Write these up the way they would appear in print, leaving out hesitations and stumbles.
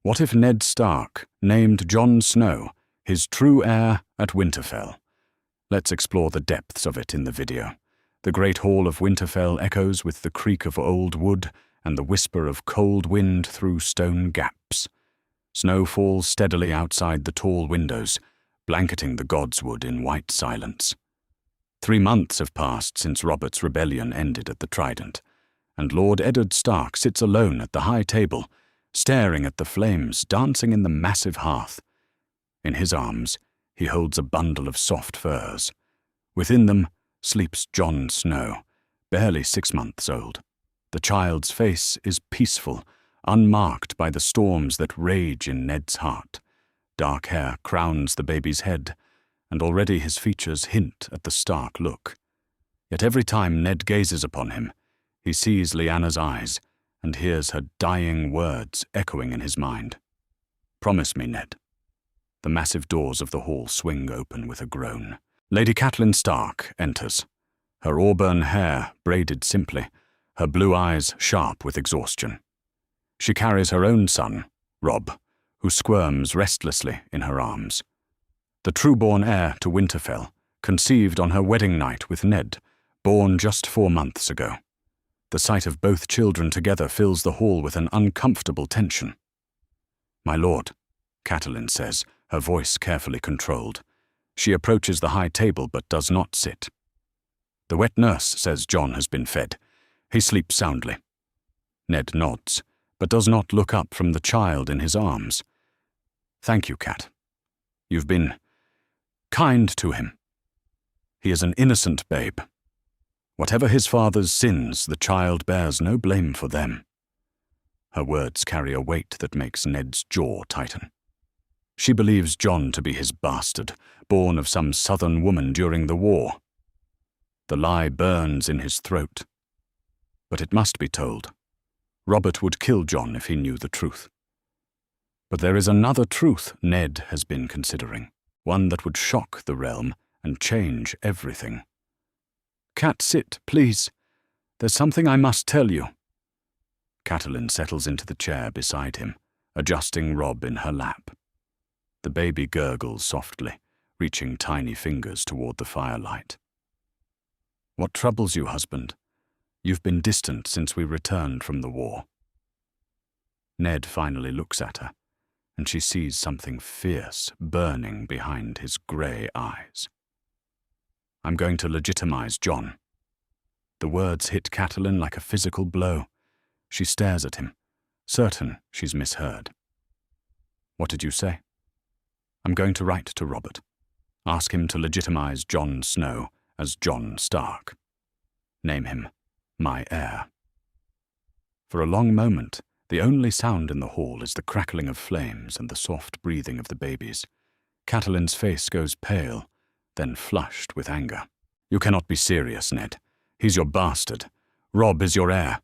What if Ned Stark named Jon Snow his true heir at Winterfell? Let's explore the depths of it in the video. The great hall of Winterfell echoes with the creak of old wood and the whisper of cold wind through stone gaps. Snow falls steadily outside the tall windows, blanketing the godswood in white silence. 3 months have passed since Robert's rebellion ended at the Trident, and Lord Eddard Stark sits alone at the high table, staring at the flames dancing in the massive hearth. In his arms, he holds a bundle of soft furs. Within them sleeps Jon Snow, barely 6 months old. The child's face is peaceful, unmarked by the storms that rage in Ned's heart. Dark hair crowns the baby's head, and already his features hint at the Stark look. Yet every time Ned gazes upon him, he sees Lyanna's eyes and hears her dying words echoing in his mind. "Promise me, Ned." The massive doors of the hall swing open with a groan. Lady Catelyn Stark enters, her auburn hair braided simply, her blue eyes sharp with exhaustion. She carries her own son, Robb, who squirms restlessly in her arms. The true-born heir to Winterfell, conceived on her wedding night with Ned, born just 4 months ago. The sight of both children together fills the hall with an uncomfortable tension. "My lord," Catelyn says, her voice carefully controlled. She approaches the high table but does not sit. "The wet nurse says Jon has been fed. He sleeps soundly." Ned nods, but does not look up from the child in his arms. "Thank you, Cat. You've been kind to him. He is an innocent babe. Whatever his father's sins, the child bears no blame for them." Her words carry a weight that makes Ned's jaw tighten. She believes Jon to be his bastard, born of some southern woman during the war. The lie burns in his throat. But it must be told. Robert would kill Jon if he knew the truth. But there is another truth Ned has been considering, one that would shock the realm and change everything. "Cat, sit, please. There's something I must tell you." Catelyn settles into the chair beside him, adjusting Robb in her lap. The baby gurgles softly, reaching tiny fingers toward the firelight. "What troubles you, husband? You've been distant since we returned from the war." Ned finally looks at her, and she sees something fierce burning behind his grey eyes. "I'm going to legitimize Jon." The words hit Catelyn like a physical blow. She stares at him, certain she's misheard. "What did you say?" "I'm going to write to Robert. Ask him to legitimize Jon Snow as Jon Stark. Name him my heir." For a long moment, the only sound in the hall is the crackling of flames and the soft breathing of the babies. Catelyn's face goes pale, then flushed with anger. "You cannot be serious, Ned. He's your bastard. Robb is your heir,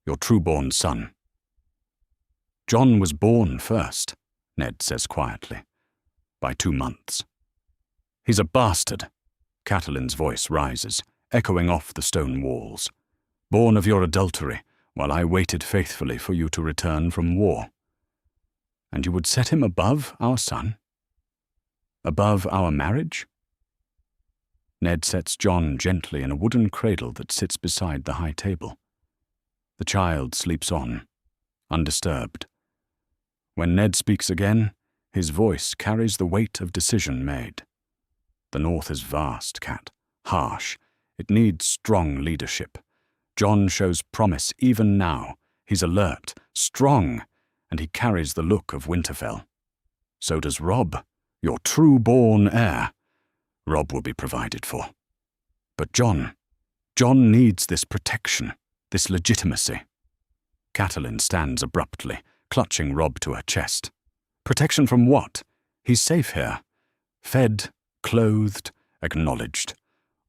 your true-born son." "Jon was born first," Ned says quietly, "by 2 months. "He's a bastard." Catelyn's voice rises, echoing off the stone walls. "Born of your adultery, while I waited faithfully for you to return from war. And you would set him above our son? Above our marriage?" Ned sets Jon gently in a wooden cradle that sits beside the high table. The child sleeps on, undisturbed. When Ned speaks again, his voice carries the weight of decision made. "The North is vast, Cat, harsh. It needs strong leadership. Jon shows promise even now. He's alert, strong, and he carries the look of Winterfell. So does Robb, your true-born heir. Robb will be provided for. But Jon needs this protection, this legitimacy." Catelyn stands abruptly, clutching Robb to her chest. "Protection from what? He's safe here. Fed, clothed, acknowledged.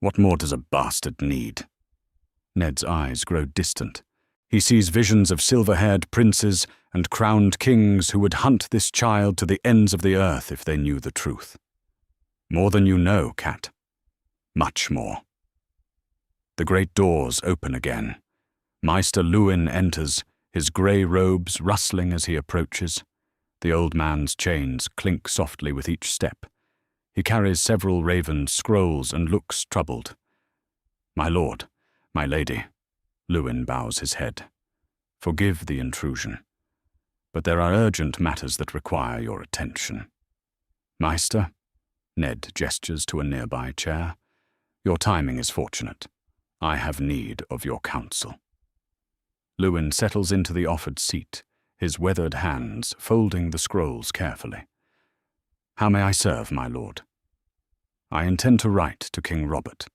What more does a bastard need?" Ned's eyes grow distant. He sees visions of silver-haired princes and crowned kings who would hunt this child to the ends of the earth if they knew the truth. "More than you know, Cat. Much more." The great doors open again. Maester Luwin enters, his grey robes rustling as he approaches. The old man's chains clink softly with each step. He carries several raven scrolls and looks troubled. "My lord, my lady," Lewin bows his head. "Forgive the intrusion, but there are urgent matters that require your attention." "Maester," Ned gestures to a nearby chair, "your timing is fortunate. I have need of your counsel." Lewin settles into the offered seat, his weathered hands folding the scrolls carefully. "How may I serve, my lord?" "I intend to write to King Robert,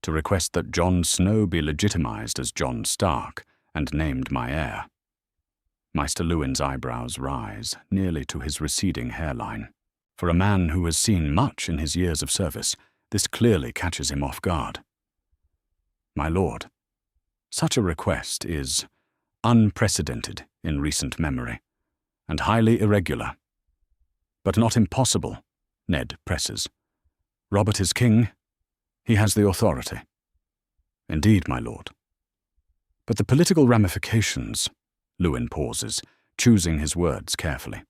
to request that Jon Snow be legitimized as Jon Stark and named my heir." Maester Lewin's eyebrows rise, nearly to his receding hairline. For a man who has seen much in his years of service, this clearly catches him off guard. "My lord, such a request is unprecedented in recent memory, and highly irregular. But not impossible," Ned presses. "Robert is king. He has the authority." "Indeed, my lord." "But the political ramifications," Lewin pauses, choosing his words carefully.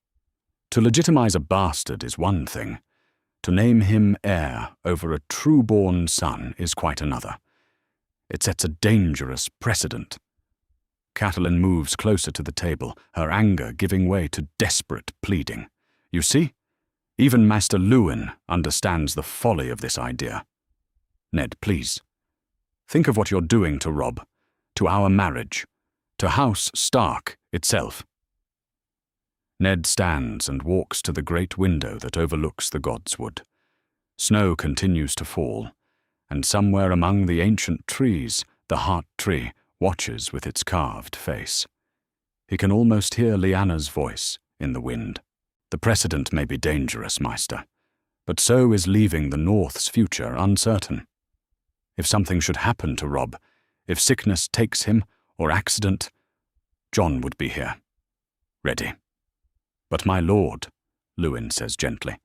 "To legitimize a bastard is one thing. To name him heir over a true-born son is quite another. It sets a dangerous precedent." Catelyn moves closer to the table, her anger giving way to desperate pleading. "You see? Even Master Lewin understands the folly of this idea. Ned, please. Think of what you're doing to Robb, to our marriage, to House Stark itself." Ned stands and walks to the great window that overlooks the Godswood. Snow continues to fall, and somewhere among the ancient trees, the heart tree watches with its carved face. He can almost hear Lyanna's voice in the wind. "The precedent may be dangerous, Maester, but so is leaving the North's future uncertain. If something should happen to Robb, if sickness takes him, or accident, Jon would be here, ready." "But my lord," Lewin says gently,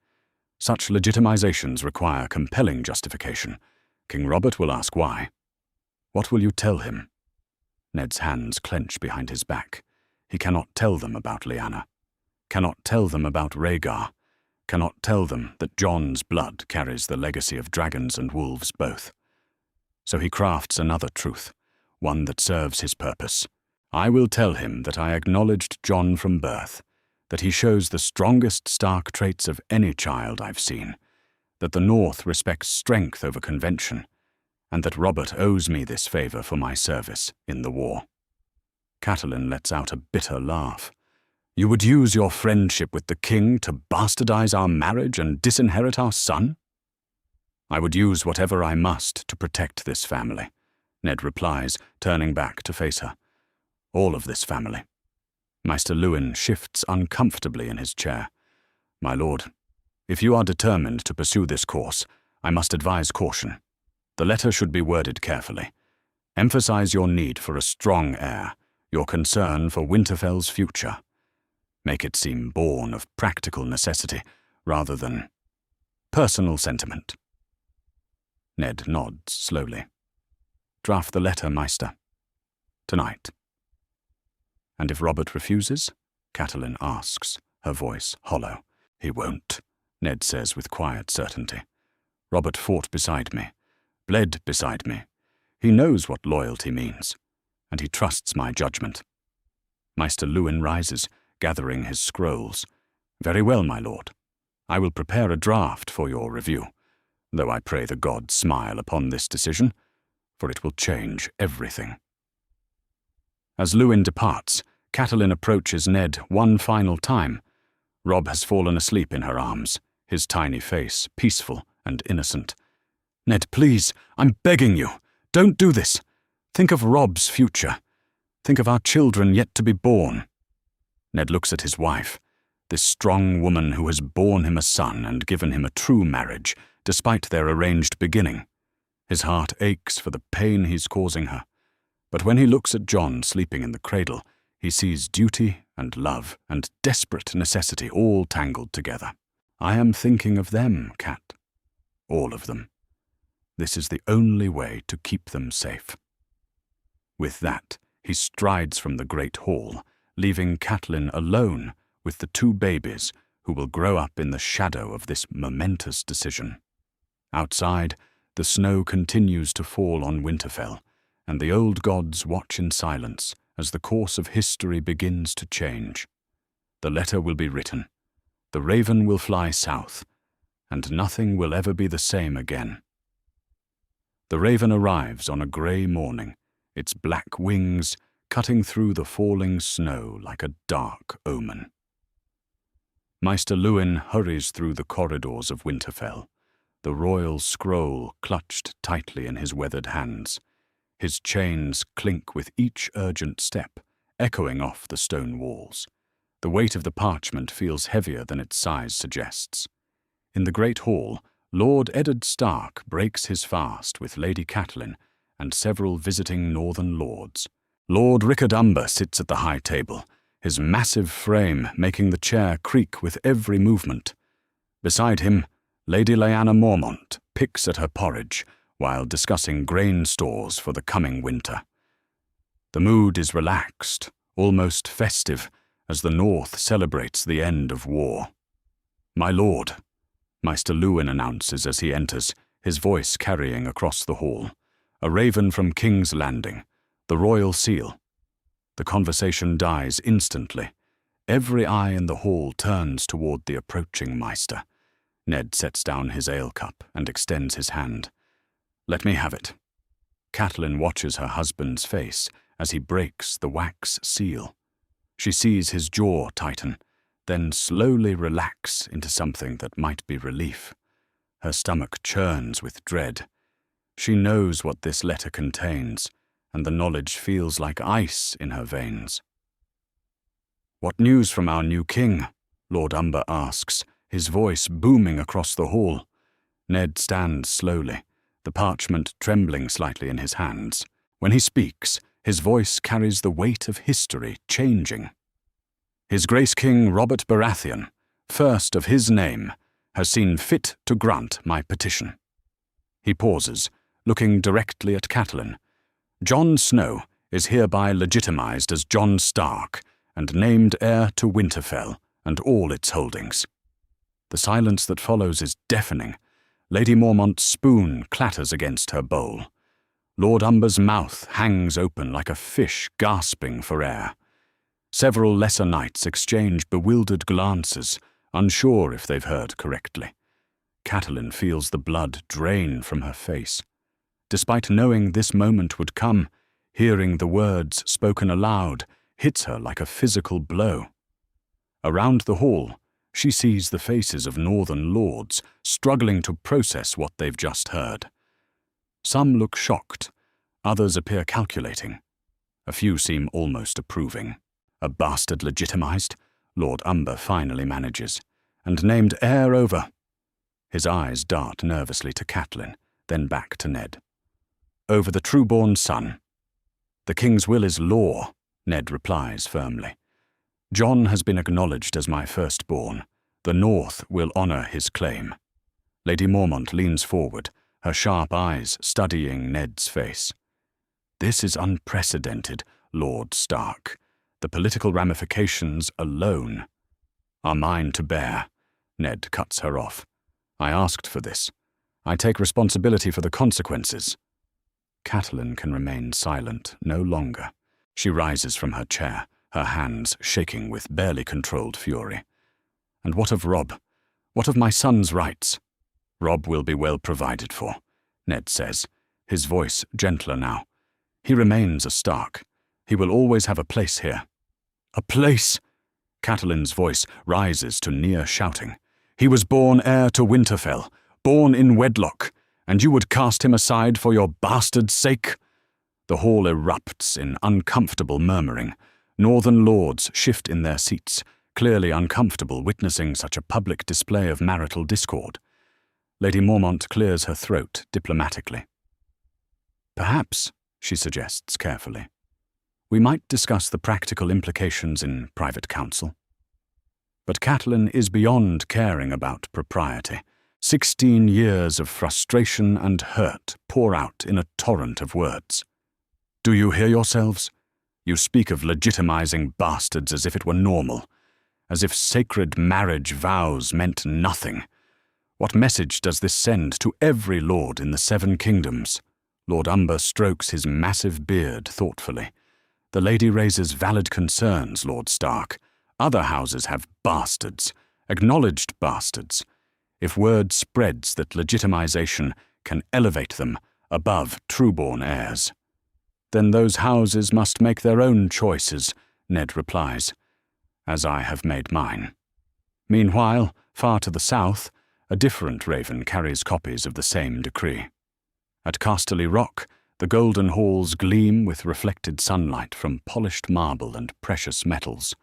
"such legitimizations require compelling justification. King Robert will ask why. What will you tell him?" Ned's hands clench behind his back. He cannot tell them about Lyanna, cannot tell them about Rhaegar, cannot tell them that Jon's blood carries the legacy of dragons and wolves both. So he crafts another truth, one that serves his purpose. "I will tell him that I acknowledged Jon from birth, that he shows the strongest Stark traits of any child I've seen, that the North respects strength over convention, and that Robert owes me this favor for my service in the war." Catelyn lets out a bitter laugh. "You would use your friendship with the king to bastardize our marriage and disinherit our son?" "I would use whatever I must to protect this family," Ned replies, turning back to face her. "All of this family." Maester Lewin shifts uncomfortably in his chair. "My lord, if you are determined to pursue this course, I must advise caution. The letter should be worded carefully. Emphasize your need for a strong heir, your concern for Winterfell's future. Make it seem born of practical necessity rather than personal sentiment." Ned nods slowly. "Draft the letter, Maester. Tonight." "And if Robert refuses?" Catelyn asks, her voice hollow. "He won't," Ned says with quiet certainty. "Robert fought beside me, bled beside me. He knows what loyalty means, and he trusts my judgment." Maester Lewin rises, gathering his scrolls. "Very well, my lord. I will prepare a draft for your review, though I pray the gods smile upon this decision, for it will change everything." As Lewin departs, Catelyn approaches Ned one final time. Robb has fallen asleep in her arms, his tiny face peaceful and innocent. "Ned, please, I'm begging you, don't do this. Think of Robb's future. Think of our children yet to be born." Ned looks at his wife, this strong woman who has borne him a son and given him a true marriage, despite their arranged beginning. His heart aches for the pain he's causing her. But when he looks at Jon sleeping in the cradle, he sees duty and love and desperate necessity all tangled together. "I am thinking of them, Cat. All of them. This is the only way to keep them safe." With that, he strides from the great hall, leaving Catelyn alone with the 2 babies who will grow up in the shadow of this momentous decision. Outside, the snow continues to fall on Winterfell, and the old gods watch in silence as the course of history begins to change. The letter will be written, the raven will fly south, and nothing will ever be the same again. The raven arrives on a grey morning, its black wings cutting through the falling snow like a dark omen. Maester Luwin hurries through the corridors of Winterfell, the royal scroll clutched tightly in his weathered hands. His chains clink with each urgent step, echoing off the stone walls. The weight of the parchment feels heavier than its size suggests. In the great hall, Lord Eddard Stark breaks his fast with Lady Catelyn and several visiting northern lords. Lord Rickard Umber sits at the high table, his massive frame making the chair creak with every movement. Beside him, Lady Lyanna Mormont picks at her porridge while discussing grain stores for the coming winter. The mood is relaxed, almost festive, as the North celebrates the end of war. "My lord," Maester Luwin announces as he enters, his voice carrying across the hall. "A raven from King's Landing, the royal seal." The conversation dies instantly. Every eye in the hall turns toward the approaching Maester. Ned sets down his ale cup and extends his hand. "Let me have it." Catelyn watches her husband's face as he breaks the wax seal. She sees his jaw tighten, then slowly relax into something that might be relief. Her stomach churns with dread. She knows what this letter contains, and the knowledge feels like ice in her veins. "What news from our new king?" Lord Umber asks, his voice booming across the hall. Ned stands slowly, the parchment trembling slightly in his hands. When he speaks, his voice carries the weight of history changing. "His Grace King Robert Baratheon, first of his name, has seen fit to grant my petition." He pauses, looking directly at Catelyn. "Jon Snow is hereby legitimized as Jon Stark and named heir to Winterfell and all its holdings." The silence that follows is deafening. Lady Mormont's spoon clatters against her bowl. Lord Umber's mouth hangs open like a fish gasping for air. Several lesser knights exchange bewildered glances, unsure if they've heard correctly. Catelyn feels the blood drain from her face. Despite knowing this moment would come, hearing the words spoken aloud hits her like a physical blow. Around the hall, she sees the faces of northern lords struggling to process what they've just heard. Some look shocked, others appear calculating. A few seem almost approving. "A bastard legitimized," Lord Umber finally manages, "and named heir over." His eyes dart nervously to Catelyn, then back to Ned. "Over the true-born son." "The king's will is law," Ned replies firmly. "Jon has been acknowledged as my firstborn. The North will honor his claim." Lady Mormont leans forward, her sharp eyes studying Ned's face. "This is unprecedented, Lord Stark. The political ramifications alone are mine to bear." Ned cuts her off. "I asked for this. I take responsibility for the consequences." Catelyn can remain silent no longer. She rises from her chair, her hands shaking with barely controlled fury. "And what of Robb? What of my son's rights?" "Robb will be well provided for," Ned says, his voice gentler now. "He remains a Stark. He will always have a place here." "A place?" Catelyn's voice rises to near shouting. "He was born heir to Winterfell, born in wedlock, and you would cast him aside for your bastard's sake?" The hall erupts in uncomfortable murmuring. Northern lords shift in their seats, clearly uncomfortable witnessing such a public display of marital discord. Lady Mormont clears her throat diplomatically. "Perhaps," she suggests carefully, "we might discuss the practical implications in private council." But Catelyn is beyond caring about propriety. 16 years of frustration and hurt pour out in a torrent of words. "Do you hear yourselves? You speak of legitimizing bastards as if it were normal. as if sacred marriage vows meant nothing. What message does this send to every lord in the 7 kingdoms? Lord Umber strokes his massive beard thoughtfully. The lady raises valid concerns, Lord Stark. Other houses have bastards, acknowledged bastards. If word spreads that legitimization can elevate them above true-born heirs, then those houses must make their own choices, Ned replies, as I have made mine. Meanwhile, far to the south, a different raven carries copies of the same decree. At Casterly Rock, the golden halls gleam with reflected sunlight from polished marble and precious metals.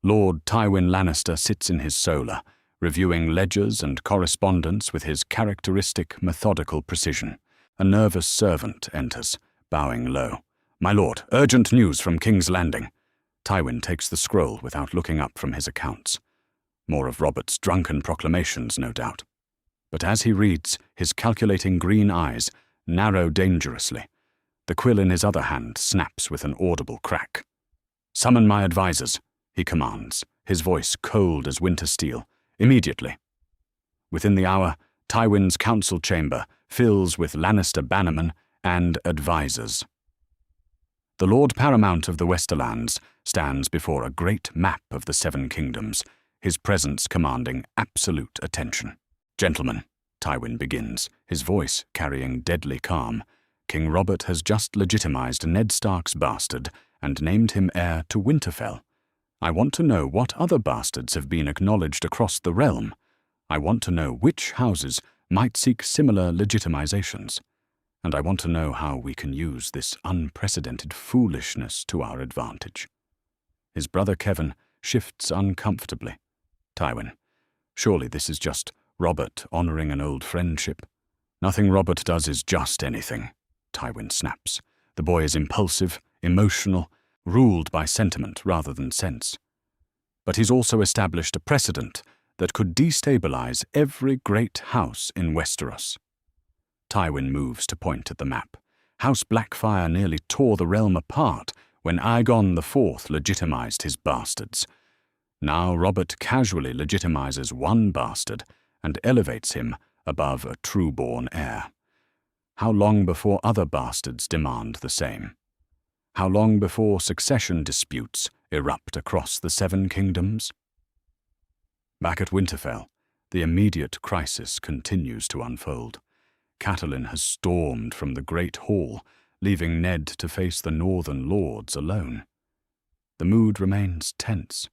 Lord Tywin Lannister sits in his solar, reviewing ledgers and correspondence with his characteristic methodical precision. A nervous servant enters, bowing low. "My lord, urgent news from King's Landing." Tywin takes the scroll without looking up from his accounts. More of Robert's drunken proclamations, no doubt. But as he reads, his calculating green eyes narrow dangerously. The quill in his other hand snaps with an audible crack. "Summon my advisors," he commands, his voice cold as winter steel. "Immediately." Within the hour, Tywin's council chamber fills with Lannister bannermen and advisors. The Lord Paramount of the Westerlands stands before a great map of the 7 kingdoms, his presence commanding absolute attention. "Gentlemen," Tywin begins, his voice carrying deadly calm, "King Robert has just legitimized Ned Stark's bastard and named him heir to Winterfell. I want to know what other bastards have been acknowledged across the realm. I want to know which houses might seek similar legitimizations. And I want to know how we can use this unprecedented foolishness to our advantage." His brother Kevin shifts uncomfortably. "Tywin, surely this is just Robert honoring an old friendship." "Nothing Robert does is just anything," Tywin snaps. The boy is impulsive, emotional, ruled by sentiment rather than sense. But he's also established a precedent that could destabilize every great house in Westeros. Tywin moves to point at the map. House Blackfyre nearly tore the realm apart when Aegon IV legitimized his bastards. Now Robert casually legitimizes one bastard and elevates him above a true-born heir. How long before other bastards demand the same? How long before succession disputes erupt across the 7 kingdoms? Back at Winterfell, the immediate crisis continues to unfold. Catelyn has stormed from the Great Hall, leaving Ned to face the northern lords alone. The mood remains tense,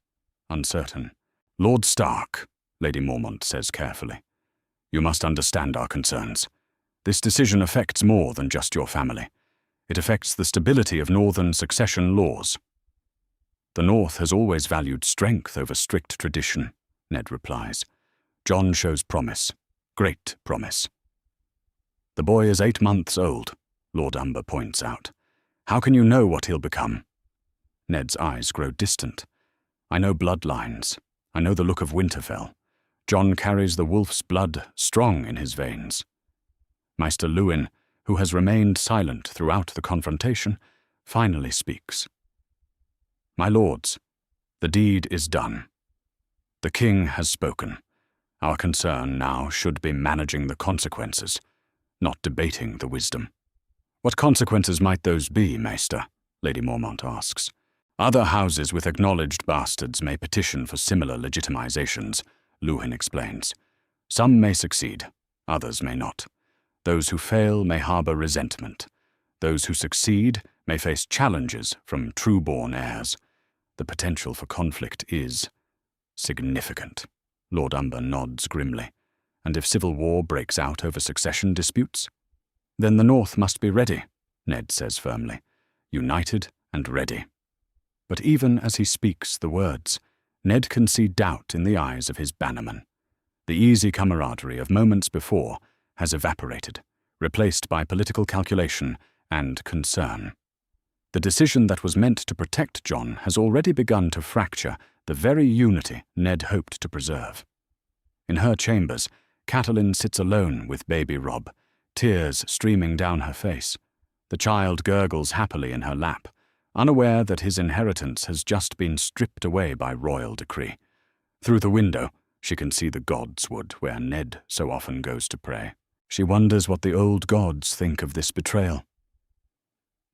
uncertain. "Lord Stark," Lady Mormont says carefully, "you must understand our concerns. This decision affects more than just your family. It affects the stability of northern succession laws." "The North has always valued strength over strict tradition," Ned replies. "Jon shows promise, great promise." "The boy is 8 months old," Lord Umber points out. "How can you know what he'll become?" Ned's eyes grow distant. "I know bloodlines. I know the look of Winterfell. Jon carries the wolf's blood strong in his veins." Maester Luwin, who has remained silent throughout the confrontation, finally speaks. "My lords, the deed is done. The king has spoken. Our concern now should be managing the consequences, not debating the wisdom." "What consequences might those be, Maester?" Lady Mormont asks. "Other houses with acknowledged bastards may petition for similar legitimizations," Luwin explains. "Some may succeed, others may not. Those who fail may harbor resentment. Those who succeed may face challenges from true-born heirs. The potential for conflict is significant." Lord Umber nods grimly. "And if civil war breaks out over succession disputes? Then the North must be ready," Ned says firmly. "United and ready." But even as he speaks the words, Ned can see doubt in the eyes of his bannermen. The easy camaraderie of moments before has evaporated, replaced by political calculation and concern. The decision that was meant to protect Jon has already begun to fracture the very unity Ned hoped to preserve. In her chambers, Catelyn sits alone with baby Robb, tears streaming down her face. The child gurgles happily in her lap, unaware that his inheritance has just been stripped away by royal decree. Through the window, she can see the gods' wood where Ned so often goes to pray. She wonders what the old gods think of this betrayal.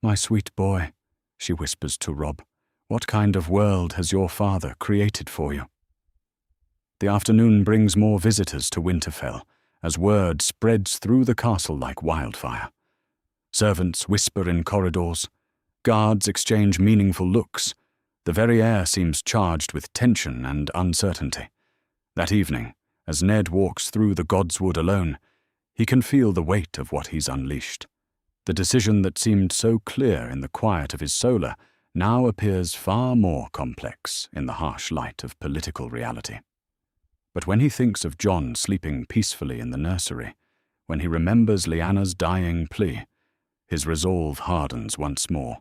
"My sweet boy," she whispers to Robb, "what kind of world has your father created for you?" The afternoon brings more visitors to Winterfell, as word spreads through the castle like wildfire. Servants whisper in corridors. Guards exchange meaningful looks. The very air seems charged with tension and uncertainty. That evening, as Ned walks through the Godswood alone, he can feel the weight of what he's unleashed. The decision that seemed so clear in the quiet of his solar now appears far more complex in the harsh light of political reality. But when he thinks of Jon sleeping peacefully in the nursery, when he remembers Lyanna's dying plea, his resolve hardens once more.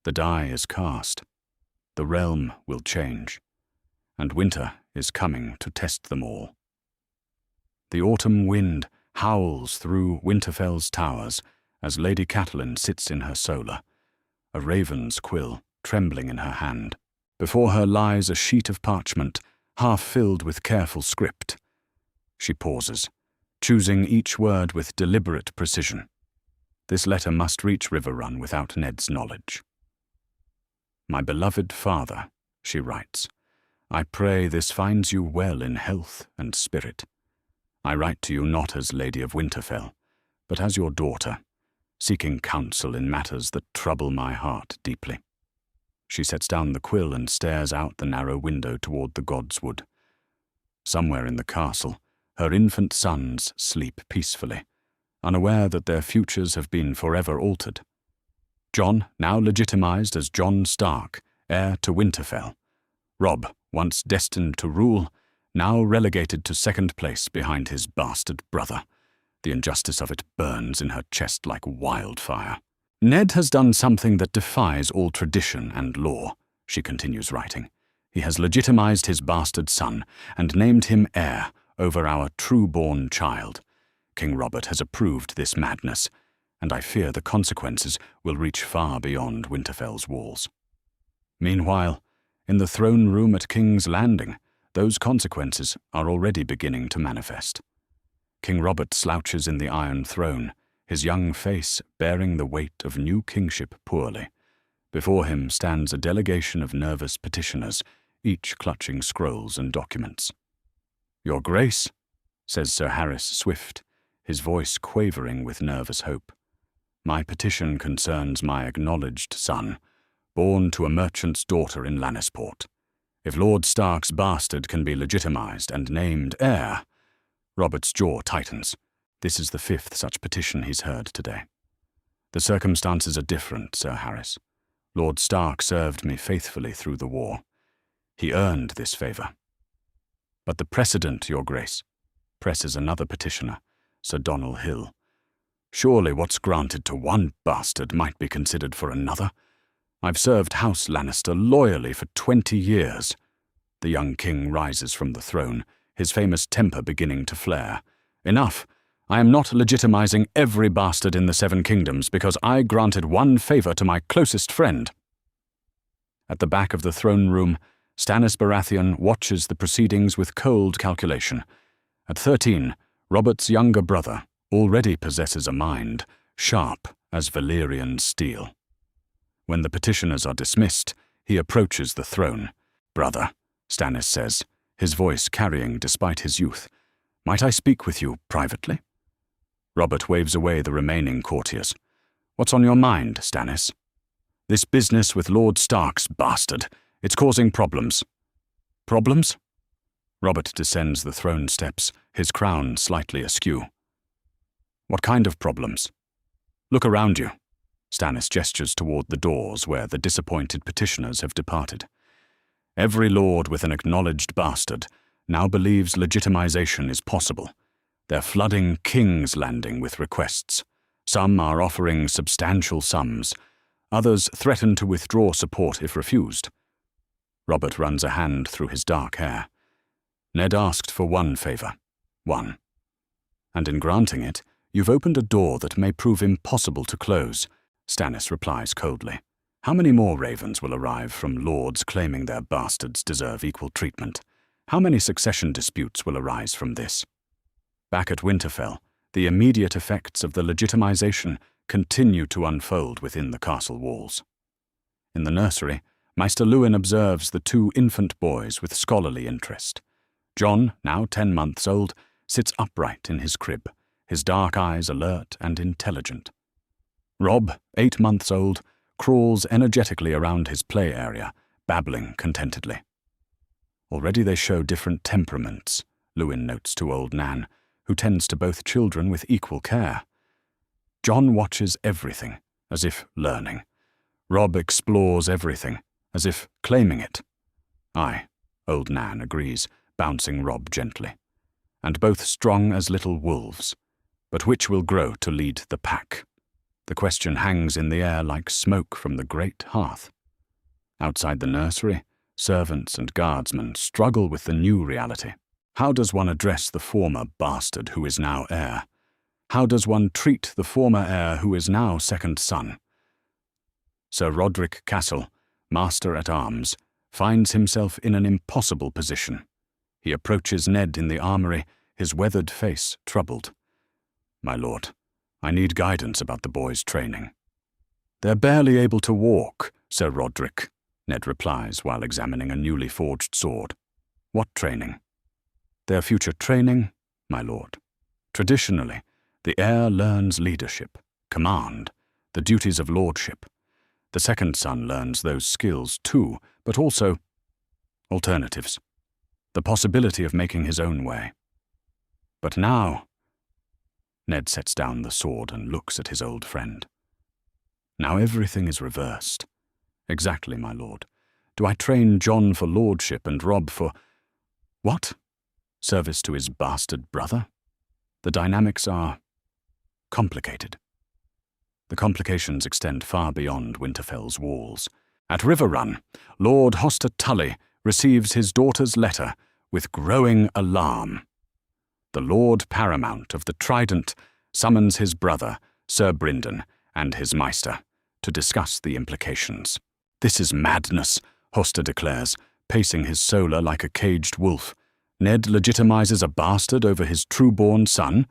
The die is cast. The realm will change, and winter is coming to test them all. The autumn wind howls through Winterfell's towers as Lady Catelyn sits in her solar, a raven's quill trembling in her hand. Before her lies a sheet of parchment, half filled with careful script. She pauses, choosing each word with deliberate precision. This letter must reach Riverrun without Ned's knowledge. "My beloved father," she writes, "I pray this finds you well in health and spirit. I write to you not as Lady of Winterfell, but as your daughter, seeking counsel in matters that trouble my heart deeply." She sets down the quill and stares out the narrow window toward the Godswood. Somewhere in the castle, her infant sons sleep peacefully, unaware that their futures have been forever altered. Jon, now legitimized as Jon Stark, heir to Winterfell. Robb, once destined to rule, now relegated to second place behind his bastard brother. The injustice of it burns in her chest like wildfire. "Ned has done something that defies all tradition and law," she continues writing. "He has legitimized his bastard son and named him heir over our true-born child. King Robert has approved this madness, and I fear the consequences will reach far beyond Winterfell's walls." Meanwhile, in the throne room at King's Landing, those consequences are already beginning to manifest. King Robert slouches in the Iron Throne, his young face bearing the weight of new kingship poorly. Before him stands a delegation of nervous petitioners, each clutching scrolls and documents. "Your Grace," says Sir Harris Swift, his voice quavering with nervous hope, "my petition concerns my acknowledged son, born to a merchant's daughter in Lannisport. If Lord Stark's bastard can be legitimized and named heir..." Robert's jaw tightens. This is the 5th such petition he's heard today. "The circumstances are different, Sir Harris. Lord Stark served me faithfully through the war. He earned this favor." "But the precedent, Your Grace," presses another petitioner, Sir Donal Hill. "Surely what's granted to one bastard might be considered for another. I've served House Lannister loyally for 20 years. The young king rises from the throne, his famous temper beginning to flare. "Enough. I am not legitimizing every bastard in the 7 Kingdoms because I granted one favor to my closest friend." At the back of the throne room, Stannis Baratheon watches the proceedings with cold calculation. At 13, Robert's younger brother already possesses a mind sharp as Valyrian steel. When the petitioners are dismissed, he approaches the throne. "Brother," Stannis says, his voice carrying despite his youth, "might I speak with you privately?" Robert waves away the remaining courtiers. "What's on your mind, Stannis?" "This business with Lord Stark's bastard. It's causing problems." "Problems?" Robert descends the throne steps, his crown slightly askew. "What kind of problems?" "Look around you." Stannis gestures toward the doors where the disappointed petitioners have departed. Every lord with an acknowledged bastard now believes legitimization is possible. They're flooding King's Landing with requests. Some are offering substantial sums. Others threaten to withdraw support if refused. Robert runs a hand through his dark hair. "Ned asked for one favor. One. And in granting it, you've opened a door that may prove impossible to close," Stannis replies coldly. How many more ravens will arrive from lords claiming their bastards deserve equal treatment? How many succession disputes will arise from this? Back at Winterfell, the immediate effects of the legitimization continue to unfold within the castle walls. In the nursery, Maester Luwin observes the two infant boys with scholarly interest. Jon, now 10 months old, sits upright in his crib, his dark eyes alert and intelligent. Robb, 8 months old, crawls energetically around his play area, babbling contentedly. Already they show different temperaments, Luwin notes to old Nan, who tends to both children with equal care. Jon watches everything, as if learning. Robb explores everything, as if claiming it. Aye, old Nan agrees, bouncing Robb gently. And both strong as little wolves. But which will grow to lead the pack? The question hangs in the air like smoke from the great hearth. Outside the nursery, servants and guardsmen struggle with the new reality. How does one address the former bastard who is now heir? How does one treat the former heir who is now second son? Sir Rodrik Cassel, Master-at-Arms, finds himself in an impossible position. He approaches Ned in the armory, his weathered face troubled. "My lord, I need guidance about the boys' training." "They're barely able to walk, Sir Rodrik," Ned replies while examining a newly forged sword. "What training?" "Their future training, my lord. Traditionally, the heir learns leadership, command, the duties of lordship. The second son learns those skills too, but also alternatives, the possibility of making his own way. But now—" Ned sets down the sword and looks at his old friend. "Now everything is reversed." "Exactly, my lord. Do I train Jon for lordship and Robb for—" "What? Service to his bastard brother?" The dynamics are complicated. The complications extend far beyond Winterfell's walls. At Riverrun, Lord Hoster Tully receives his daughter's letter with growing alarm. The Lord Paramount of the Trident summons his brother, Sir Brynden, and his Maester, to discuss the implications. "This is madness," Hoster declares, pacing his solar like a caged wolf. "Ned legitimizes a bastard over his true-born son,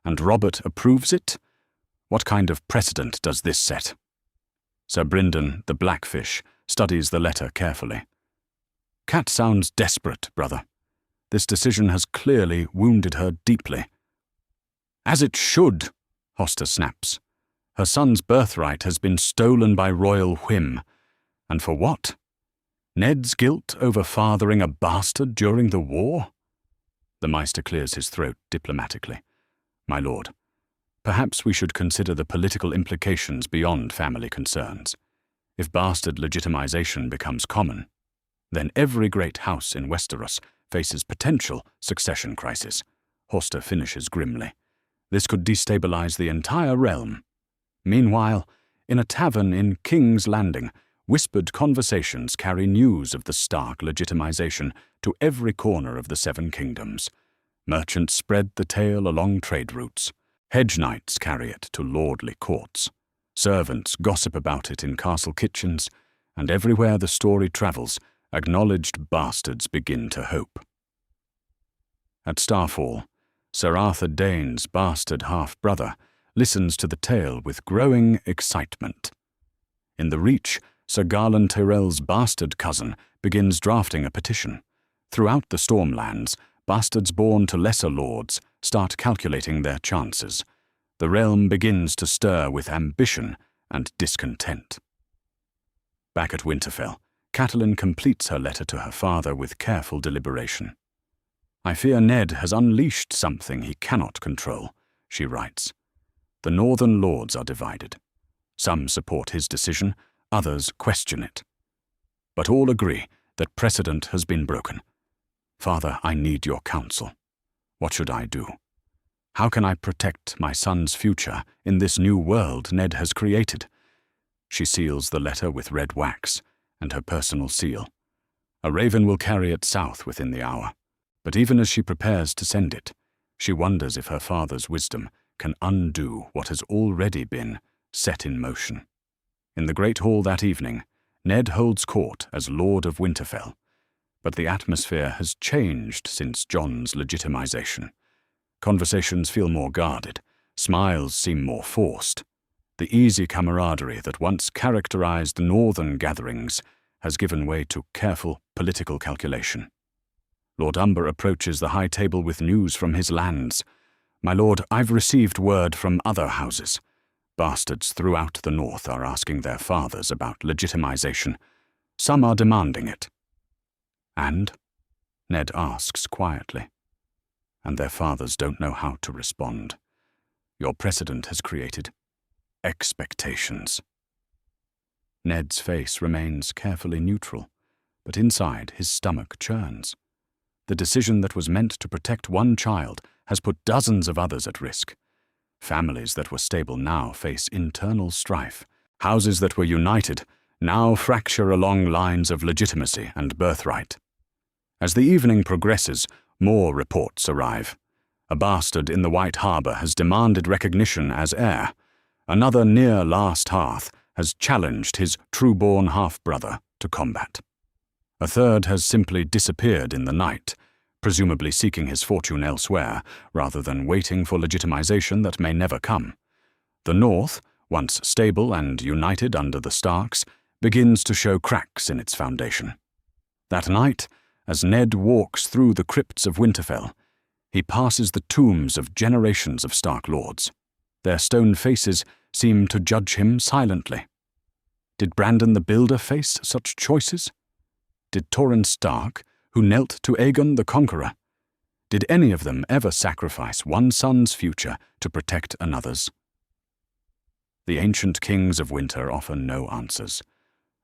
and Robert approves it? What kind of precedent does this set?" Sir Brynden, the Blackfish, studies the letter carefully. "Cat sounds desperate, brother. This decision has clearly wounded her deeply." "As it should," Hoster snaps. "Her son's birthright has been stolen by royal whim. And for what? Ned's guilt over fathering a bastard during the war?" The Maester clears his throat diplomatically. "My lord, perhaps we should consider the political implications beyond family concerns. If bastard legitimization becomes common, then every great house in Westeros faces potential succession crisis." Hoster finishes grimly. "This could destabilize the entire realm." Meanwhile, in a tavern in King's Landing, whispered conversations carry news of the Stark legitimization to every corner of the Seven Kingdoms. Merchants spread the tale along trade routes. Hedge knights carry it to lordly courts. Servants gossip about it in castle kitchens, and everywhere the story travels, acknowledged bastards begin to hope. At Starfall, Sir Arthur Dayne's bastard half-brother listens to the tale with growing excitement. In the Reach, Sir Garland Tyrell's bastard cousin begins drafting a petition. Throughout the Stormlands, bastards born to lesser lords start calculating their chances. The realm begins to stir with ambition and discontent. Back at Winterfell, Catelyn completes her letter to her father with careful deliberation. "I fear Ned has unleashed something he cannot control," she writes. "The northern lords are divided. Some support his decision, others question it. But all agree that precedent has been broken. Father, I need your counsel. What should I do? How can I protect my son's future in this new world Ned has created?" She seals the letter with red wax and her personal seal. A raven will carry it south within the hour. But even as she prepares to send it, she wonders if her father's wisdom can undo what has already been set in motion. In the great hall that evening, Ned holds court as Lord of Winterfell. But the atmosphere has changed since Jon's legitimization. Conversations feel more guarded, smiles seem more forced. The easy camaraderie that once characterized northern gatherings has given way to careful political calculation. Lord Umber approaches the high table with news from his lands. "My lord, I've received word from other houses. Bastards throughout the north are asking their fathers about legitimization. Some are demanding it." "And?" Ned asks quietly. "And their fathers don't know how to respond. Your precedent has created expectations." Ned's face remains carefully neutral, but inside his stomach churns. The decision that was meant to protect one child has put dozens of others at risk. Families that were stable now face internal strife. Houses that were united now fracture along lines of legitimacy and birthright. As the evening progresses, more reports arrive. A bastard in the White Harbour has demanded recognition as heir. Another near last hearth has challenged his true-born half-brother to combat. A third has simply disappeared in the night, presumably seeking his fortune elsewhere, rather than waiting for legitimization that may never come. The North, once stable and united under the Starks, begins to show cracks in its foundation. That night, as Ned walks through the crypts of Winterfell, he passes the tombs of generations of Stark lords. Their stone faces seem to judge him silently. Did Brandon the Builder face such choices? Did Torrhen Stark, who knelt to Aegon the Conqueror? Did any of them ever sacrifice one son's future to protect another's? The ancient kings of winter offer no answers,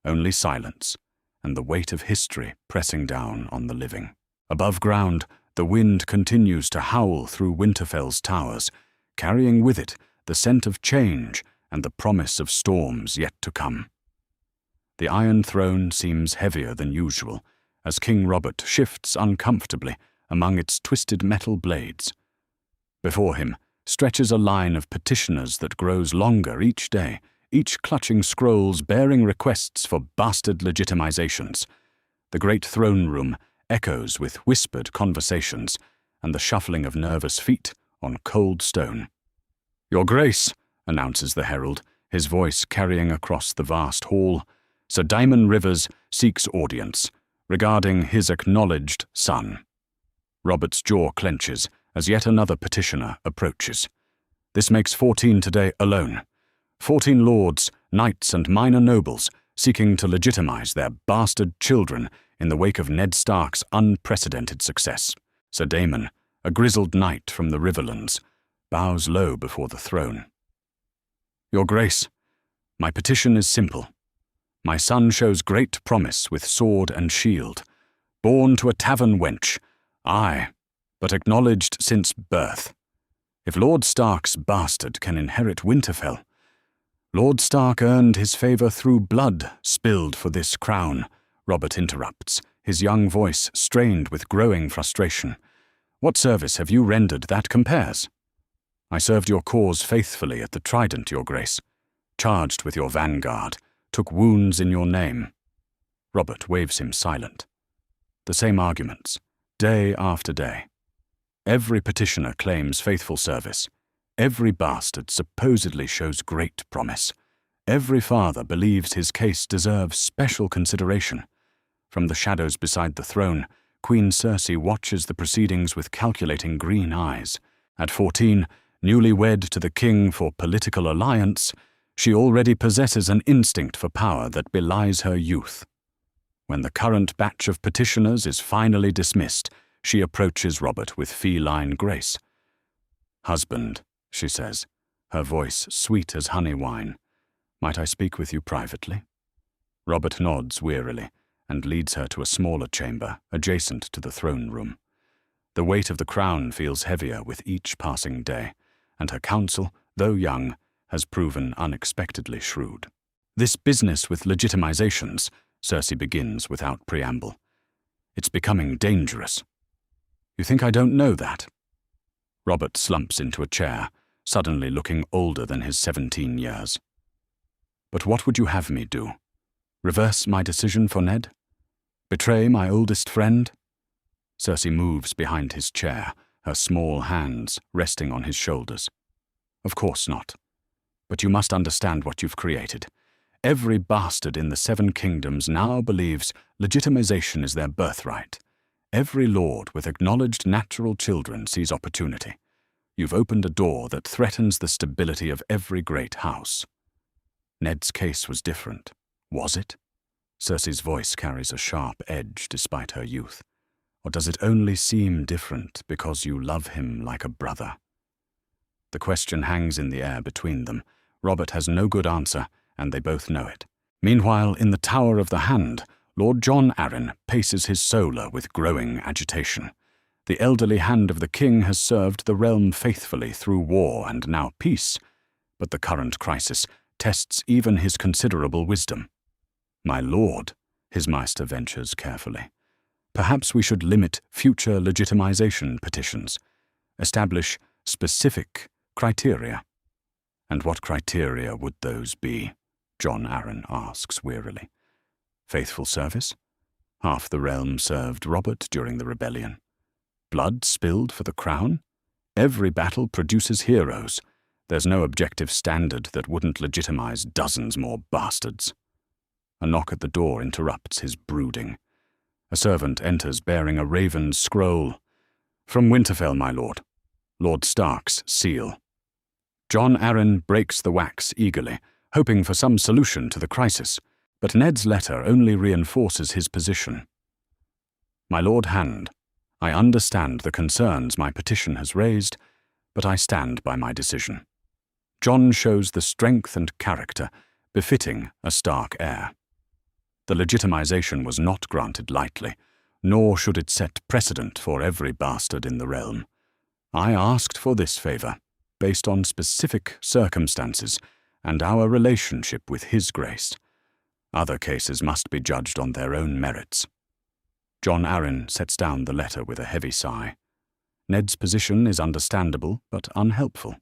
only silence and the weight of history pressing down on the living. Above ground, the wind continues to howl through Winterfell's towers, carrying with it the scent of change and the promise of storms yet to come. The Iron Throne seems heavier than usual, as King Robert shifts uncomfortably among its twisted metal blades. Before him stretches a line of petitioners that grows longer each day, each clutching scrolls bearing requests for bastard legitimizations. The great throne room echoes with whispered conversations and the shuffling of nervous feet on cold stone. "Your Grace," announces the herald, his voice carrying across the vast hall, "Sir Daemon Rivers seeks audience regarding his acknowledged son." Robert's jaw clenches as yet another petitioner approaches. This makes 14 today alone. 14 lords, knights, and minor nobles seeking to legitimize their bastard children in the wake of Ned Stark's unprecedented success. Sir Daemon, a grizzled knight from the Riverlands, bows low before the throne. "Your Grace, my petition is simple. My son shows great promise with sword and shield. Born to a tavern wench, aye, but acknowledged since birth. If Lord Stark's bastard can inherit Winterfell, Lord Stark earned his favor through blood spilled for this crown," Robert interrupts, his young voice strained with growing frustration. "What service have you rendered that compares?" "I served your cause faithfully at the Trident, Your Grace, charged with your vanguard, took wounds in your name." Robert waves him silent. The same arguments, day after day. Every petitioner claims faithful service. Every bastard supposedly shows great promise. Every father believes his case deserves special consideration. From the shadows beside the throne, Queen Cersei watches the proceedings with calculating green eyes. At 14, newly wed to the king for political alliance, she already possesses an instinct for power that belies her youth. When the current batch of petitioners is finally dismissed, she approaches Robert with feline grace. "Husband," she says, her voice sweet as honey wine, "might I speak with you privately?" Robert nods wearily and leads her to a smaller chamber adjacent to the throne room. The weight of the crown feels heavier with each passing day, and her counsel, though young, has proven unexpectedly shrewd. "This business with legitimizations," Cersei begins without preamble. "It's becoming dangerous." "You think I don't know that?" Robert slumps into a chair, suddenly looking older than his 17 years. But what would you have me do? Reverse my decision for Ned? Betray my oldest friend? Cersei moves behind his chair, her small hands resting on his shoulders. Of course not. But you must understand what you've created. Every bastard in the Seven Kingdoms now believes legitimization is their birthright. Every lord with acknowledged natural children sees opportunity. You've opened a door that threatens the stability of every great house. Ned's case was different. Was it? Cersei's voice carries a sharp edge despite her youth. Or does it only seem different because you love him like a brother? The question hangs in the air between them. Robert has no good answer, and they both know it. Meanwhile, in the Tower of the Hand, Lord Jon Arryn paces his solar with growing agitation. The elderly hand of the king has served the realm faithfully through war and now peace, but the current crisis tests even his considerable wisdom. My lord, his maester ventures carefully, perhaps we should limit future legitimization petitions, establish specific criteria. And what criteria would those be? Jon Arryn asks wearily. Faithful service? Half the realm served Robert during the rebellion. Blood spilled for the crown? Every battle produces heroes. There's no objective standard that wouldn't legitimize dozens more bastards. A knock at the door interrupts his brooding. A servant enters bearing a raven scroll. From Winterfell, my lord. Lord Stark's seal. Jon Arryn breaks the wax eagerly, hoping for some solution to the crisis, but Ned's letter only reinforces his position. My Lord Hand, I understand the concerns my petition has raised, but I stand by my decision. Jon shows the strength and character befitting a Stark heir. The legitimization was not granted lightly, nor should it set precedent for every bastard in the realm. I asked for this favor, based on specific circumstances and our relationship with His Grace. Other cases must be judged on their own merits. Jon Arryn sets down the letter with a heavy sigh. Ned's position is understandable but unhelpful.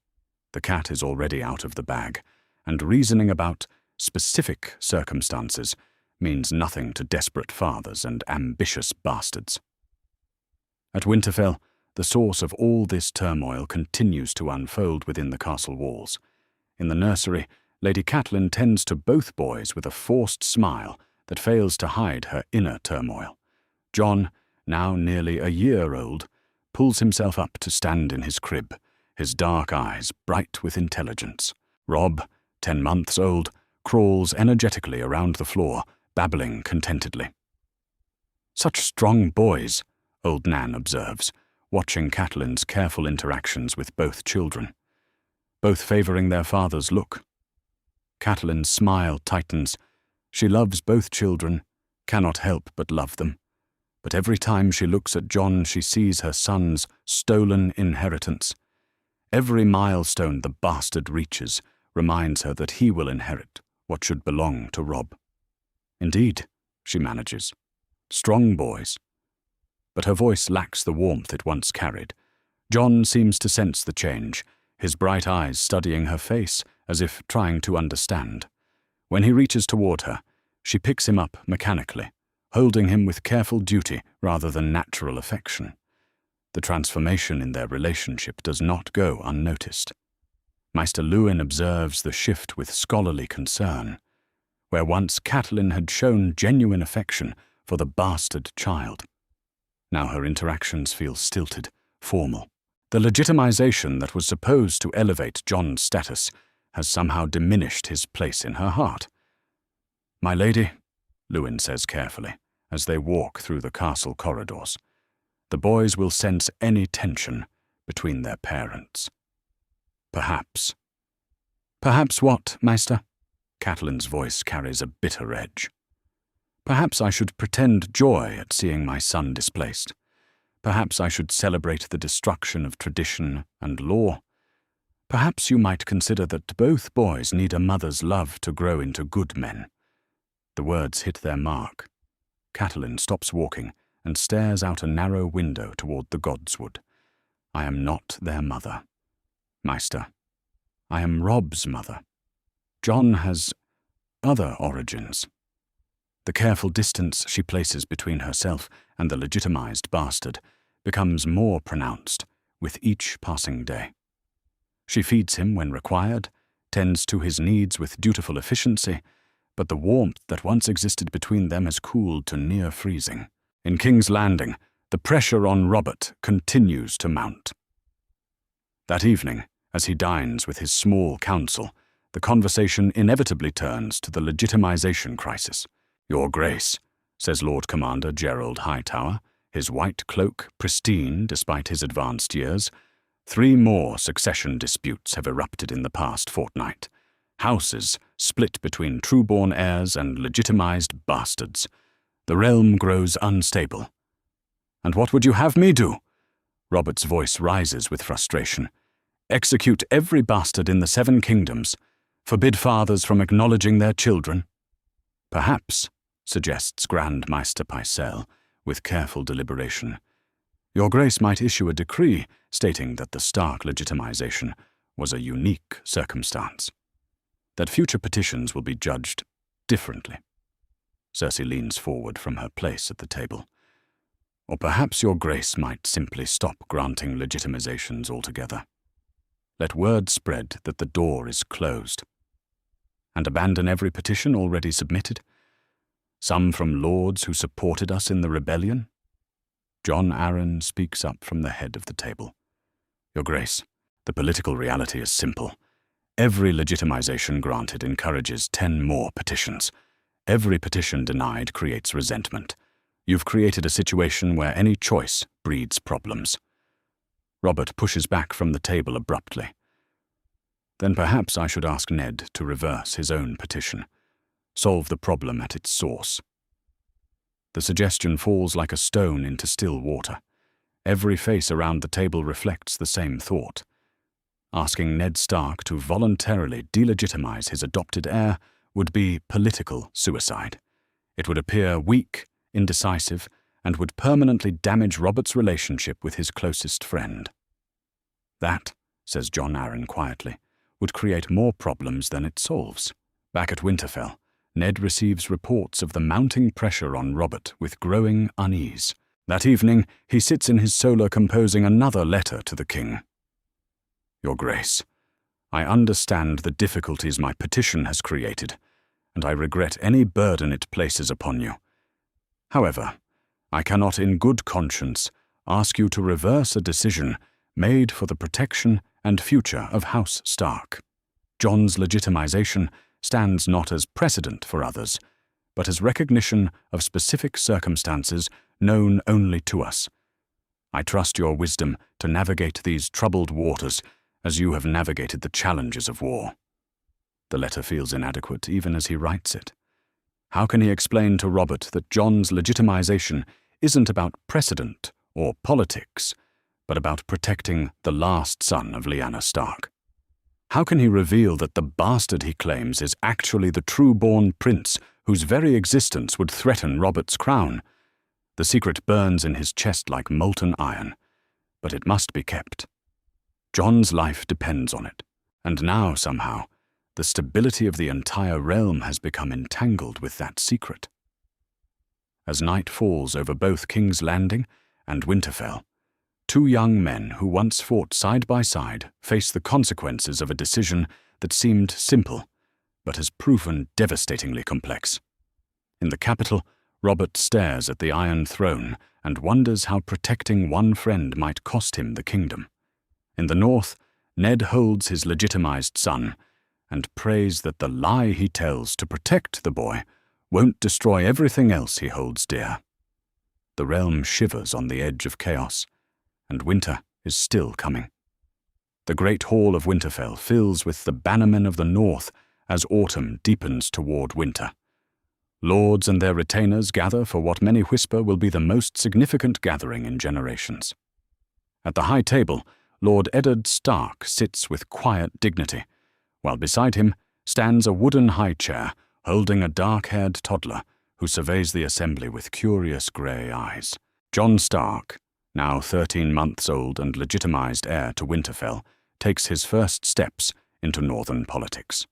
The cat is already out of the bag, and reasoning about specific circumstances means nothing to desperate fathers and ambitious bastards. At Winterfell, the source of all this turmoil continues to unfold within the castle walls. In the nursery, Lady Catelyn tends to both boys with a forced smile that fails to hide her inner turmoil. Jon, now nearly a year old, pulls himself up to stand in his crib, his dark eyes bright with intelligence. Robb, 10 months old, crawls energetically around the floor, babbling contentedly. Such strong boys, old Nan observes, watching Catelyn's careful interactions with both children, both favoring their father's look. Catelyn's smile tightens. She loves both children, cannot help but love them. But every time she looks at Jon, she sees her son's stolen inheritance. Every milestone the bastard reaches reminds her that he will inherit what should belong to Robb. Indeed, she manages. Strong boys. But her voice lacks the warmth it once carried. Jon seems to sense the change, his bright eyes studying her face as if trying to understand. When he reaches toward her, she picks him up mechanically, holding him with careful duty rather than natural affection. The transformation in their relationship does not go unnoticed. Maester Luwin observes the shift with scholarly concern. Where once Catelyn had shown genuine affection for the bastard child, now her interactions feel stilted, formal. The legitimization that was supposed to elevate Jon's status has somehow diminished his place in her heart. My lady, Luwin says carefully, as they walk through the castle corridors, the boys will sense any tension between their parents. Perhaps. Perhaps what, Maester? Catelyn's voice carries a bitter edge. Perhaps I should pretend joy at seeing my son displaced. Perhaps I should celebrate the destruction of tradition and law. Perhaps you might consider that both boys need a mother's love to grow into good men. The words hit their mark. Catelyn stops walking and stares out a narrow window toward the godswood. I am not their mother. Maester, I am Robb's mother. Jon has other origins. The careful distance she places between herself and the legitimized bastard becomes more pronounced with each passing day. She feeds him when required, tends to his needs with dutiful efficiency, but the warmth that once existed between them has cooled to near freezing. In King's Landing, the pressure on Robert continues to mount. That evening, as he dines with his small council, the conversation inevitably turns to the legitimization crisis. "Your Grace," says Lord Commander Gerald Hightower, his white cloak pristine despite his advanced years, 3 more succession disputes have erupted in the past fortnight. Houses split between true-born heirs and legitimized bastards. The realm grows unstable. "And what would you have me do?" Robert's voice rises with frustration. "Execute every bastard in the 7 kingdoms. Forbid fathers from acknowledging their children." "Perhaps," suggests Grand Maester Pycelle, with careful deliberation, "Your Grace might issue a decree stating that the Stark legitimization was a unique circumstance, that future petitions will be judged differently." Cersei leans forward from her place at the table. "Or perhaps Your Grace might simply stop granting legitimizations altogether. Let word spread that the door is closed, and abandon every petition already submitted, some from lords who supported us in the rebellion." Jon Arryn speaks up from the head of the table. "Your Grace, the political reality is simple. Every legitimization granted encourages 10 more petitions. Every petition denied creates resentment. You've created a situation where any choice breeds problems." Robert pushes back from the table abruptly. "Then perhaps I should ask Ned to reverse his own petition. Solve the problem at its source." The suggestion falls like a stone into still water. Every face around the table reflects the same thought. Asking Ned Stark to voluntarily delegitimize his adopted heir would be political suicide. It would appear weak, indecisive, and would permanently damage Robert's relationship with his closest friend. "That," says Jon Arryn quietly, "would create more problems than it solves." Back at Winterfell, Ned receives reports of the mounting pressure on Robert with growing unease. That evening, he sits in his solar composing another letter to the king. "Your Grace, I understand the difficulties my petition has created, and I regret any burden it places upon you. However, I cannot in good conscience ask you to reverse a decision made for the protection and future of House Stark. Jon's legitimization stands not as precedent for others, but as recognition of specific circumstances known only to us. I trust your wisdom to navigate these troubled waters as you have navigated the challenges of war." The letter feels inadequate even as he writes it. How can he explain to Robert that Jon's legitimization isn't about precedent or politics, but about protecting the last son of Lyanna Stark? How can he reveal that the bastard he claims is actually the true-born prince whose very existence would threaten Robert's crown? The secret burns in his chest like molten iron, but it must be kept. Jon's life depends on it, and now, somehow, the stability of the entire realm has become entangled with that secret. As night falls over both King's Landing and Winterfell, 2 young men who once fought side by side face the consequences of a decision that seemed simple, but has proven devastatingly complex. In the capital, Robert stares at the Iron Throne and wonders how protecting one friend might cost him the kingdom. In the north, Ned holds his legitimized son and prays that the lie he tells to protect the boy won't destroy everything else he holds dear. The realm shivers on the edge of chaos, and winter is still coming. The great hall of Winterfell fills with the bannermen of the north as autumn deepens toward winter. Lords and their retainers gather for what many whisper will be the most significant gathering in generations. At the high table, Lord Eddard Stark sits with quiet dignity, while beside him stands a wooden high chair holding a dark-haired toddler who surveys the assembly with curious grey eyes. Jon Stark, now 13 months old and legitimized heir to Winterfell, takes his first steps into northern politics.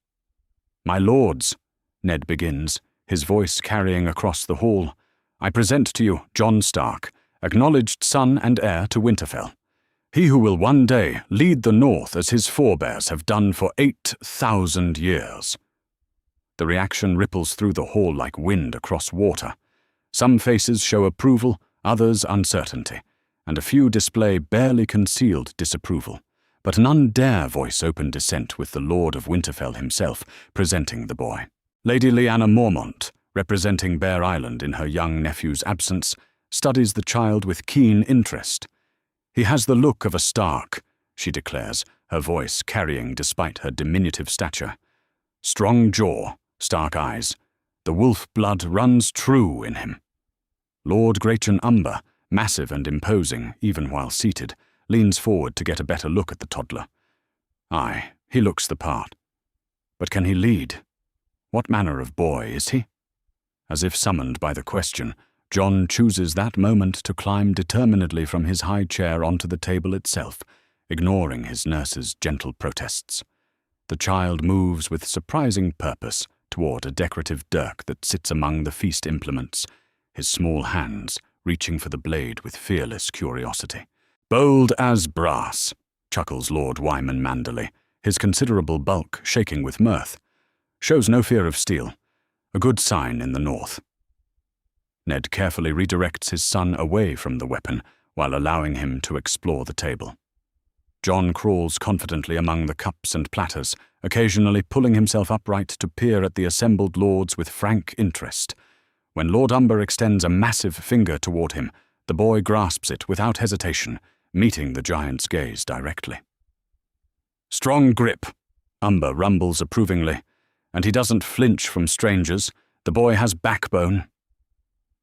"My lords," Ned begins, his voice carrying across the hall. "I present to you Jon Stark, acknowledged son and heir to Winterfell. He who will one day lead the North as his forebears have done for 8,000 years." The reaction ripples through the hall like wind across water. Some faces show approval, others uncertainty, and a few display barely concealed disapproval. But none dare voice open dissent with the Lord of Winterfell himself presenting the boy. Lady Lyanna Mormont, representing Bear Island in her young nephew's absence, studies the child with keen interest. "He has the look of a Stark," she declares, her voice carrying despite her diminutive stature. "Strong jaw, stark eyes. The wolf blood runs true in him." Lord Greatjon Umber, massive and imposing even while seated, leans forward to get a better look at the toddler. Aye, he looks the part. But can he lead? What manner of boy is he? As if summoned by the question, Jon chooses that moment to climb determinedly from his high chair onto the table itself, ignoring his nurse's gentle protests. The child moves with surprising purpose toward a decorative dirk that sits among the feast implements, his small hands reaching for the blade with fearless curiosity. "Bold as brass," chuckles Lord Wyman Manderley, his considerable bulk shaking with mirth. "Shows no fear of steel. A good sign in the North." Ned carefully redirects his son away from the weapon while allowing him to explore the table. Jon crawls confidently among the cups and platters, occasionally pulling himself upright to peer at the assembled lords with frank interest. When Lord Umber extends a massive finger toward him, the boy grasps it without hesitation, meeting the giant's gaze directly. "Strong grip," Umber rumbles approvingly, "and he doesn't flinch from strangers. The boy has backbone."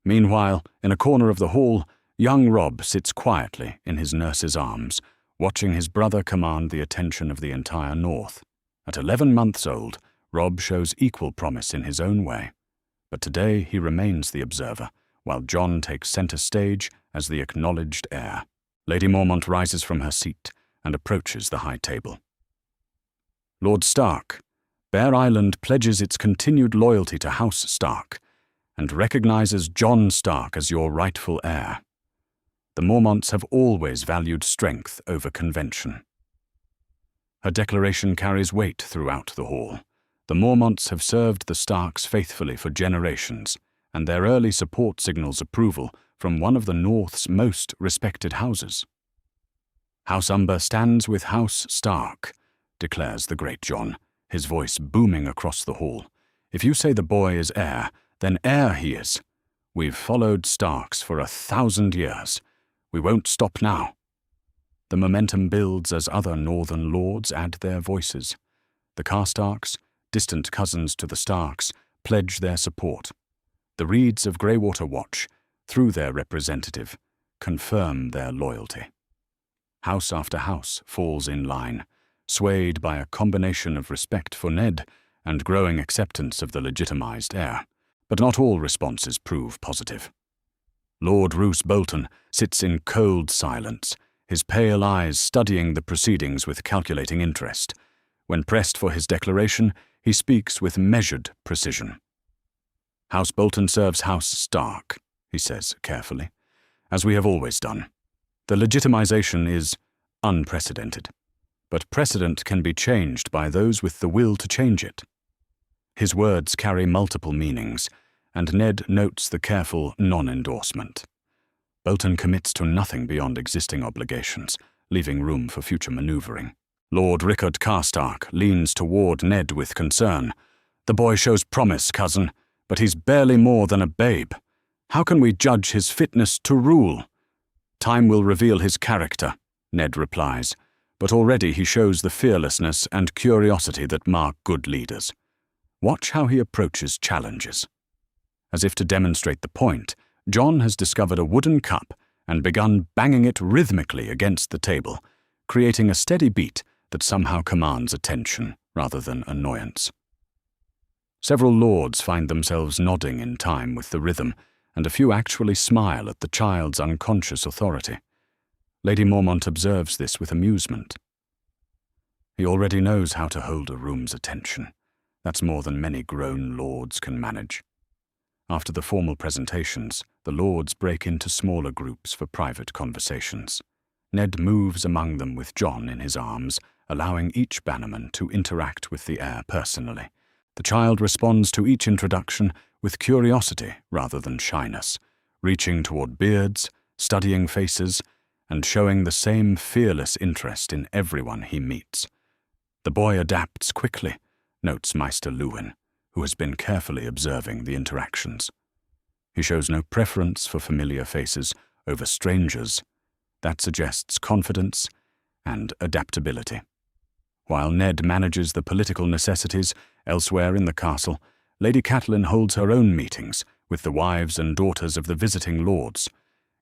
Meanwhile, in a corner of the hall, young Robb sits quietly in his nurse's arms, watching his brother command the attention of the entire North. At 11 months old, Robb shows equal promise in his own way. But today he remains the observer, while Jon takes center stage as the acknowledged heir. Lady Mormont rises from her seat and approaches the high table. "Lord Stark, Bear Island pledges its continued loyalty to House Stark and recognizes Jon Stark as your rightful heir. The Mormonts have always valued strength over convention." Her declaration carries weight throughout the hall. The Mormonts have served the Starks faithfully for generations, and their early support signals approval from one of the North's most respected houses. "House Umber stands with House Stark," declares the great Jon, his voice booming across the hall. "If you say the boy is heir, then heir he is. We've followed Starks for 1,000 years. We won't stop now." The momentum builds as other northern lords add their voices. The Karstarks, distant cousins to the Starks, pledge their support. The Reeds of Greywater Watch, through their representative, confirm their loyalty. House after house falls in line, swayed by a combination of respect for Ned and growing acceptance of the legitimized heir. But not all responses prove positive. Lord Roose Bolton sits in cold silence, his pale eyes studying the proceedings with calculating interest. When pressed for his declaration, he speaks with measured precision. "House Bolton serves House Stark," he says carefully, "as we have always done. The legitimization is unprecedented, but precedent can be changed by those with the will to change it." His words carry multiple meanings, and Ned notes the careful non-endorsement. Bolton commits to nothing beyond existing obligations, leaving room for future maneuvering. Lord Rickard Karstark leans toward Ned with concern. "The boy shows promise, cousin, but he's barely more than a babe. How can we judge his fitness to rule?" "Time will reveal his character," Ned replies, "but already he shows the fearlessness and curiosity that mark good leaders. Watch how he approaches challenges." As if to demonstrate the point, Jon has discovered a wooden cup and begun banging it rhythmically against the table, creating a steady beat that somehow commands attention rather than annoyance. Several lords find themselves nodding in time with the rhythm, and a few actually smile at the child's unconscious authority. Lady Mormont observes this with amusement. He already knows how to hold a room's attention, That's more than many grown lords can manage. After the formal presentations, the lords break into smaller groups for private conversations. Ned moves among them with Jon in his arms, allowing each bannerman to interact with the heir personally. The child responds to each introduction with curiosity rather than shyness, reaching toward beards, studying faces, and showing the same fearless interest in everyone he meets. The boy adapts quickly, notes Maester Luwin, who has been carefully observing the interactions. He shows no preference for familiar faces over strangers. That suggests confidence and adaptability. While Ned manages the political necessities elsewhere in the castle, Lady Catelyn holds her own meetings with the wives and daughters of the visiting lords.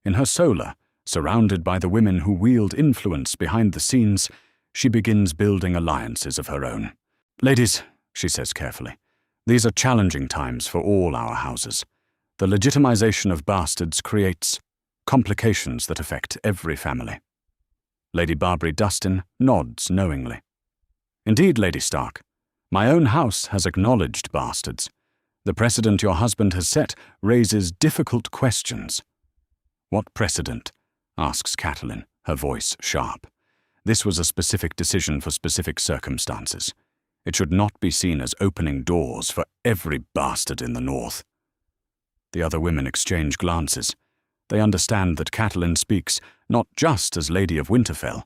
In her solar, surrounded by the women who wield influence behind the scenes, she begins building alliances of her own. "Ladies," she says carefully, "these are challenging times for all our houses. The legitimization of bastards creates complications that affect every family." Lady Barbary Dustin nods knowingly. "Indeed, Lady Stark, my own house has acknowledged bastards. The precedent your husband has set raises difficult questions." "What precedent?" asks Catelyn, her voice sharp. This was a specific decision for specific circumstances. It should not be seen as opening doors for every bastard in the north. The other women exchange glances. They understand that Catelyn speaks not just as Lady of Winterfell,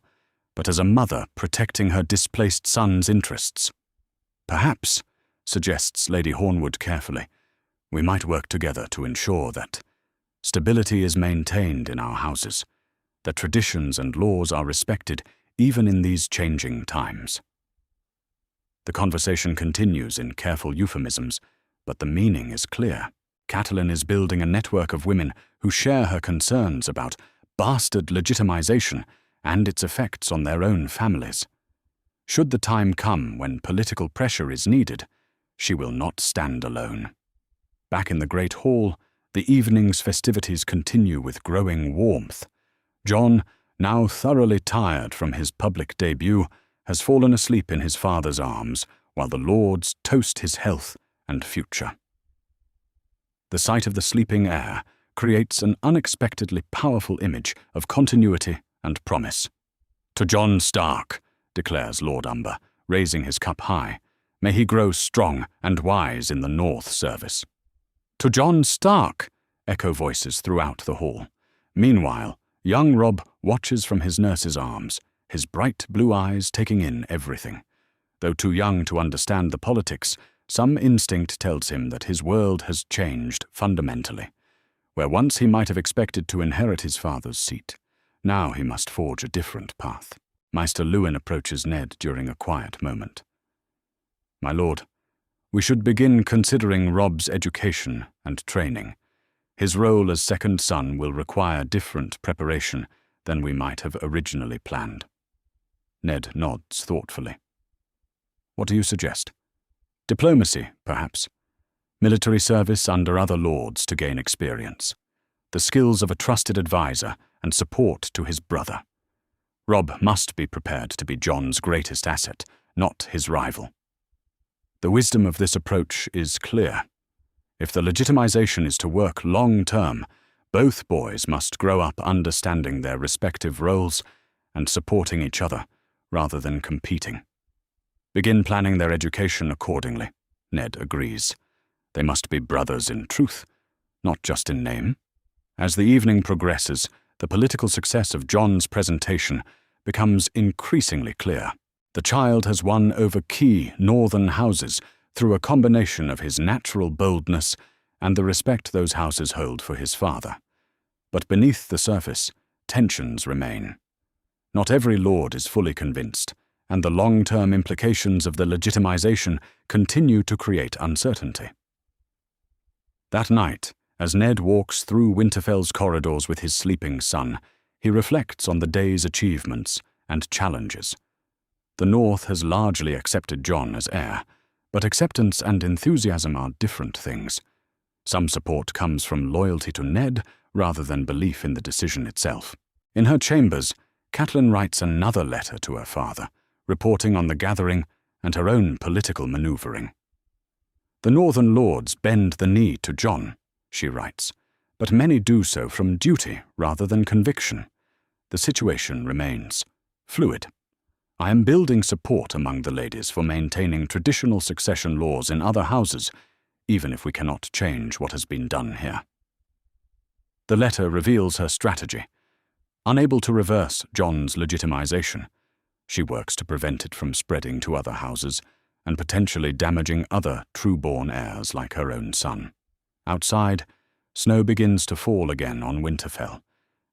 but as a mother protecting her displaced son's interests. "Perhaps," suggests Lady Hornwood carefully, "we might work together to ensure that stability is maintained in our houses, that traditions and laws are respected even in these changing times." The conversation continues in careful euphemisms, but the meaning is clear. Catelyn is building a network of women who share her concerns about bastard legitimization and its effects on their own families. Should the time come when political pressure is needed, she will not stand alone. Back in the Great Hall, the evening's festivities continue with growing warmth. Jon, now thoroughly tired from his public debut, has fallen asleep in his father's arms while the lords toast his health and future. The sight of the sleeping heir creates an unexpectedly powerful image of continuity and promise. "To Jon Stark," declares Lord Umber, raising his cup high, "may he grow strong and wise in the North service." "To Jon Stark," echo voices throughout the hall. Meanwhile, young Robb watches from his nurse's arms, his bright blue eyes taking in everything. Though too young to understand the politics, some instinct tells him that his world has changed fundamentally. Where once he might have expected to inherit his father's seat, now he must forge a different path. Maester Luwin approaches Ned during a quiet moment. "My lord, we should begin considering Robb's education and training. His role as second son will require different preparation than we might have originally planned." Ned nods thoughtfully. "What do you suggest?" "Diplomacy, perhaps. Military service under other lords to gain experience. The skills of a trusted advisor and support to his brother. Robb must be prepared to be Jon's greatest asset, not his rival." The wisdom of this approach is clear. If the legitimization is to work long-term, both boys must grow up understanding their respective roles and supporting each other rather than competing. "Begin planning their education accordingly," Ned agrees. "They must be brothers in truth, not just in name." As the evening progresses, the political success of Jon's presentation becomes increasingly clear. The child has won over key northern houses through a combination of his natural boldness and the respect those houses hold for his father. But beneath the surface, tensions remain. Not every lord is fully convinced, and the long-term implications of the legitimization continue to create uncertainty. That night, as Ned walks through Winterfell's corridors with his sleeping son, he reflects on the day's achievements and challenges. The North has largely accepted Jon as heir, but acceptance and enthusiasm are different things. Some support comes from loyalty to Ned rather than belief in the decision itself. In her chambers, Catelyn writes another letter to her father, reporting on the gathering and her own political maneuvering. The northern lords bend the knee to Jon, she writes, but many do so from duty rather than conviction. The situation remains fluid. I am building support among the ladies for maintaining traditional succession laws in other houses, even if we cannot change what has been done here. The letter reveals her strategy. Unable to reverse Jon's legitimization, she works to prevent it from spreading to other houses and potentially damaging other true-born heirs like her own son. Outside, snow begins to fall again on Winterfell,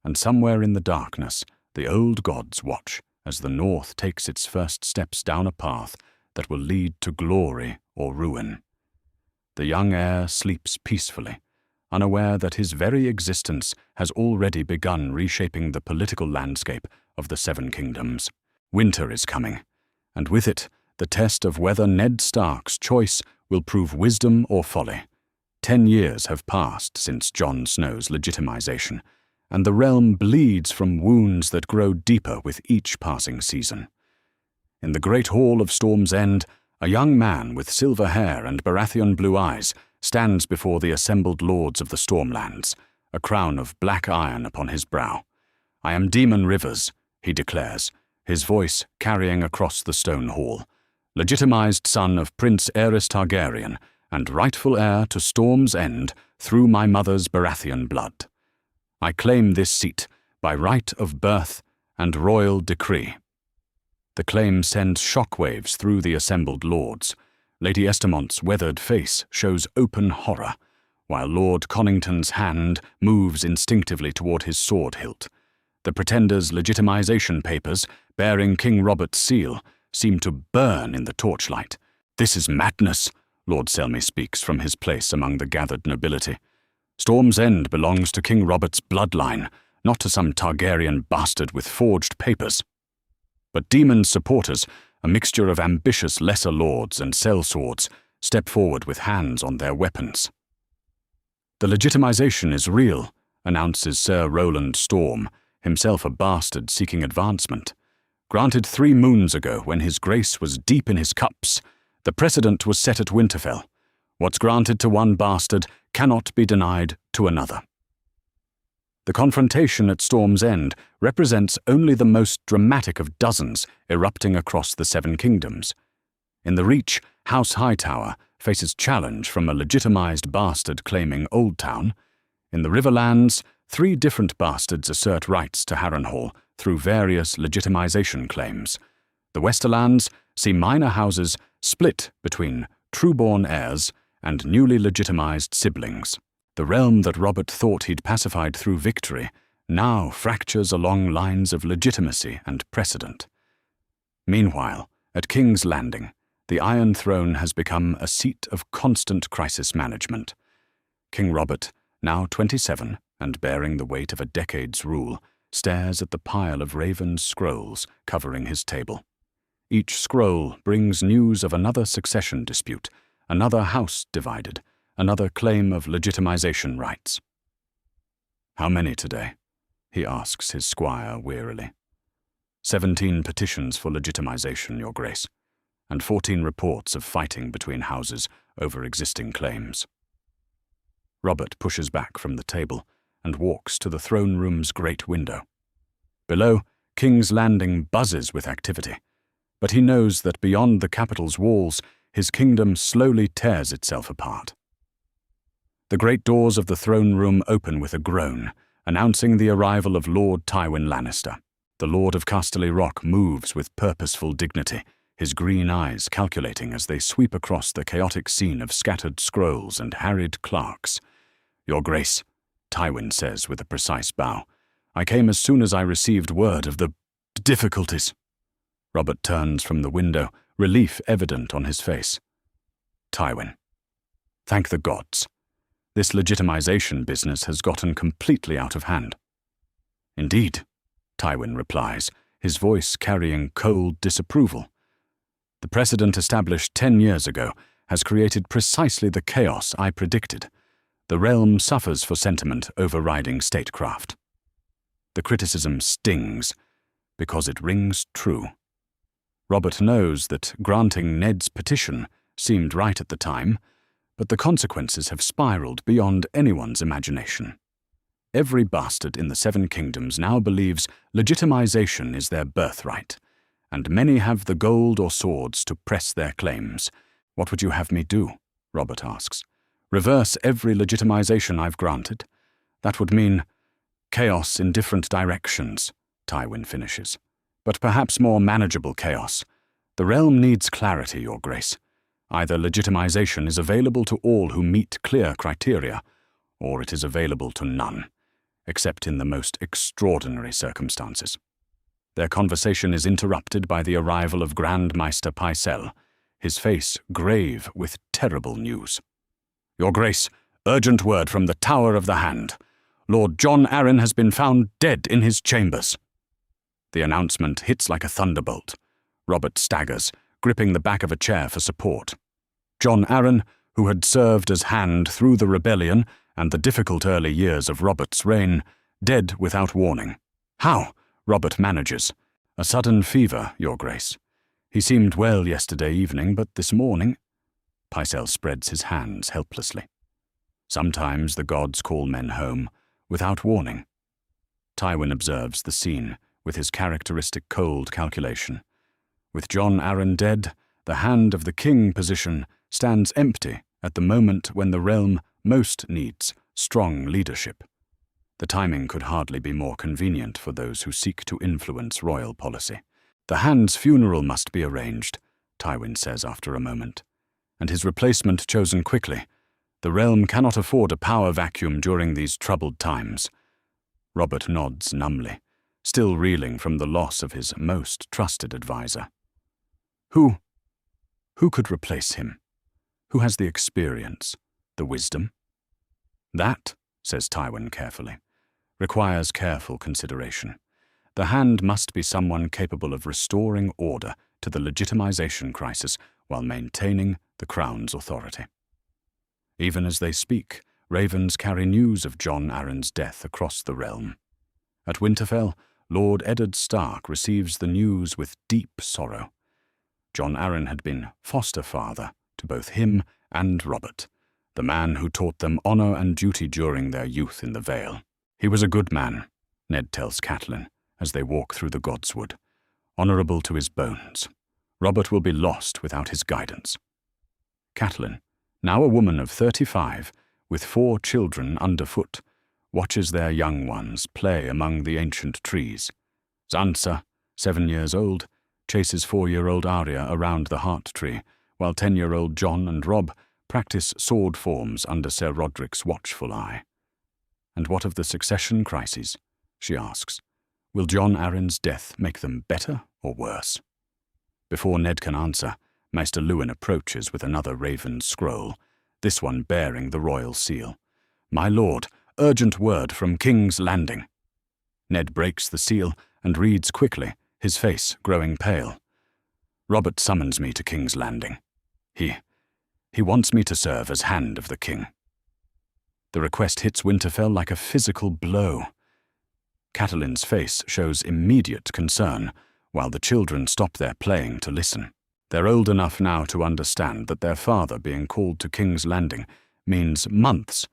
and somewhere in the darkness, the old gods watch as the North takes its first steps down a path that will lead to glory or ruin. The young heir sleeps peacefully, unaware that his very existence has already begun reshaping the political landscape of the Seven Kingdoms. Winter is coming, and with it, the test of whether Ned Stark's choice will prove wisdom or folly. 10 years have passed since Jon Snow's legitimization, and the realm bleeds from wounds that grow deeper with each passing season. In the great hall of Storm's End, a young man with silver hair and Baratheon blue eyes stands before the assembled lords of the Stormlands, a crown of black iron upon his brow. "I am Daemon Rivers," he declares, his voice carrying across the stone hall, legitimized son of Prince Aerys Targaryen and rightful heir to Storm's End through my mother's Baratheon blood. I claim this seat by right of birth and royal decree. The claim sends shockwaves through the assembled lords. Lady Estemont's weathered face shows open horror, while Lord Connington's hand moves instinctively toward his sword hilt. The pretender's legitimization papers, bearing King Robert's seal, seem to burn in the torchlight. "This is madness," Lord Selmy speaks from his place among the gathered nobility. "Storm's End belongs to King Robert's bloodline, not to some Targaryen bastard with forged papers." But Daemon's supporters, a mixture of ambitious lesser lords and sellswords, step forward with hands on their weapons. "The legitimization is real," announces Sir Roland Storm, himself a bastard seeking advancement. "Granted 3 moons ago when his grace was deep in his cups, the precedent was set at Winterfell. What's granted to one bastard cannot be denied to another." The confrontation at Storm's End represents only the most dramatic of dozens erupting across the Seven Kingdoms. In the Reach, House Hightower faces challenge from a legitimized bastard claiming Oldtown. In the Riverlands, 3 different bastards assert rights to Harrenhal through various legitimization claims. The Westerlands see minor houses split between true-born heirs and newly legitimized siblings. The realm that Robert thought he'd pacified through victory now fractures along lines of legitimacy and precedent. Meanwhile, at King's Landing, the Iron Throne has become a seat of constant crisis management. King Robert, now 27 and bearing the weight of a decade's rule, stares at the pile of raven scrolls covering his table. Each scroll brings news of another succession dispute, another house divided, another claim of legitimization rights. "How many today?" he asks his squire wearily. 17 petitions for legitimization, Your Grace, and 14 reports of fighting between houses over existing claims. Robert pushes back from the table and walks to the throne room's great window. Below, King's Landing buzzes with activity, but he knows that beyond the capital's walls, his kingdom slowly tears itself apart. The great doors of the throne room open with a groan, announcing the arrival of Lord Tywin Lannister. The Lord of Casterly Rock moves with purposeful dignity, his green eyes calculating as they sweep across the chaotic scene of scattered scrolls and harried clerks. "Your Grace," Tywin says with a precise bow, "I came as soon as I received word of the difficulties." Robert turns from the window, relief evident on his face. "Tywin, thank the gods. This legitimization business has gotten completely out of hand." "Indeed," Tywin replies, his voice carrying cold disapproval. "The precedent established 10 years ago has created precisely the chaos I predicted. The realm suffers for sentiment overriding statecraft." The criticism stings because it rings true. Robert knows that granting Ned's petition seemed right at the time, but the consequences have spiraled beyond anyone's imagination. Every bastard in the Seven Kingdoms now believes legitimization is their birthright, and many have the gold or swords to press their claims. What would you have me do? Robert asks. Reverse every legitimization I've granted? That would mean chaos in different directions, Tywin finishes. But perhaps more manageable chaos. The realm needs clarity, Your Grace. Either legitimization is available to all who meet clear criteria, or it is available to none, except in the most extraordinary circumstances. Their conversation is interrupted by the arrival of Grand Maester Pycelle, his face grave with terrible news. Your Grace, urgent word from the Tower of the Hand. Lord Jon Arryn has been found dead in his chambers. The announcement hits like a thunderbolt. Robert staggers, gripping the back of a chair for support. Jon Arryn, who had served as Hand through the rebellion and the difficult early years of Robert's reign, dead without warning. How? Robert manages. A sudden fever, Your Grace. He seemed well yesterday evening, but this morning... Pycelle spreads his hands helplessly. Sometimes the gods call men home, without warning. Tywin observes the scene, with his characteristic cold calculation. With Jon Arryn dead, the Hand of the King position stands empty at the moment when the realm most needs strong leadership. The timing could hardly be more convenient for those who seek to influence royal policy. The Hand's funeral must be arranged, Tywin says after a moment, and his replacement chosen quickly. The realm cannot afford a power vacuum during these troubled times. Robert nods numbly, still reeling from the loss of his most trusted advisor. Who could replace him? Who has the experience, the wisdom? That, says Tywin carefully, requires careful consideration. The Hand must be someone capable of restoring order to the legitimization crisis while maintaining the Crown's authority. Even as they speak, ravens carry news of Jon Arryn's death across the realm. At Winterfell, Lord Eddard Stark receives the news with deep sorrow. Jon Arryn had been foster father to both him and Robert, the man who taught them honor and duty during their youth in the Vale. He was a good man, Ned tells Catelyn, as they walk through the Godswood, honorable to his bones. Robert will be lost without his guidance. Catelyn, now a woman of 35, with 4 children underfoot, watches their young ones play among the ancient trees. Sansa, 7 years old, chases 4-year-old Arya around the heart tree, while 10-year-old Jon and Robb practice sword forms under Ser Roderick's watchful eye. And what of the succession crises? She asks. Will Jon Arryn's death make them better or worse? Before Ned can answer, Maester Luwin approaches with another raven scroll, this one bearing the royal seal. My lord, urgent word from King's Landing. Ned breaks the seal and reads quickly, his face growing pale. Robert summons me to King's Landing. He wants me to serve as Hand of the King. The request hits Winterfell like a physical blow. Catelyn's face shows immediate concern, while the children stop their playing to listen. They're old enough now to understand that their father being called to King's Landing means months,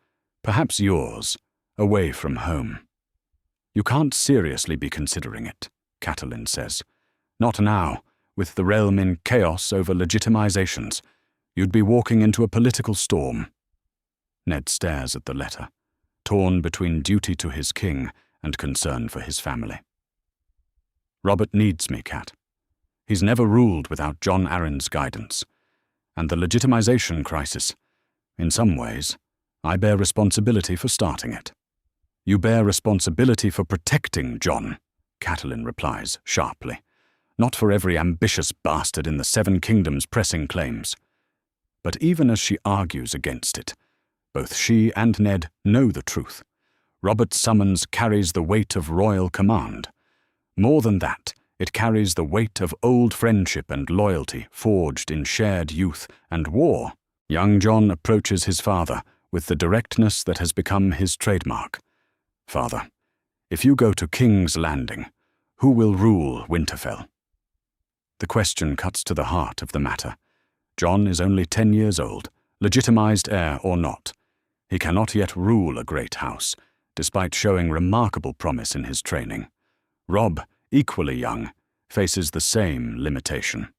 perhaps years, away from home. You can't seriously be considering it, Catelyn says. Not now, with the realm in chaos over legitimizations. You'd be walking into a political storm. Ned stares at the letter, torn between duty to his king and concern for his family. Robert needs me, Cat. He's never ruled without Jon Arryn's guidance. And the legitimization crisis, in some ways, I bear responsibility for starting it. You bear responsibility for protecting Jon, Catelyn replies sharply. Not for every ambitious bastard in the 7 Kingdoms pressing claims. But even as she argues against it, both she and Ned know the truth. Robert's summons carries the weight of royal command. More than that, it carries the weight of old friendship and loyalty forged in shared youth and war. Young Jon approaches his father with the directness that has become his trademark. Father, if you go to King's Landing, who will rule Winterfell? The question cuts to the heart of the matter. Jon is only 10 years old, legitimized heir or not. He cannot yet rule a great house, despite showing remarkable promise in his training. Robb, equally young, faces the same limitation.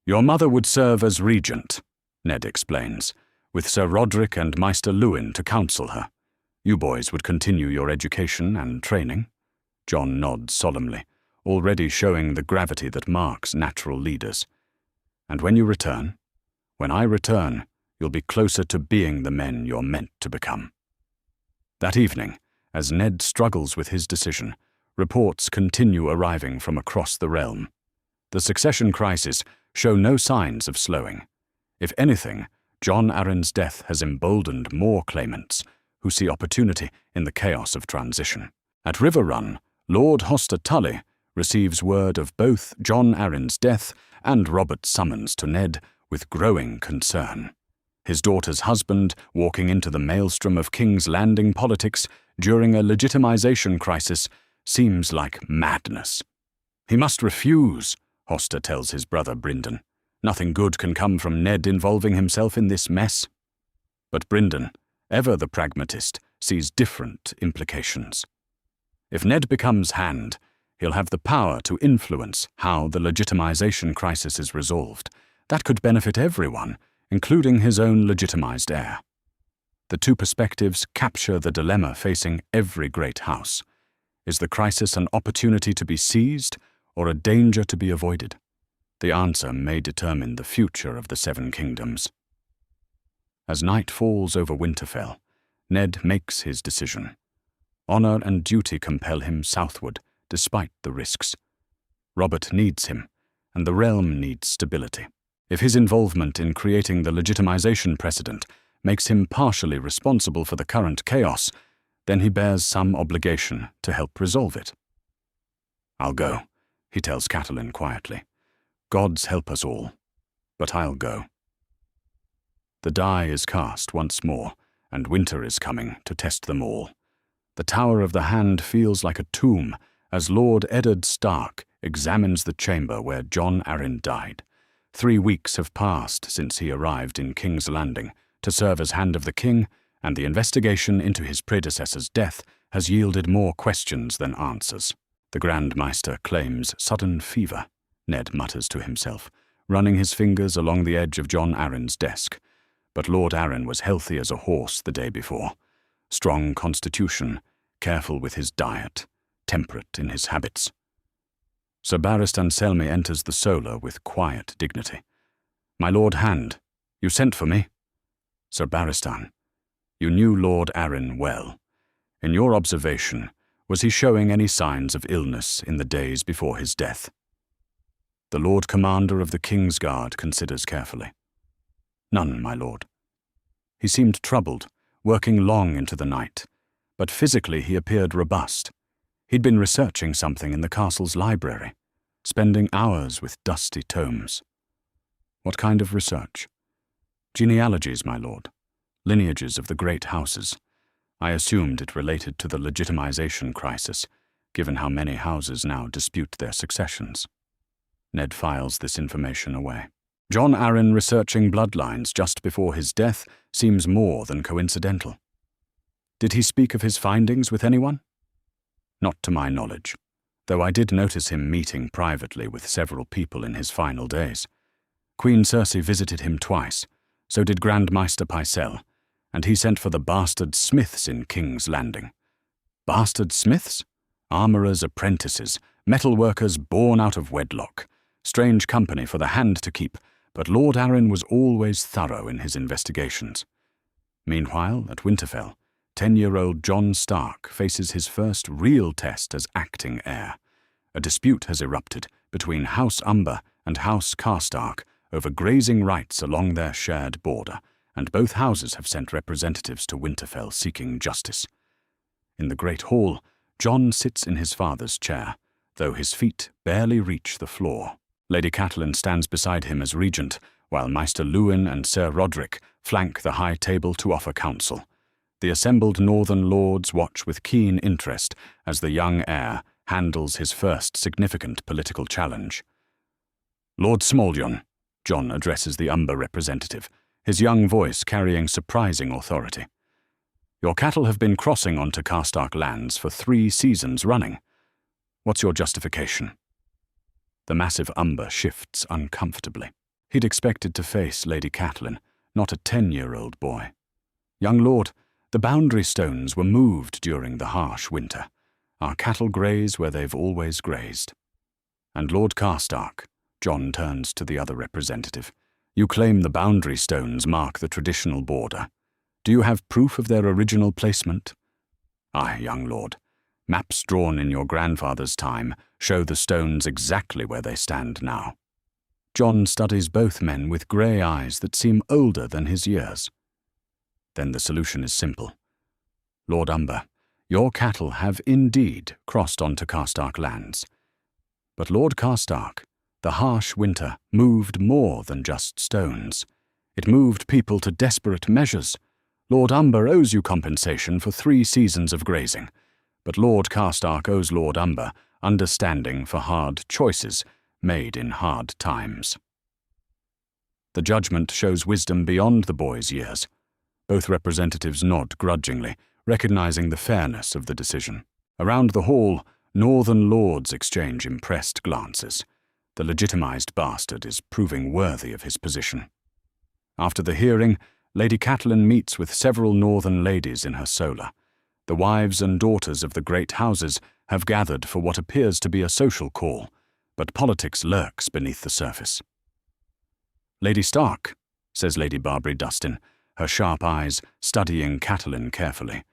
Your mother would serve as regent, Ned explains, with Sir Roderick and Maester Luwin to counsel her. You boys would continue your education and training. Jon nods solemnly, already showing the gravity that marks natural leaders. And when you return, when I return, you'll be closer to being the men you're meant to become. That evening, as Ned struggles with his decision, reports continue arriving from across the realm. The succession crisis show no signs of slowing. If anything, Jon Arryn's death has emboldened more claimants, who see opportunity in the chaos of transition. At River Run, Lord Hoster Tully receives word of both Jon Arryn's death and Robert's summons to Ned with growing concern. His daughter's husband walking into the maelstrom of King's Landing politics during a legitimization crisis seems like madness. He must refuse, Hoster tells his brother Brynden. Nothing good can come from Ned involving himself in this mess. But Brynden, ever the pragmatist, sees different implications. If Ned becomes Hand, he'll have the power to influence how the legitimization crisis is resolved. That could benefit everyone, including his own legitimized heir. The two perspectives capture the dilemma facing every great house. Is the crisis an opportunity to be seized or a danger to be avoided? The answer may determine the future of the Seven Kingdoms. As night falls over Winterfell, Ned makes his decision. Honor and duty compel him southward, despite the risks. Robert needs him, and the realm needs stability. If his involvement in creating the legitimization precedent makes him partially responsible for the current chaos, then he bears some obligation to help resolve it. I'll go, he tells Catelyn quietly. Gods help us all, but I'll go. The die is cast once more, and winter is coming to test them all. The Tower of the Hand feels like a tomb as Lord Eddard Stark examines the chamber where Jon Arryn died. 3 weeks have passed since he arrived in King's Landing to serve as Hand of the King, and the investigation into his predecessor's death has yielded more questions than answers. The Grand Maester claims sudden fever, Ned mutters to himself, running his fingers along the edge of Jon Arryn's desk. But Lord Arryn was healthy as a horse the day before. Strong constitution, careful with his diet, temperate in his habits. Sir Barristan Selmy enters the Solar with quiet dignity. My Lord Hand, you sent for me? Sir Barristan, you knew Lord Arryn well. In your observation, was he showing any signs of illness in the days before his death? The Lord Commander of the King's Guard considers carefully. None, my lord. He seemed troubled, working long into the night, but physically he appeared robust. He'd been researching something in the castle's library, spending hours with dusty tomes. What kind of research? Genealogies, my lord. Lineages of the great houses. I assumed it related to the legitimization crisis, given how many houses now dispute their successions. Ned files this information away. Jon Arryn researching bloodlines just before his death seems more than coincidental. Did he speak of his findings with anyone? Not to my knowledge, though I did notice him meeting privately with several people in his final days. Queen Cersei visited him twice, so did Grand Maester Pycelle, and he sent for the bastard smiths in King's Landing. Bastard smiths? Armourers' apprentices, metalworkers born out of wedlock. Strange company for the Hand to keep, but Lord Arryn was always thorough in his investigations. Meanwhile, at Winterfell, 10-year-old Jon Stark faces his first real test as acting heir. A dispute has erupted between House Umber and House Karstark over grazing rights along their shared border, and both houses have sent representatives to Winterfell seeking justice. In the Great Hall, Jon sits in his father's chair, though his feet barely reach the floor. Lady Catelyn stands beside him as regent, while Maester Luwin and Sir Roderick flank the high table to offer counsel. The assembled northern lords watch with keen interest as the young heir handles his first significant political challenge. Lord Smoljon, Jon addresses the Umber representative, his young voice carrying surprising authority. "Your cattle have been crossing onto Karstark lands for 3 seasons running. What's your justification?" The massive Umber shifts uncomfortably. He'd expected to face Lady Catelyn, not a 10-year-old boy. "Young lord, the boundary stones were moved during the harsh winter. Our cattle graze where they've always grazed." "And Lord Karstark," Jon turns to the other representative, "you claim the boundary stones mark the traditional border. Do you have proof of their original placement?" "Aye, young lord. Maps drawn in your grandfather's time show the stones exactly where they stand now." Jon studies both men with grey eyes that seem older than his years. "Then the solution is simple. Lord Umber, your cattle have indeed crossed onto Karstark lands. But Lord Karstark, the harsh winter moved more than just stones. It moved people to desperate measures. Lord Umber owes you compensation for 3 seasons of grazing, but Lord Karstark owes Lord Umber understanding for hard choices made in hard times." The judgment shows wisdom beyond the boy's years. Both representatives nod grudgingly, recognizing the fairness of the decision. Around the hall, northern lords exchange impressed glances. The legitimized bastard is proving worthy of his position. After the hearing, Lady Catelyn meets with several northern ladies in her solar. The wives and daughters of the great houses have gathered for what appears to be a social call, but politics lurks beneath the surface. "Lady Stark," says Lady Barbary Dustin, her sharp eyes studying Catelyn carefully.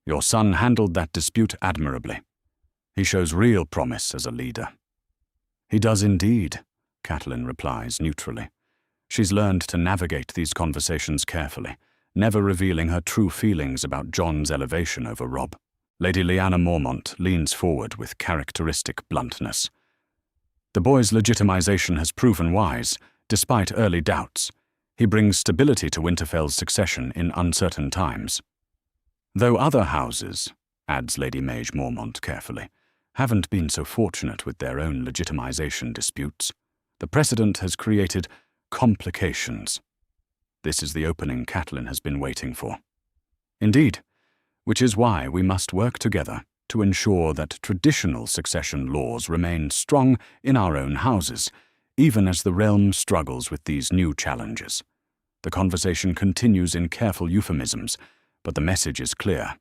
"Your son handled that dispute admirably. He shows real promise as a leader." "He does indeed," Catelyn replies neutrally. She's learned to navigate these conversations carefully, never revealing her true feelings about Jon's elevation over Robb. Lady Lyanna Mormont leans forward with characteristic bluntness. "The boy's legitimization has proven wise, despite early doubts. He brings stability to Winterfell's succession in uncertain times. Though other houses," adds Lady Mage Mormont carefully, "haven't been so fortunate with their own legitimization disputes. The precedent has created complications." This is the opening Catelyn has been waiting for. "Indeed, which is why we must work together to ensure that traditional succession laws remain strong in our own houses, even as the realm struggles with these new challenges." The conversation continues in careful euphemisms, but the message is clear.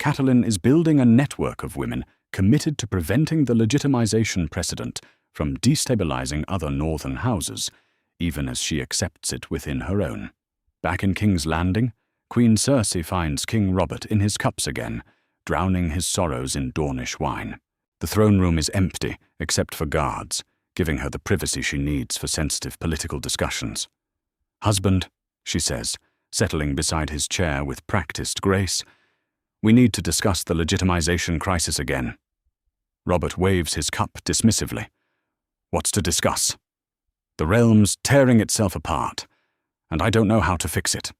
Catelyn is building a network of women committed to preventing the legitimization precedent from destabilizing other northern houses, even as she accepts it within her own. Back in King's Landing, Queen Cersei finds King Robert in his cups again, drowning his sorrows in Dornish wine. The throne room is empty, except for guards, giving her the privacy she needs for sensitive political discussions. "Husband," she says, settling beside his chair with practiced grace, "we need to discuss the legitimization crisis again." Robert waves his cup dismissively. "What's to discuss? The realm's tearing itself apart, and I don't know how to fix it.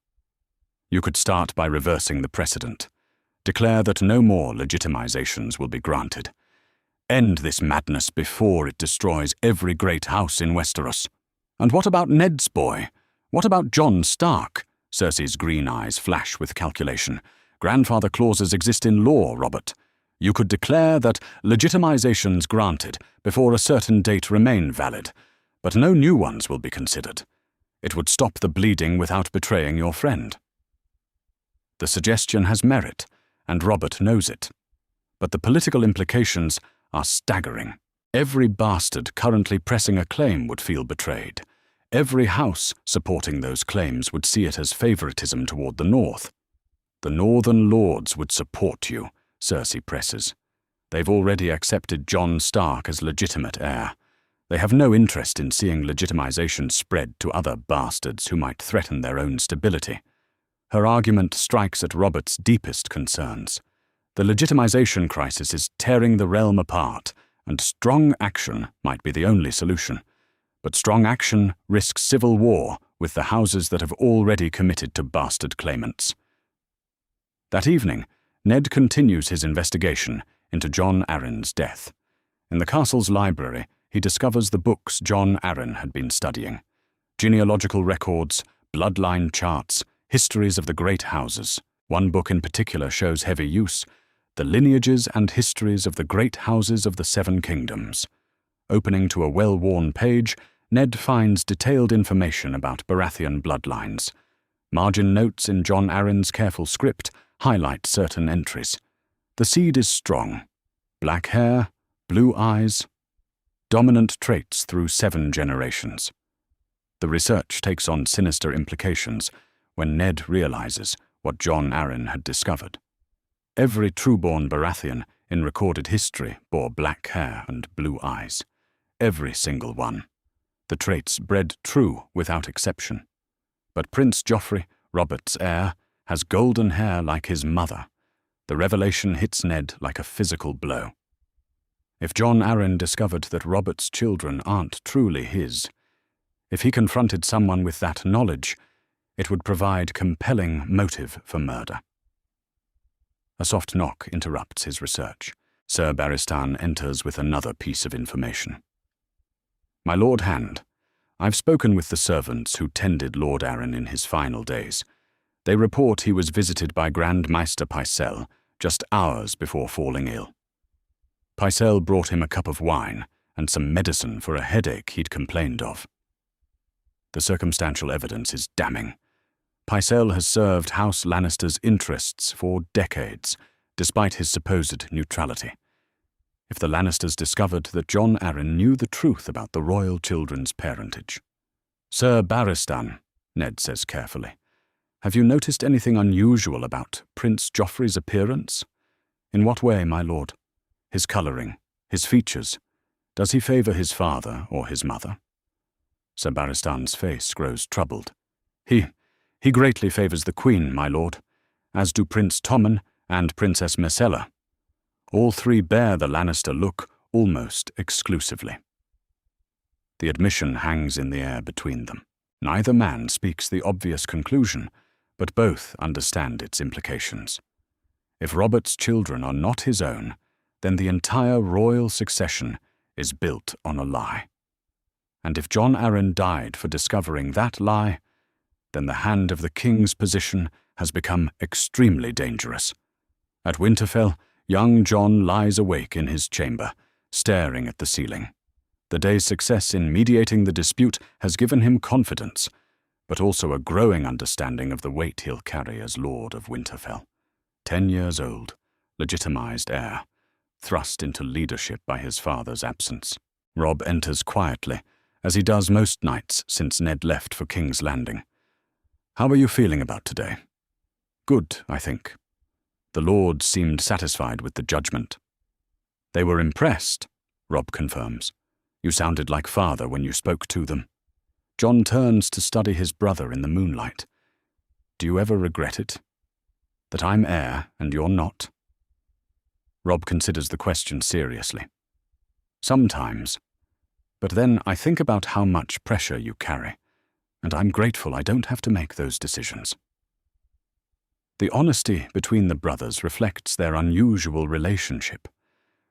You could start by reversing the precedent. Declare that no more legitimizations will be granted. End this madness before it destroys every great house in Westeros." "And what about Ned's boy? What about Jon Stark?" Cersei's green eyes flash with calculation. "Grandfather clauses exist in law, Robert. You could declare that legitimizations granted before a certain date remain valid, but no new ones will be considered. It would stop the bleeding without betraying your friend." The suggestion has merit, and Robert knows it. But the political implications are staggering. Every bastard currently pressing a claim would feel betrayed. Every house supporting those claims would see it as favoritism toward the north. "The northern lords would support you," Cersei presses. "They've already accepted Jon Stark as legitimate heir. They have no interest in seeing legitimization spread to other bastards who might threaten their own stability." Her argument strikes at Robert's deepest concerns. The legitimization crisis is tearing the realm apart, and strong action might be the only solution. But strong action risks civil war with the houses that have already committed to bastard claimants. That evening, Ned continues his investigation into Jon Arryn's death. In the castle's library, he discovers the books Jon Arryn had been studying. Genealogical records, bloodline charts, histories of the great houses. One book in particular shows heavy use, The Lineages and Histories of the Great Houses of the Seven Kingdoms. Opening to a well-worn page, Ned finds detailed information about Baratheon bloodlines. Margin notes in Jon Arryn's careful script highlight certain entries. The seed is strong. Black hair, blue eyes, dominant traits through 7 generations. The research takes on sinister implications when Ned realizes what Jon Arryn had discovered. Every trueborn Baratheon in recorded history bore black hair and blue eyes. Every single one. The traits bred true without exception. But Prince Joffrey, Robert's heir, has golden hair like his mother. The revelation hits Ned like a physical blow. If Jon Arryn discovered that Robert's children aren't truly his, if he confronted someone with that knowledge, it would provide compelling motive for murder. A soft knock interrupts his research. Sir Barristan enters with another piece of information. My Lord Hand, I've spoken with the servants who tended Lord Arryn in his final days. They report he was visited by Grand Maester Pycelle just hours before falling ill. Pycelle brought him a cup of wine and some medicine for a headache he'd complained of. The circumstantial evidence is damning. Pycelle has served House Lannister's interests for decades, despite his supposed neutrality. If the Lannisters discovered that Jon Arryn knew the truth about the royal children's parentage. Sir Barristan, Ned says carefully, have you noticed anything unusual about Prince Joffrey's appearance? In what way, my lord? His colouring, his features. Does he favour his father or his mother? Sir Barristan's face grows troubled. He greatly favours the Queen, my lord, as do Prince Tommen and Princess Myrcella. All 3 bear the Lannister look almost exclusively. The admission hangs in the air between them. Neither man speaks the obvious conclusion, but both understand its implications. If Robert's children are not his own, then the entire royal succession is built on a lie. And if Jon Arryn died for discovering that lie, then the hand of the king's position has become extremely dangerous. At Winterfell, young Jon lies awake in his chamber, staring at the ceiling. The day's success in mediating the dispute has given him confidence, but also a growing understanding of the weight he'll carry as Lord of Winterfell. 10 years old, legitimized heir, thrust into leadership by his father's absence. Robb enters quietly, as he does most nights since Ned left for King's Landing. How are you feeling about today? Good, I think. The lords seemed satisfied with the judgment. They were impressed, Robb confirms. You sounded like father when you spoke to them. Jon turns to study his brother in the moonlight. Do you ever regret it? That I'm heir and you're not? Robb considers the question seriously. Sometimes. But then I think about how much pressure you carry, and I'm grateful I don't have to make those decisions. The honesty between the brothers reflects their unusual relationship.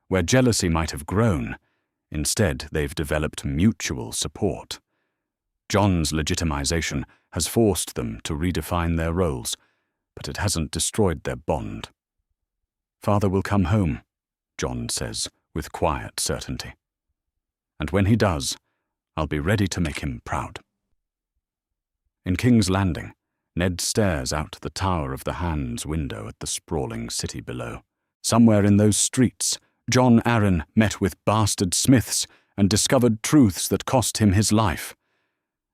Where jealousy might have grown, instead they've developed mutual support. Jon's legitimization has forced them to redefine their roles, but it hasn't destroyed their bond. Father will come home, Jon says with quiet certainty. And when he does, I'll be ready to make him proud. In King's Landing, Ned stares out the Tower of the Hand's window at the sprawling city below. Somewhere in those streets, Jon Arryn met with bastard smiths and discovered truths that cost him his life.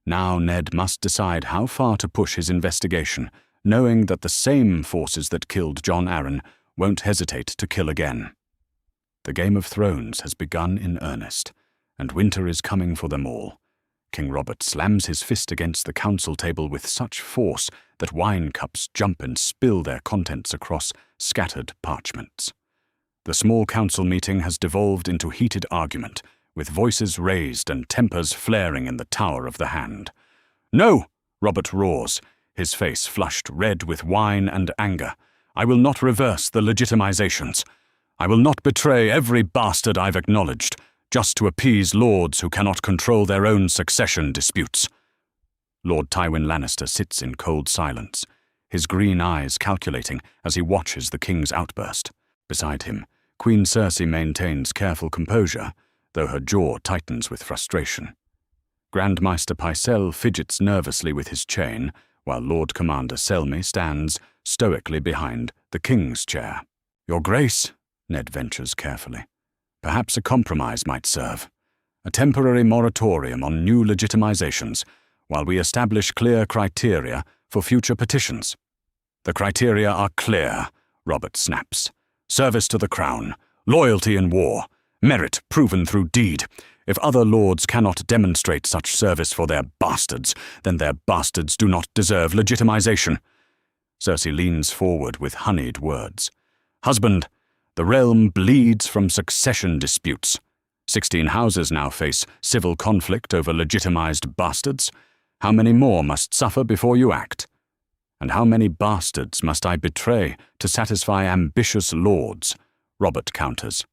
Now Ned must decide how far to push his investigation, knowing that the same forces that killed Jon Arryn won't hesitate to kill again. The Game of Thrones has begun in earnest, and winter is coming for them all. King Robert slams his fist against the council table with such force that wine cups jump and spill their contents across scattered parchments. The small council meeting has devolved into heated argument, with voices raised and tempers flaring in the Tower of the Hand. "No!" Robert roars, his face flushed red with wine and anger. "I will not reverse the legitimizations. I will not betray every bastard I've acknowledged, just to appease lords who cannot control their own succession disputes." Lord Tywin Lannister sits in cold silence, his green eyes calculating as he watches the king's outburst. Beside him, Queen Cersei maintains careful composure, though her jaw tightens with frustration. Grandmaster Pycelle fidgets nervously with his chain, while Lord Commander Selmy stands stoically behind the king's chair. "Your Grace," Ned ventures carefully, "perhaps a compromise might serve. A temporary moratorium on new legitimizations, while we establish clear criteria for future petitions." "The criteria are clear," Robert snaps. "Service to the crown, loyalty in war, merit proven through deed. If other lords cannot demonstrate such service for their bastards, then their bastards do not deserve legitimization." Cersei leans forward with honeyed words. "Husband, the realm bleeds from succession disputes. 16 houses now face civil conflict over legitimized bastards. How many more must suffer before you act? And how many bastards must I betray to satisfy ambitious lords?" Robert counters.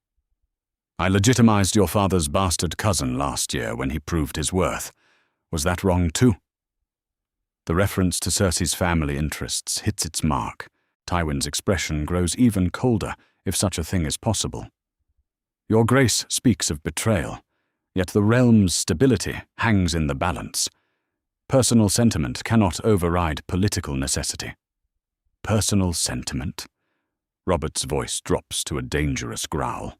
"I legitimized your father's bastard cousin last year when he proved his worth. Was that wrong too?" The reference to Cersei's family interests hits its mark. Tywin's expression grows even colder, if such a thing is possible. "Your Grace speaks of betrayal, yet the realm's stability hangs in the balance. Personal sentiment cannot override political necessity." "Personal sentiment?" Robert's voice drops to a dangerous growl.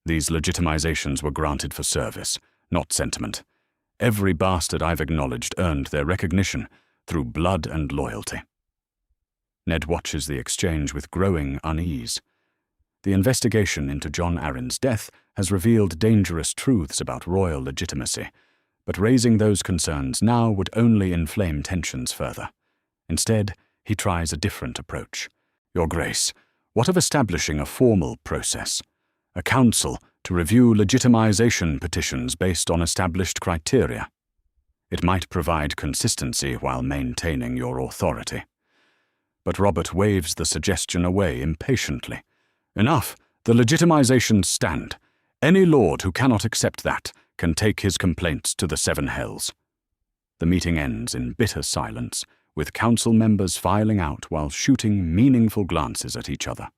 "These legitimizations were granted for service, not sentiment. Every bastard I've acknowledged earned their recognition through blood and loyalty." Ned watches the exchange with growing unease. The investigation into Jon Arryn's death has revealed dangerous truths about royal legitimacy, but raising those concerns now would only inflame tensions further. Instead, he tries a different approach. "Your Grace, what of establishing a formal process? A council to review legitimization petitions based on established criteria. It might provide consistency while maintaining your authority." But Robert waves the suggestion away impatiently. "Enough, the legitimizations stand. Any lord who cannot accept that can take his complaints to the Seven Hells." The meeting ends in bitter silence, with council members filing out while shooting meaningful glances at each other.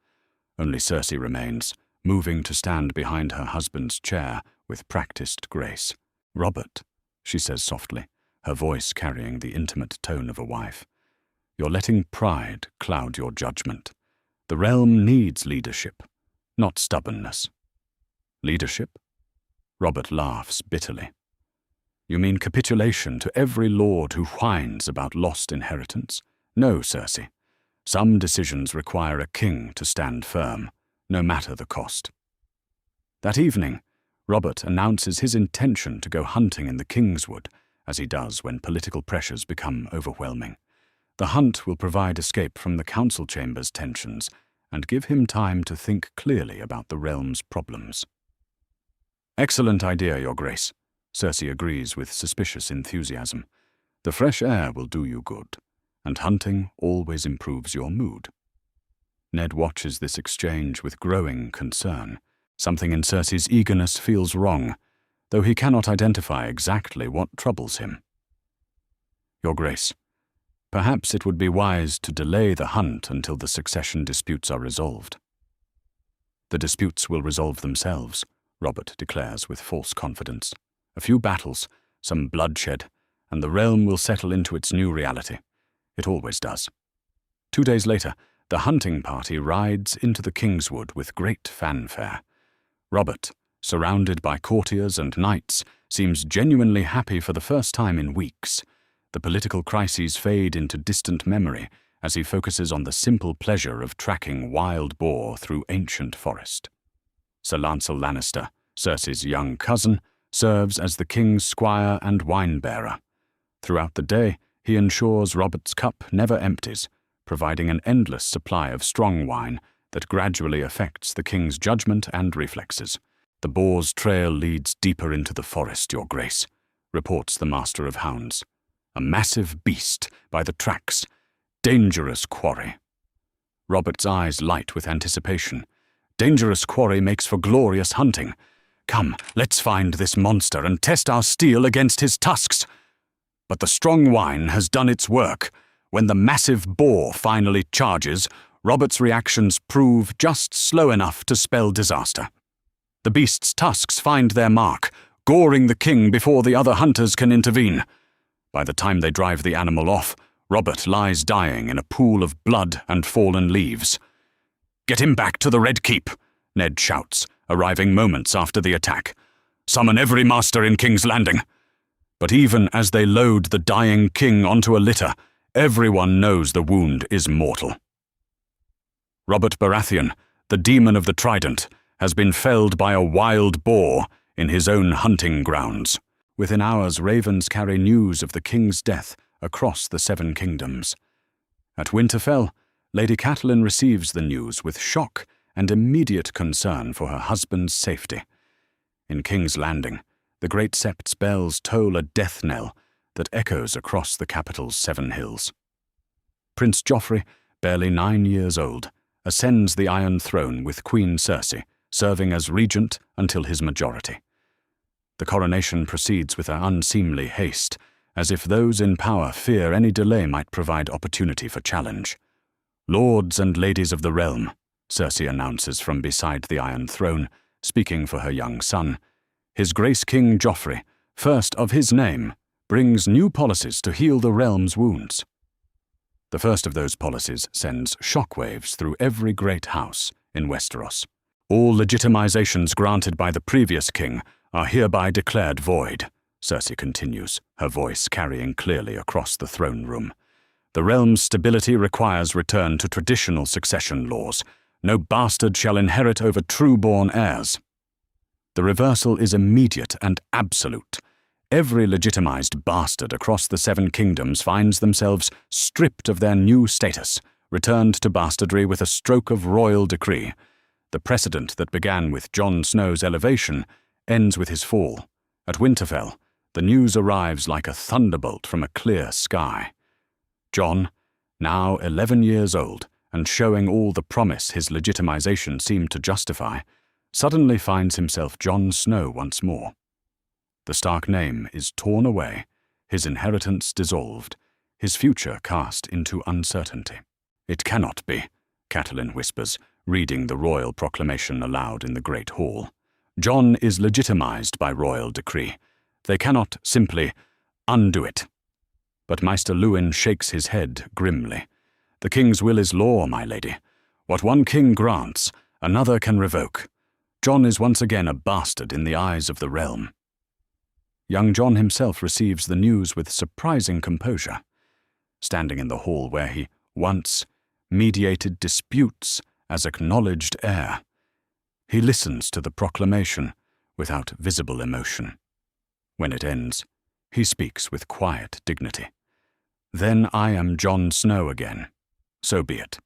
Only Cersei remains, moving to stand behind her husband's chair with practiced grace. "Robert," she says softly, her voice carrying the intimate tone of a wife, "you're letting pride cloud your judgment. The realm needs leadership, not stubbornness." "Leadership?" Robert laughs bitterly. "You mean capitulation to every lord who whines about lost inheritance? No, Cersei. Some decisions require a king to stand firm, no matter the cost." That evening, Robert announces his intention to go hunting in the Kingswood, as he does when political pressures become overwhelming. The hunt will provide escape from the council chamber's tensions and give him time to think clearly about the realm's problems. "Excellent idea, Your Grace," Cersei agrees with suspicious enthusiasm. "The fresh air will do you good, and hunting always improves your mood." Ned watches this exchange with growing concern. Something in Cersei's eagerness feels wrong, though he cannot identify exactly what troubles him. "Your Grace, perhaps it would be wise to delay the hunt until the succession disputes are resolved." "The disputes will resolve themselves," Robert declares with false confidence. "A few battles, some bloodshed, and the realm will settle into its new reality. It always does." 2 days later, the hunting party rides into the Kingswood with great fanfare. Robert, surrounded by courtiers and knights, seems genuinely happy for the first time in weeks. The political crises fade into distant memory as he focuses on the simple pleasure of tracking wild boar through ancient forest. Sir Lancel Lannister, Cersei's young cousin, serves as the king's squire and wine-bearer. Throughout the day, he ensures Robert's cup never empties, providing an endless supply of strong wine that gradually affects the king's judgment and reflexes. "The boar's trail leads deeper into the forest, Your Grace," reports the Master of Hounds. "A massive beast by the tracks. Dangerous quarry." Robert's eyes light with anticipation. Dangerous quarry makes for glorious hunting. "Come, let's find this monster and test our steel against his tusks." But the strong wine has done its work. When the massive boar finally charges, Robert's reactions prove just slow enough to spell disaster. The beast's tusks find their mark, goring the king before the other hunters can intervene. By the time they drive the animal off, Robert lies dying in a pool of blood and fallen leaves. "Get him back to the Red Keep," Ned shouts, arriving moments after the attack. "Summon every master in King's Landing." But even as they load the dying king onto a litter, everyone knows the wound is mortal. Robert Baratheon, the demon of the Trident, has been felled by a wild boar in his own hunting grounds. Within hours, ravens carry news of the king's death across the Seven Kingdoms. At Winterfell, Lady Catelyn receives the news with shock and immediate concern for her husband's safety. In King's Landing, the Great Sept's bells toll a death knell that echoes across the capital's 7 hills. Prince Joffrey, barely 9 years old, ascends the Iron Throne with Queen Cersei, serving as regent until his majority. The coronation proceeds with an unseemly haste, as if those in power fear any delay might provide opportunity for challenge. "Lords and ladies of the realm," Cersei announces from beside the Iron Throne, speaking for her young son, "His Grace King Joffrey, first of his name, brings new policies to heal the realm's wounds." The first of those policies sends shockwaves through every great house in Westeros. "All legitimizations granted by the previous king are hereby declared void," Cersei continues, her voice carrying clearly across the throne room. "The realm's stability requires return to traditional succession laws. No bastard shall inherit over true-born heirs." The reversal is immediate and absolute. Every legitimized bastard across the 7 Kingdoms finds themselves stripped of their new status, returned to bastardry with a stroke of royal decree. The precedent that began with Jon Snow's elevation ends with his fall. At Winterfell, the news arrives like a thunderbolt from a clear sky. Jon, now 11 years old and showing all the promise his legitimization seemed to justify, suddenly finds himself Jon Snow once more. The Stark name is torn away, his inheritance dissolved, his future cast into uncertainty. "It cannot be," Catelyn whispers, reading the royal proclamation aloud in the Great Hall. "Jon is legitimized by royal decree. They cannot simply undo it." But Maester Luwin shakes his head grimly. "The king's will is law, my lady. What one king grants, another can revoke. Jon is once again a bastard in the eyes of the realm." Young Jon himself receives the news with surprising composure. Standing in the hall where he once mediated disputes as acknowledged heir, he listens to the proclamation without visible emotion. When it ends, he speaks with quiet dignity. "Then I am Jon Snow again. So be it."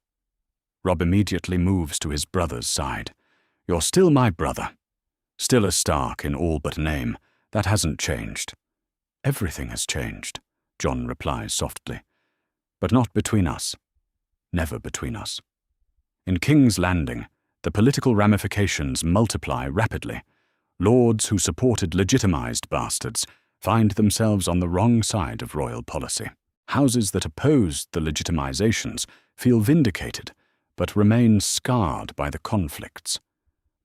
Robb immediately moves to his brother's side. "You're still my brother. Still a Stark in all but name. That hasn't changed." "Everything has changed," Jon replies softly. "But not between us. Never between us." In King's Landing, the political ramifications multiply rapidly. Lords who supported legitimized bastards find themselves on the wrong side of royal policy. Houses that opposed the legitimizations feel vindicated, but remain scarred by the conflicts.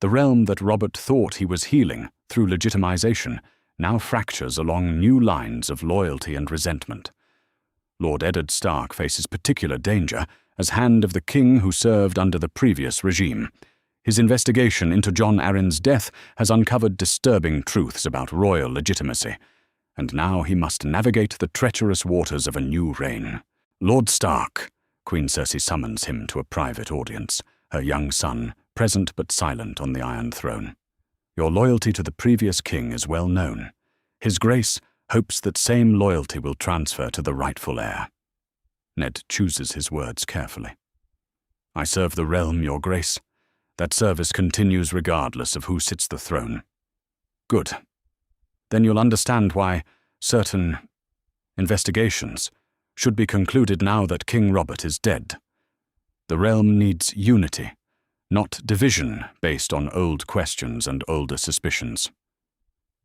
The realm that Robert thought he was healing through legitimization now fractures along new lines of loyalty and resentment. Lord Eddard Stark faces particular danger as Hand of the King who served under the previous regime. His investigation into Jon Arryn's death has uncovered disturbing truths about royal legitimacy, and now he must navigate the treacherous waters of a new reign. "Lord Stark," Queen Cersei summons him to a private audience, her young son present but silent on the Iron Throne. "Your loyalty to the previous king is well known. His Grace hopes that same loyalty will transfer to the rightful heir." Ned chooses his words carefully. "I serve the realm, Your Grace. That service continues regardless of who sits the throne." "Good. Then you'll understand why certain investigations should be concluded now that King Robert is dead. The realm needs unity, not division based on old questions and older suspicions.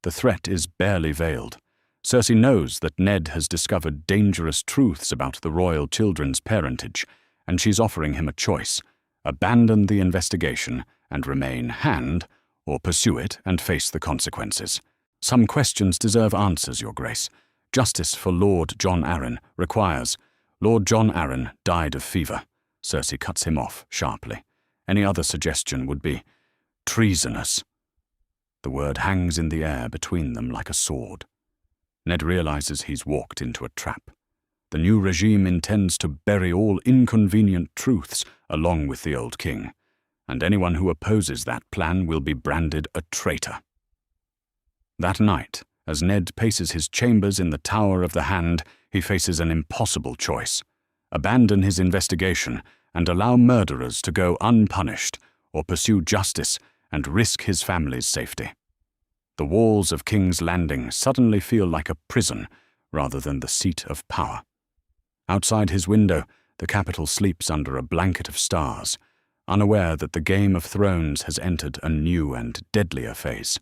The threat is barely veiled. Cersei knows that Ned has discovered dangerous truths about the royal children's parentage, and she's offering him a choice: abandon the investigation and remain Hand, or pursue it and face the consequences. Some questions deserve answers, Your Grace. Justice for Lord Jon Arryn requires. Lord Jon Arryn died of fever. Cersei cuts him off sharply. Any other suggestion would be treasonous. The word hangs in the air between them like a sword. Ned realizes he's walked into a trap. The new regime intends to bury all inconvenient truths along with the old king, and anyone who opposes that plan will be branded a traitor. That night, as Ned paces his chambers in the Tower of the Hand, he faces an impossible choice: abandon his investigation and allow murderers to go unpunished, or pursue justice and risk his family's safety. The walls of King's Landing suddenly feel like a prison rather than the seat of power. Outside his window, the capital sleeps under a blanket of stars, unaware that the Game of Thrones has entered a new and deadlier phase.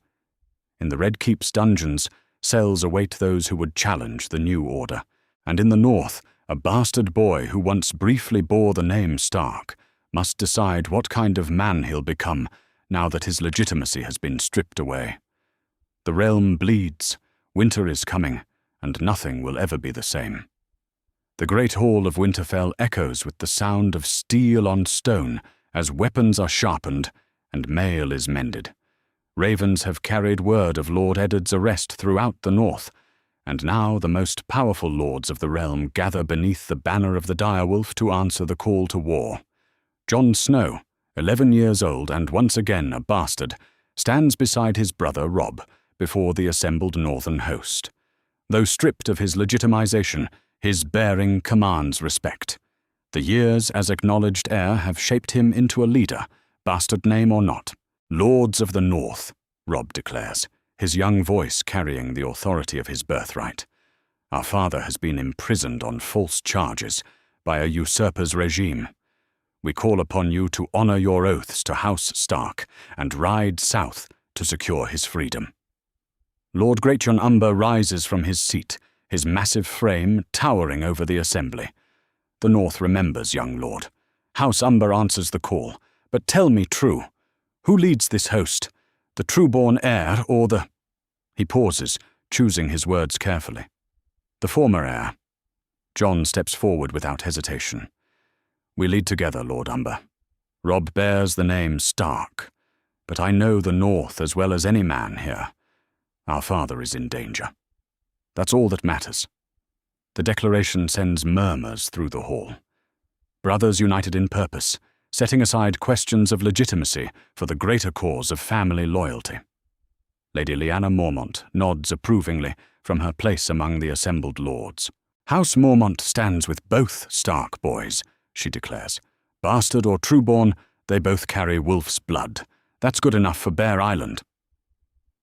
In the Red Keep's dungeons, cells await those who would challenge the new order, and in the north, a bastard boy who once briefly bore the name Stark must decide what kind of man he'll become now that his legitimacy has been stripped away. The realm bleeds, winter is coming, and nothing will ever be the same. The great hall of Winterfell echoes with the sound of steel on stone as weapons are sharpened and mail is mended. Ravens have carried word of Lord Eddard's arrest throughout the north, and now the most powerful lords of the realm gather beneath the banner of the direwolf to answer the call to war. Jon Snow, 11 years old and once again a bastard, stands beside his brother Robb before the assembled northern host. Though stripped of his legitimization, his bearing commands respect. The years as acknowledged heir have shaped him into a leader, bastard name or not. Lords of the North, Robb declares, his young voice carrying the authority of his birthright. Our father has been imprisoned on false charges by a usurper's regime. We call upon you to honor your oaths to House Stark and ride south to secure his freedom. Lord Greatjon Umber rises from his seat, his massive frame towering over the assembly. The North remembers, young lord. House Umber answers the call. But tell me true, who leads this host? The true-born heir or the... He pauses, choosing his words carefully. The former heir. Jon steps forward without hesitation. We lead together, Lord Umber. Robb bears the name Stark, but I know the North as well as any man here. Our father is in danger. That's all that matters. The declaration sends murmurs through the hall. Brothers united in purpose, setting aside questions of legitimacy for the greater cause of family loyalty. Lady Lyanna Mormont nods approvingly from her place among the assembled lords. House Mormont stands with both Stark boys, she declares. Bastard or trueborn, they both carry wolf's blood. That's good enough for Bear Island.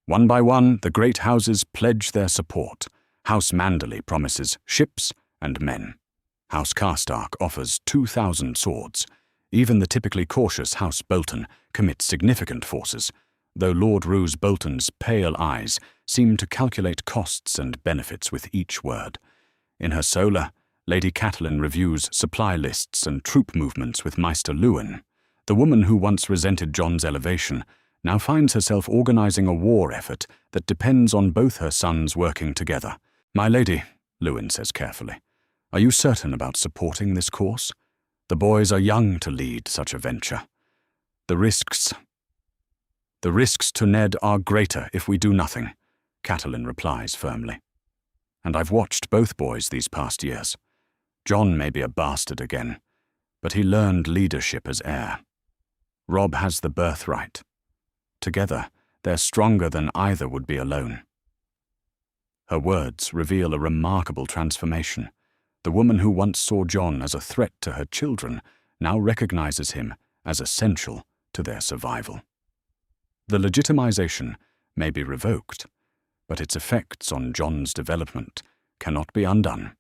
One by one, the great houses pledge their support. House Manderley promises ships and men. House Karstark offers 2,000 swords. Even the typically cautious House Bolton commits significant forces, though Lord Roose Bolton's pale eyes seem to calculate costs and benefits with each word. In her solar, Lady Catelyn reviews supply lists and troop movements with Maester Luwin. The woman who once resented Jon's elevation now finds herself organizing a war effort that depends on both her sons working together. My lady, Luwin says carefully, are you certain about supporting this course? The boys are young to lead such a venture. The risks to Ned are greater if we do nothing, Catelyn replies firmly. And I've watched both boys these past years. Jon may be a bastard again, but he learned leadership as heir. Robb has the birthright. Together, they're stronger than either would be alone. Her words reveal a remarkable transformation. The woman who once saw Jon as a threat to her children now recognizes him as essential to their survival. The legitimization may be revoked, but its effects on Jon's development cannot be undone.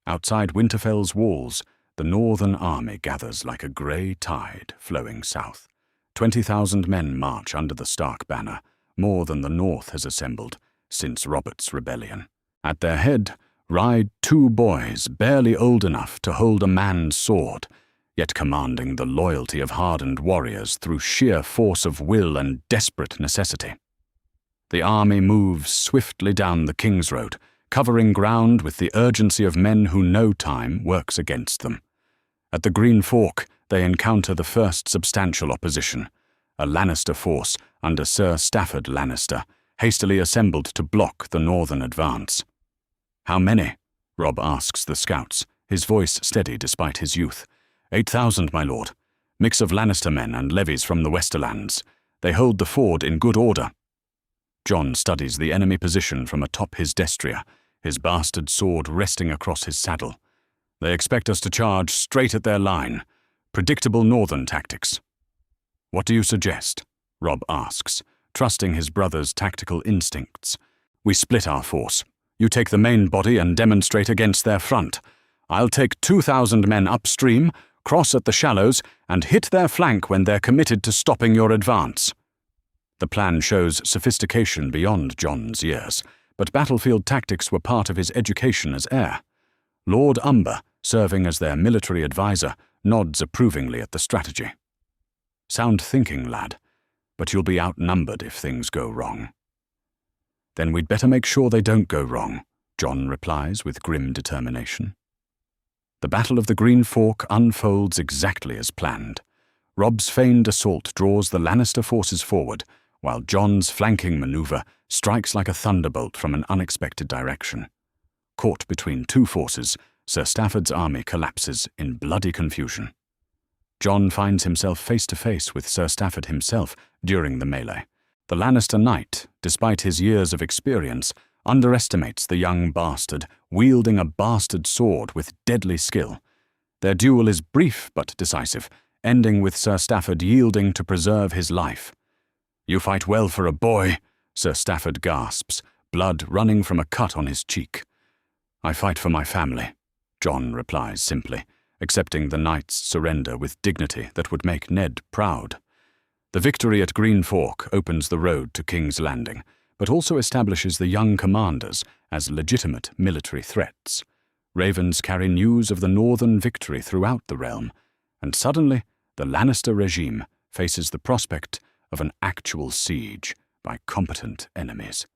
Outside Winterfell's walls, the northern army gathers like a grey tide flowing south. 20,000 men march under the Stark banner, more than the North has assembled since Robert's rebellion. At their head ride two boys barely old enough to hold a man's sword, yet commanding the loyalty of hardened warriors through sheer force of will and desperate necessity. The army moves swiftly down the King's Road, covering ground with the urgency of men who know time works against them. At the Green Fork, they encounter the first substantial opposition, a Lannister force under Sir Stafford Lannister, hastily assembled to block the northern advance. "How many?" Robb asks the scouts, his voice steady despite his youth. 8,000, my lord. Mix of Lannister men and levies from the Westerlands. They hold the ford in good order." Jon studies the enemy position from atop his destrier, his bastard sword resting across his saddle. "They expect us to charge straight at their line. Predictable northern tactics." "What do you suggest?" Robb asks, trusting his brother's tactical instincts. "We split our force. You take the main body and demonstrate against their front. I'll take 2,000 men upstream, cross at the shallows, and hit their flank when they're committed to stopping your advance." The plan shows sophistication beyond Jon's years, but battlefield tactics were part of his education as heir. Lord Umber, serving as their military advisor, nods approvingly at the strategy. "Sound thinking, lad, but you'll be outnumbered if things go wrong." "Then we'd better make sure they don't go wrong," Jon replies with grim determination. The Battle of the Green Fork unfolds exactly as planned. Robb's feigned assault draws the Lannister forces forward, while Jon's flanking maneuver strikes like a thunderbolt from an unexpected direction. Caught between two forces, Sir Stafford's army collapses in bloody confusion. Jon finds himself face to face with Sir Stafford himself during the melee. The Lannister knight, despite his years of experience, underestimates the young bastard, wielding a bastard sword with deadly skill. Their duel is brief but decisive, ending with Sir Stafford yielding to preserve his life. "You fight well for a boy," Sir Stafford gasps, blood running from a cut on his cheek. "I fight for my family," Jon replies simply, accepting the knight's surrender with dignity that would make Ned proud. The victory at Green Fork opens the road to King's Landing, but also establishes the young commanders as legitimate military threats. Ravens carry news of the northern victory throughout the realm, and suddenly the Lannister regime faces the prospect of an actual siege by competent enemies.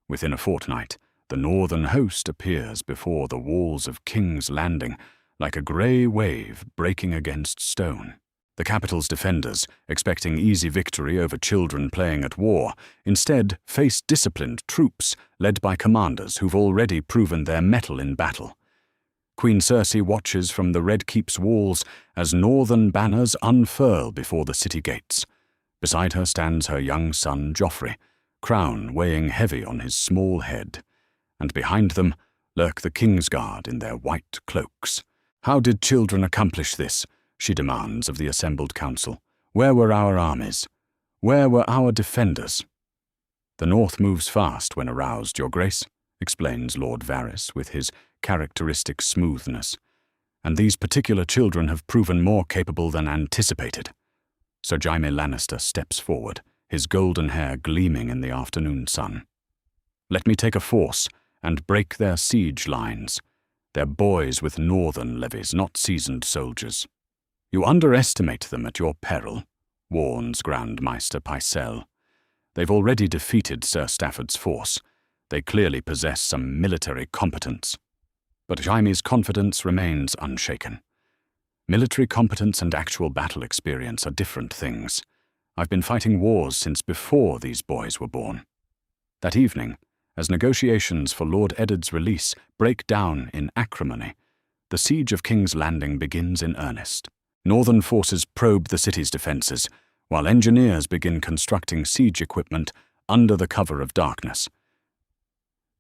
Within a fortnight, the northern host appears before the walls of King's Landing like a grey wave breaking against stone. The capital's defenders, expecting easy victory over children playing at war, instead face disciplined troops led by commanders who've already proven their mettle in battle. Queen Cersei watches from the Red Keep's walls as northern banners unfurl before the city gates. Beside her stands her young son Joffrey, crown weighing heavy on his small head, and behind them lurk the Kingsguard in their white cloaks. "How did children accomplish this?" she demands of the assembled council. "Where were our armies? Where were our defenders?" "The North moves fast when aroused, Your Grace," explains Lord Varys with his characteristic smoothness, "and these particular children have proven more capable than anticipated." Sir Jaime Lannister steps forward, his golden hair gleaming in the afternoon sun. "Let me take a force and break their siege lines. They're boys with northern levies, not seasoned soldiers." "You underestimate them at your peril," warns Grand Maester Pycelle. "They've already defeated Sir Stafford's force. They clearly possess some military competence." But Jaime's confidence remains unshaken. "Military competence and actual battle experience are different things. I've been fighting wars since before these boys were born." That evening, as negotiations for Lord Eddard's release break down in acrimony, the siege of King's Landing begins in earnest. Northern forces probe the city's defences, while engineers begin constructing siege equipment under the cover of darkness.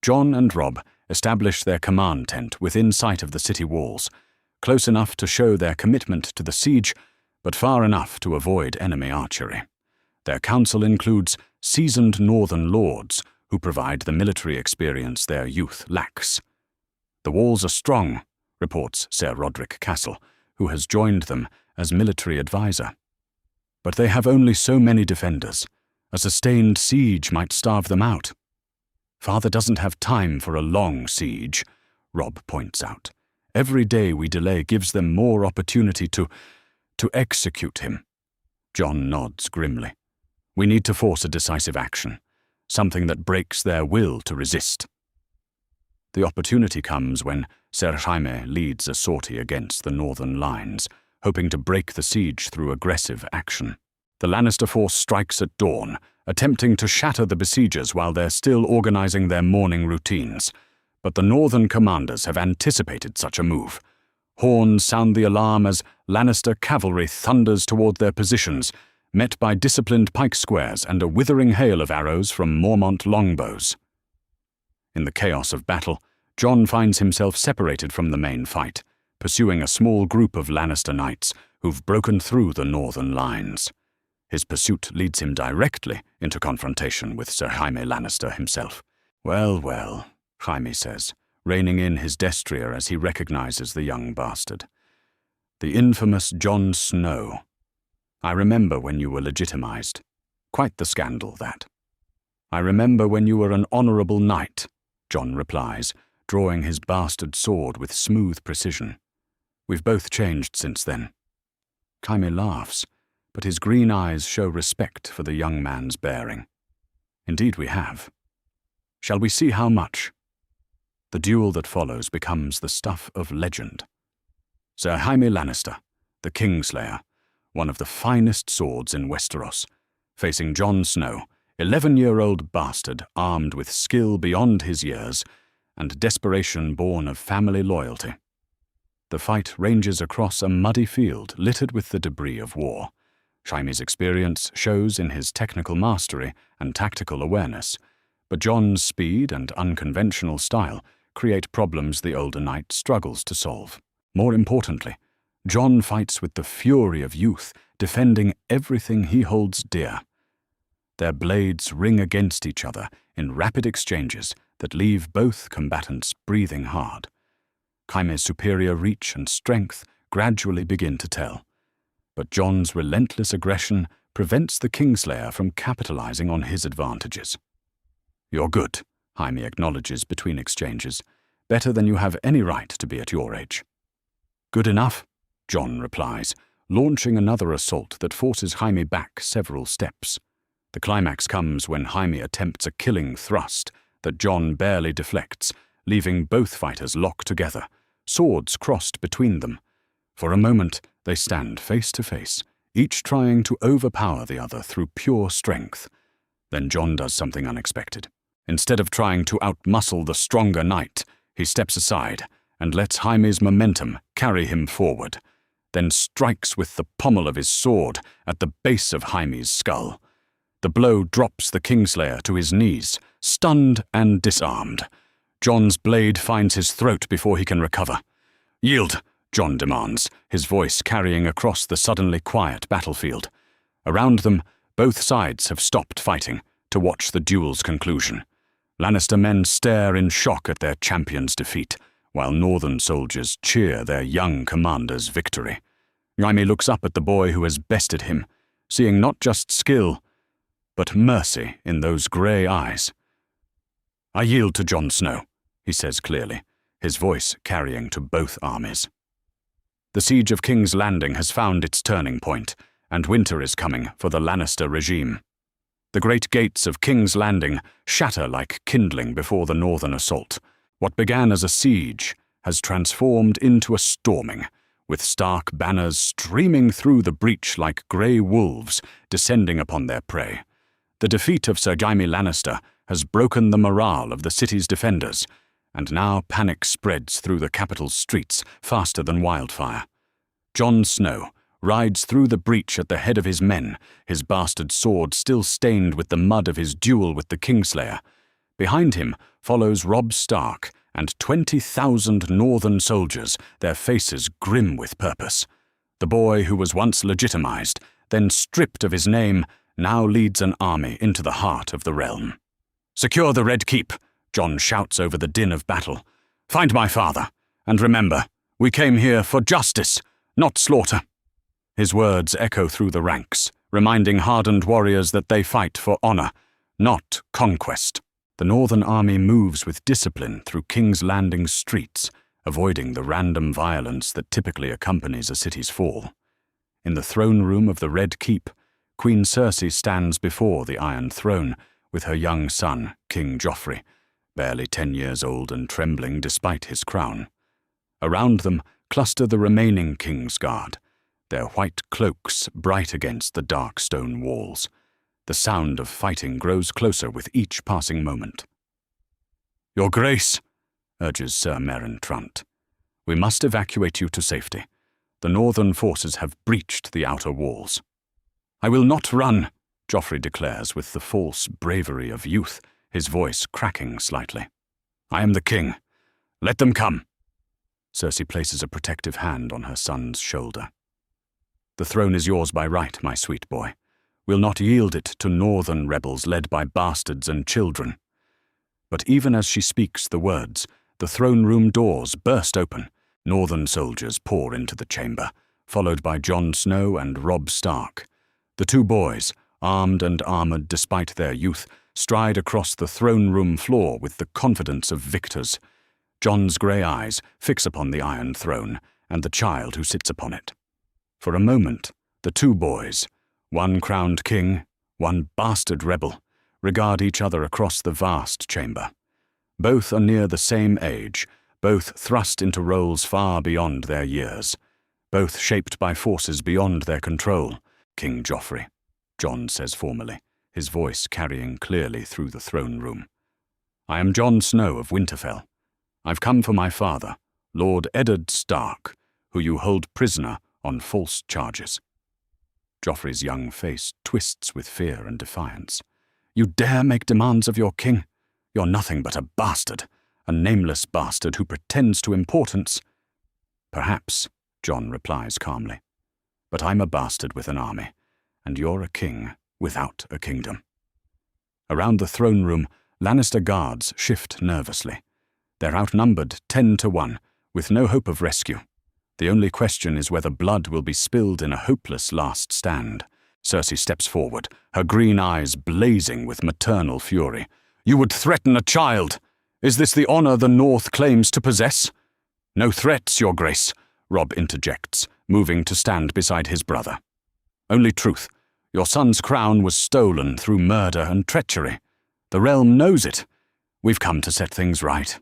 Jon and Robb establish their command tent within sight of the city walls, close enough to show their commitment to the siege, but far enough to avoid enemy archery. Their council includes seasoned northern lords who provide the military experience their youth lacks. "The walls are strong," reports Sir Roderick Castle, who has joined them as military advisor. "But they have only so many defenders. A sustained siege might starve them out." Father doesn't have time for a long siege, Robb points out. Every day we delay gives them more opportunity to execute him. Jon nods grimly. We need to force a decisive action, something that breaks their will to resist. The opportunity comes when Ser Jaime leads a sortie against the northern lines, hoping to break the siege through aggressive action. The Lannister force strikes at dawn, attempting to shatter the besiegers while they're still organizing their morning routines. But the northern commanders have anticipated such a move. Horns sound the alarm as Lannister cavalry thunders toward their positions, met by disciplined pike squares and a withering hail of arrows from Mormont longbows. In the chaos of battle, Jon finds himself separated from the main fight, pursuing a small group of Lannister knights who've broken through the northern lines. His pursuit leads him directly into confrontation with Ser Jaime Lannister himself. Well, well, Jaime says, reining in his destrier as he recognizes the young bastard. The infamous Jon Snow. I remember when you were legitimized. Quite the scandal, that. I remember when you were an honorable knight, Jon replies, drawing his bastard sword with smooth precision. We've both changed since then. Jaime laughs, but his green eyes show respect for the young man's bearing. Indeed we have. Shall we see how much? The duel that follows becomes the stuff of legend. Ser Jaime Lannister, the Kingslayer, one of the finest swords in Westeros, facing Jon Snow, 11-year-old bastard armed with skill beyond his years and desperation born of family loyalty. The fight ranges across a muddy field littered with the debris of war. Jaime's experience shows in his technical mastery and tactical awareness, but Jon's speed and unconventional style create problems the older knight struggles to solve. More importantly, Jon fights with the fury of youth, defending everything he holds dear. Their blades ring against each other in rapid exchanges that leave both combatants breathing hard. Jaime's superior reach and strength gradually begin to tell, but Jon's relentless aggression prevents the Kingslayer from capitalizing on his advantages. You're good, Jaime acknowledges between exchanges. Better than you have any right to be at your age. Good enough, Jon replies, launching another assault that forces Jaime back several steps. The climax comes when Jaime attempts a killing thrust that Jon barely deflects, leaving both fighters locked together, swords crossed between them. For a moment, they stand face to face, each trying to overpower the other through pure strength. Then Jon does something unexpected. Instead of trying to outmuscle the stronger knight, he steps aside and lets Jaime's momentum carry him forward, then strikes with the pommel of his sword at the base of Jaime's skull. The blow drops the Kingslayer to his knees, stunned and disarmed. Jon's blade finds his throat before he can recover. Yield, Jon demands, his voice carrying across the suddenly quiet battlefield. Around them, both sides have stopped fighting to watch the duel's conclusion. Lannister men stare in shock at their champion's defeat, while northern soldiers cheer their young commander's victory. Jaime looks up at the boy who has bested him, seeing not just skill, but mercy in those grey eyes. I yield to Jon Snow, he says clearly, his voice carrying to both armies. The siege of King's Landing has found its turning point, and winter is coming for the Lannister regime. The great gates of King's Landing shatter like kindling before the northern assault. What began as a siege has transformed into a storming, with stark banners streaming through the breach like grey wolves descending upon their prey. The defeat of Ser Jaime Lannister has broken the morale of the city's defenders, and now panic spreads through the capital's streets faster than wildfire. Jon Snow rides through the breach at the head of his men, his bastard sword still stained with the mud of his duel with the Kingslayer. Behind him follows Robb Stark and 20,000 northern soldiers, their faces grim with purpose. The boy who was once legitimized, then stripped of his name, now leads an army into the heart of the realm. Secure the Red Keep, Jon shouts over the din of battle. Find my father, and remember, we came here for justice, not slaughter. His words echo through the ranks, reminding hardened warriors that they fight for honor, not conquest. The Northern army moves with discipline through King's Landing's streets, avoiding the random violence that typically accompanies a city's fall. In the throne room of the Red Keep, Queen Cersei stands before the Iron Throne with her young son, King Joffrey, barely 10 years old and trembling despite his crown. Around them cluster the remaining King's Guard, their white cloaks bright against the dark stone walls. The sound of fighting grows closer with each passing moment. "Your Grace," urges Sir Meryn Trant, "we must evacuate you to safety. The northern forces have breached the outer walls." "I will not run," Joffrey declares with the false bravery of youth, his voice cracking slightly. "I am the king. Let them come." Cersei places a protective hand on her son's shoulder. "The throne is yours by right, my sweet boy. We'll not yield it to northern rebels led by bastards and children." But even as she speaks the words, the throne room doors burst open. Northern soldiers pour into the chamber, followed by Jon Snow and Robb Stark. The two boys, armed and armored despite their youth, stride across the throne room floor with the confidence of victors. Jon's grey eyes fix upon the Iron Throne and the child who sits upon it. For a moment, the two boys, one crowned king, one bastard rebel, regard each other across the vast chamber. Both are near the same age, both thrust into roles far beyond their years, both shaped by forces beyond their control. "King Joffrey," Jon says formally, his voice carrying clearly through the throne room. "I am Jon Snow of Winterfell. I've come for my father, Lord Eddard Stark, who you hold prisoner on false charges." Joffrey's young face twists with fear and defiance. "You dare make demands of your king? You're nothing but a bastard, a nameless bastard who pretends to importance." "Perhaps," Jon replies calmly. "But I'm a bastard with an army, and you're a king without a kingdom." Around the throne room, Lannister guards shift nervously. They're outnumbered 10-1, with no hope of rescue. The only question is whether blood will be spilled in a hopeless last stand. Cersei steps forward, her green eyes blazing with maternal fury. "You would threaten a child! Is this the honor the North claims to possess?" "No threats, Your Grace," Robb interjects, moving to stand beside his brother. "Only truth. Your son's crown was stolen through murder and treachery. The realm knows it. We've come to set things right."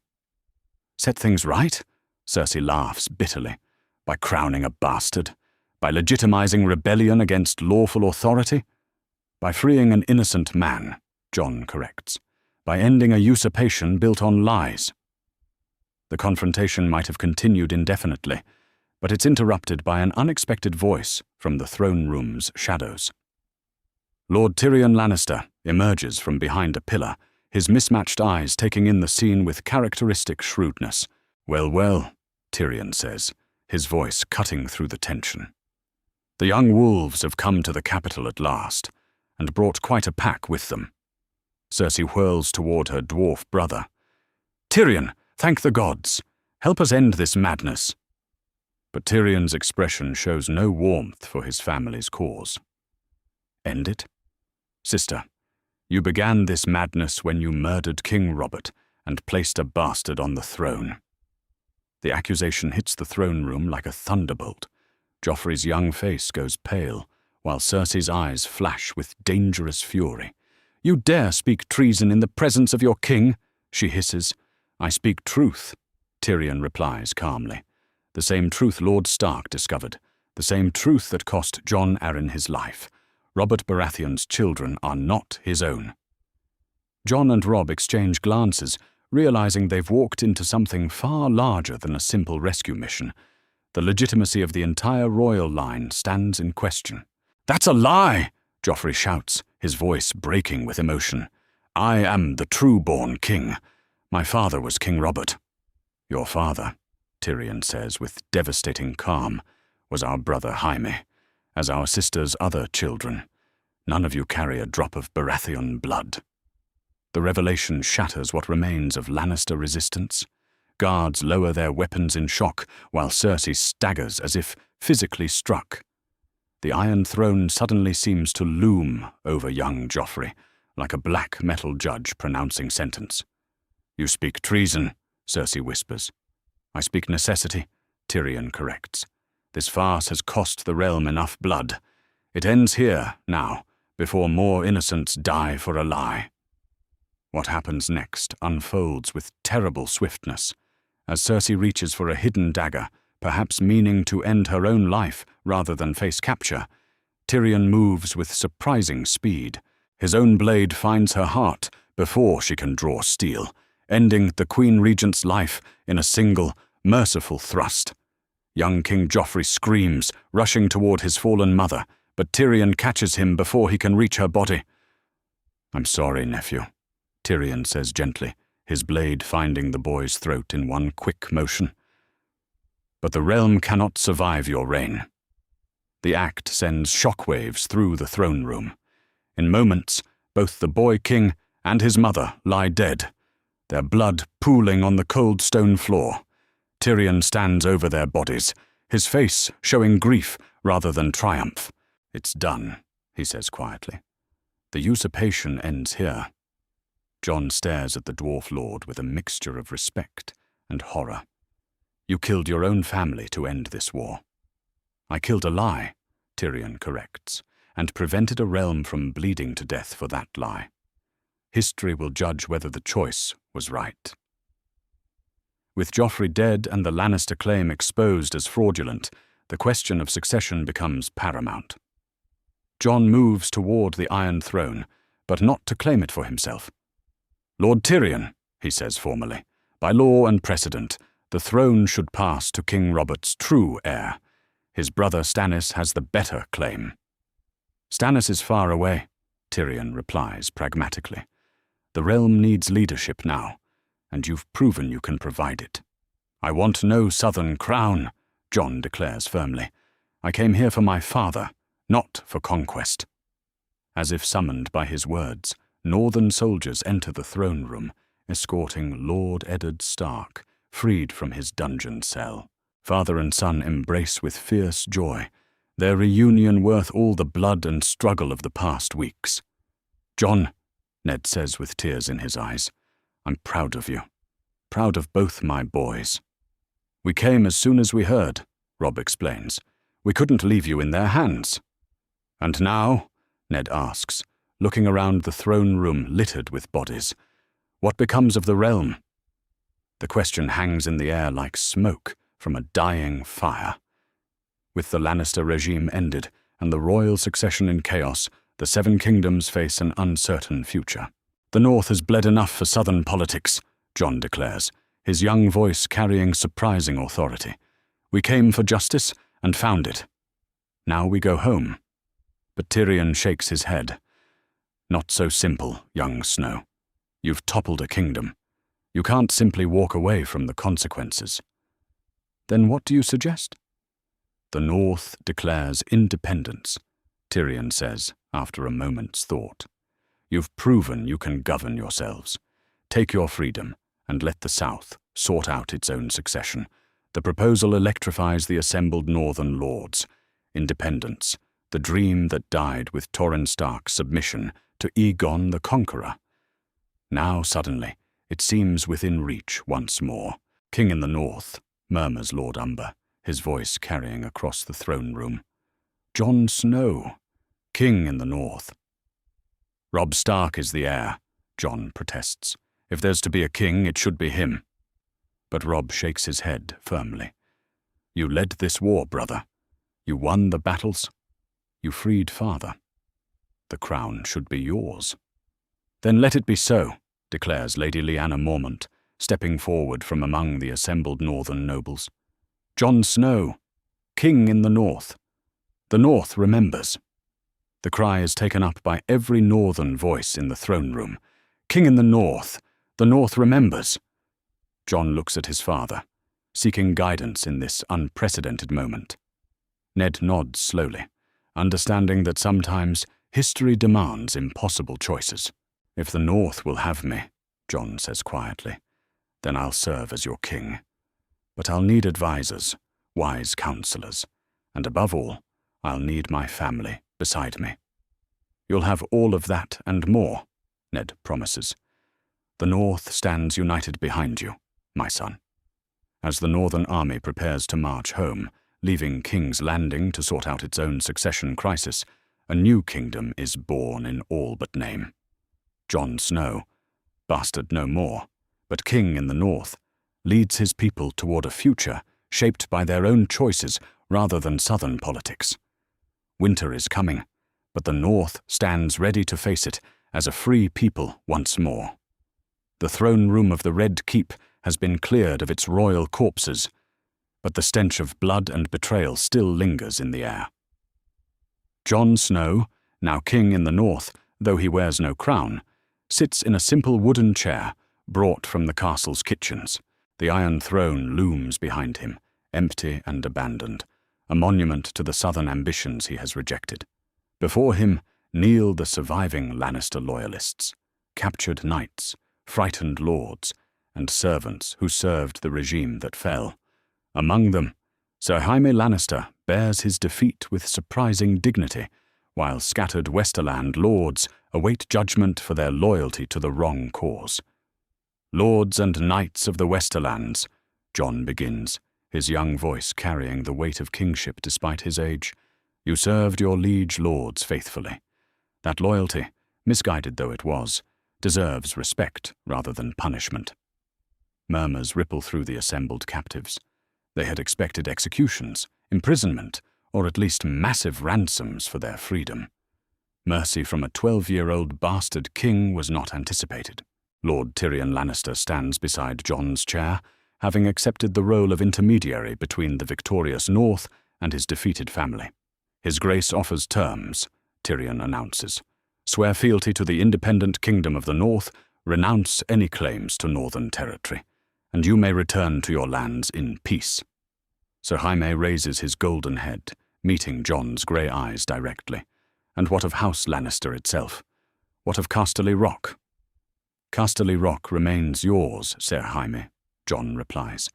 "Set things right?" Cersei laughs bitterly. "By crowning a bastard? By legitimizing rebellion against lawful authority? By freeing an innocent man," Jon corrects. "By ending a usurpation built on lies." The confrontation might have continued indefinitely, but it's interrupted by an unexpected voice from the throne room's shadows. Lord Tyrion Lannister emerges from behind a pillar, his mismatched eyes taking in the scene with characteristic shrewdness. "Well, well," Tyrion says, his voice cutting through the tension. "The young wolves have come to the capital at last, and brought quite a pack with them." Cersei whirls toward her dwarf brother. "Tyrion, thank the gods. Help us end this madness." But Tyrion's expression shows no warmth for his family's cause. "End it? Sister, you began this madness when you murdered King Robert and placed a bastard on the throne." The accusation hits the throne room like a thunderbolt. Joffrey's young face goes pale, while Cersei's eyes flash with dangerous fury. "You dare speak treason in the presence of your king?" she hisses. "I speak truth," Tyrion replies calmly. "The same truth Lord Stark discovered, the same truth that cost Jon Arryn his life. Robert Baratheon's children are not his own." Jon and Robb exchange glances, realizing they've walked into something far larger than a simple rescue mission. The legitimacy of the entire royal line stands in question. "That's a lie!" Joffrey shouts, his voice breaking with emotion. "I am the true-born king. My father was King Robert." "Your father," Tyrion says with devastating calm, "was our brother Jaime, as our sister's other children. None of you carry a drop of Baratheon blood." The revelation shatters what remains of Lannister resistance. Guards lower their weapons in shock, while Cersei staggers as if physically struck. The Iron Throne suddenly seems to loom over young Joffrey, like a black metal judge pronouncing sentence. "You speak treason," Cersei whispers. "I speak necessity," Tyrion corrects. "This farce has cost the realm enough blood. It ends here, now, before more innocents die for a lie." What happens next unfolds with terrible swiftness. As Cersei reaches for a hidden dagger, perhaps meaning to end her own life rather than face capture, Tyrion moves with surprising speed. His own blade finds her heart before she can draw steel, ending the Queen Regent's life in a single, merciful thrust. Young King Joffrey screams, rushing toward his fallen mother, but Tyrion catches him before he can reach her body. "I'm sorry, nephew," Tyrion says gently, his blade finding the boy's throat in one quick motion. "But the realm cannot survive your reign." The act sends shockwaves through the throne room. In moments, both the boy king and his mother lie dead, their blood pooling on the cold stone floor. Tyrion stands over their bodies, his face showing grief rather than triumph. "It's done," he says quietly. "The usurpation ends here." Jon stares at the dwarf lord with a mixture of respect and horror. "You killed your own family to end this war." "I killed a lie," Tyrion corrects, "and prevented a realm from bleeding to death for that lie. History will judge whether the choice was right." With Joffrey dead and the Lannister claim exposed as fraudulent, the question of succession becomes paramount. Jon moves toward the Iron Throne, but not to claim it for himself. "Lord Tyrion," he says formally, "by law and precedent, the throne should pass to King Robert's true heir. His brother Stannis has the better claim." "Stannis is far away," Tyrion replies pragmatically. "The realm needs leadership now, and you've proven you can provide it." "I want no southern crown," Jon declares firmly. "I came here for my father, not for conquest." As if summoned by his words, northern soldiers enter the throne room, escorting Lord Eddard Stark, freed from his dungeon cell. Father and son embrace with fierce joy, their reunion worth all the blood and struggle of the past weeks. "Jon," Ned says with tears in his eyes, "I'm proud of you. Proud of both my boys." "We came as soon as we heard," Robb explains. "We couldn't leave you in their hands." "And now," Ned asks, looking around the throne room littered with bodies, "what becomes of the realm?" The question hangs in the air like smoke from a dying fire. With the Lannister regime ended and the royal succession in chaos, the Seven Kingdoms face an uncertain future. "The North has bled enough for southern politics," Jon declares, his young voice carrying surprising authority. "We came for justice and found it. Now we go home." But Tyrion shakes his head. "Not so simple, young Snow. You've toppled a kingdom. You can't simply walk away from the consequences." "Then what do you suggest?" "The North declares independence," Tyrion says after a moment's thought. "You've proven you can govern yourselves. Take your freedom and let the South sort out its own succession. The proposal electrifies the assembled northern lords. Independence, the dream that died with Torrhen Stark's submission to Aegon the Conqueror. Now suddenly, it seems within reach once more. King in the North," murmurs Lord Umber, his voice carrying across the throne room. "Jon Snow, King in the North." "Robb Stark is the heir," Jon protests. "If there's to be a king, it should be him." But Robb shakes his head firmly. "You led this war, brother. You won the battles. You freed father. The crown should be yours." "Then let it be so," declares Lady Lyanna Mormont, stepping forward from among the assembled northern nobles. "Jon Snow, King in the North. The North remembers." The cry is taken up by every northern voice in the throne room. "King in the North remembers." Jon looks at his father, seeking guidance in this unprecedented moment. Ned nods slowly, understanding that sometimes history demands impossible choices. "If the North will have me," Jon says quietly, "then I'll serve as your king. But I'll need advisors, wise counselors, and above all, I'll need my family beside me." "You'll have all of that and more," Ned promises. The North stands united behind you, my son. As the Northern army prepares to march home, leaving King's Landing to sort out its own succession crisis, a new kingdom is born in all but name. Jon Snow, bastard no more, but king in the North, leads his people toward a future shaped by their own choices rather than southern politics. Winter is coming, but the North stands ready to face it as a free people once more. The throne room of the Red Keep has been cleared of its royal corpses, but the stench of blood and betrayal still lingers in the air. Jon Snow, now king in the North, though he wears no crown, sits in a simple wooden chair brought from the castle's kitchens. The Iron Throne looms behind him, empty and abandoned, a monument to the southern ambitions he has rejected. Before him kneel the surviving Lannister loyalists, captured knights, frightened lords, and servants who served the regime that fell. Among them, Sir Jaime Lannister bears his defeat with surprising dignity, while scattered Westerland lords await judgment for their loyalty to the wrong cause. Lords and knights of the Westerlands, Jon begins, his young voice carrying the weight of kingship despite his age, you served your liege lords faithfully. That loyalty, misguided though it was, deserves respect rather than punishment. Murmurs ripple through the assembled captives. They had expected executions, imprisonment, or at least massive ransoms for their freedom. Mercy from a 12-year-old bastard king was not anticipated. Lord Tyrion Lannister stands beside Jon's chair, having accepted the role of intermediary between the victorious North and his defeated family. His Grace offers terms, Tyrion announces. Swear fealty to the independent kingdom of the North, renounce any claims to northern territory, and you may return to your lands in peace. Sir Jaime raises his golden head, meeting Jon's grey eyes directly. And what of House Lannister itself? What of Casterly Rock? Casterly Rock remains yours, Sir Jaime, Jon replies.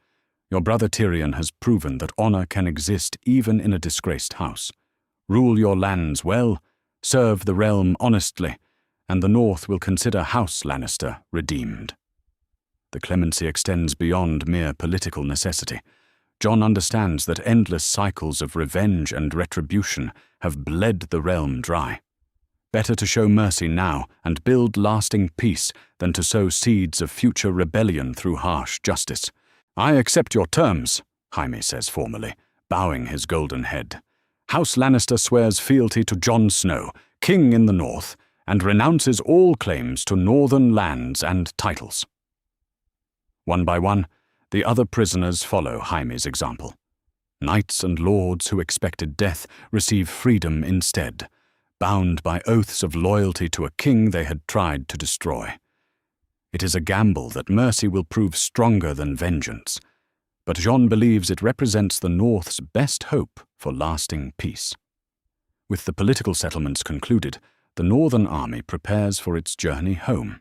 Your brother Tyrion has proven that honor can exist even in a disgraced house. Rule your lands well, serve the realm honestly, and the North will consider House Lannister redeemed. The clemency extends beyond mere political necessity. Jon understands that endless cycles of revenge and retribution have bled the realm dry. Better to show mercy now and build lasting peace than to sow seeds of future rebellion through harsh justice. I accept your terms, Jaime says formally, bowing his golden head. House Lannister swears fealty to Jon Snow, king in the North, and renounces all claims to northern lands and titles. One by one, the other prisoners follow Jaime's example. Knights and lords who expected death receive freedom instead, bound by oaths of loyalty to a king they had tried to destroy. It is a gamble that mercy will prove stronger than vengeance, but Jon believes it represents the North's best hope for lasting peace. With the political settlements concluded, the Northern army prepares for its journey home.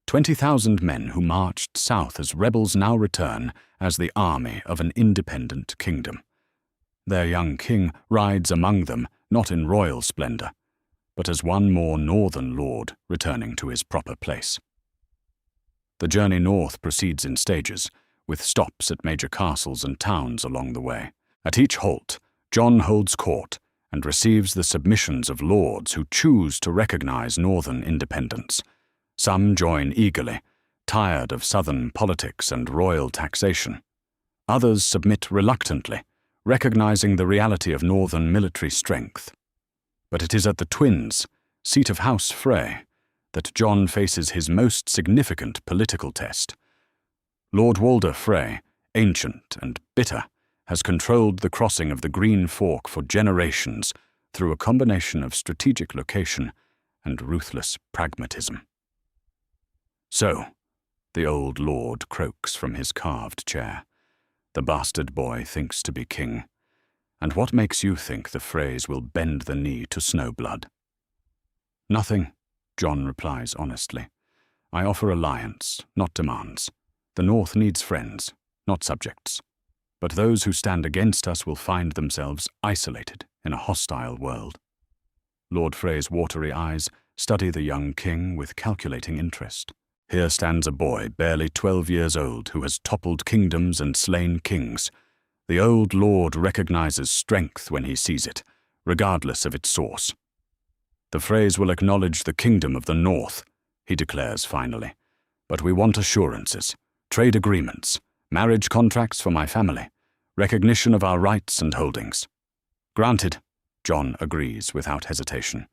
20,000 men who marched south as rebels now return as the army of an independent kingdom. Their young king rides among them, not in royal splendor, but as one more northern lord returning to his proper place. The journey north proceeds in stages, with stops at major castles and towns along the way. At each halt, Jon holds court and receives the submissions of lords who choose to recognize northern independence. Some join eagerly, tired of southern politics and royal taxation. Others submit reluctantly, recognizing the reality of northern military strength. But it is at the Twins, seat of House Frey, that Jon faces his most significant political test. Lord Walder Frey, ancient and bitter, has controlled the crossing of the Green Fork for generations through a combination of strategic location and ruthless pragmatism. So, the old lord croaks from his carved chair. The bastard boy thinks to be king. And what makes you think the Freys will bend the knee to Snowblood? Nothing, Jon replies honestly. I offer alliance, not demands. The North needs friends, not subjects. But those who stand against us will find themselves isolated in a hostile world. Lord Frey's watery eyes study the young king with calculating interest. Here stands a boy barely 12 years old who has toppled kingdoms and slain kings. The old lord recognizes strength when he sees it, regardless of its source. The phrase will acknowledge the kingdom of the north, he declares finally. But we want assurances, trade agreements, marriage contracts for my family, recognition of our rights and holdings. Granted, Jon agrees without hesitation.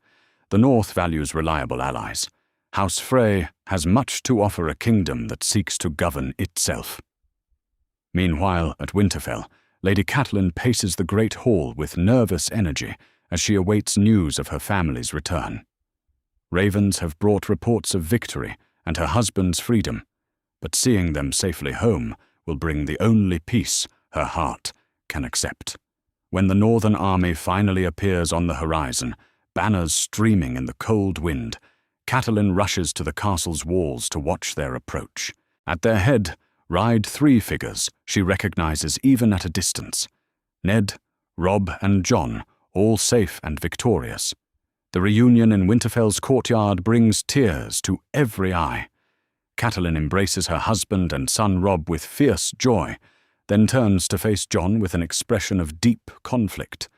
The north values reliable allies. House Frey has much to offer a kingdom that seeks to govern itself. Meanwhile, at Winterfell, Lady Catelyn paces the great hall with nervous energy as she awaits news of her family's return. Ravens have brought reports of victory and her husband's freedom, but seeing them safely home will bring the only peace her heart can accept. When the northern army finally appears on the horizon, banners streaming in the cold wind, Catelyn rushes to the castle's walls to watch their approach. At their head ride three figures she recognizes even at a distance: Ned, Robb, and Jon, all safe and victorious. The reunion in Winterfell's courtyard brings tears to every eye. Catelyn embraces her husband and son Robb with fierce joy, then turns to face Jon with an expression of deep conflict.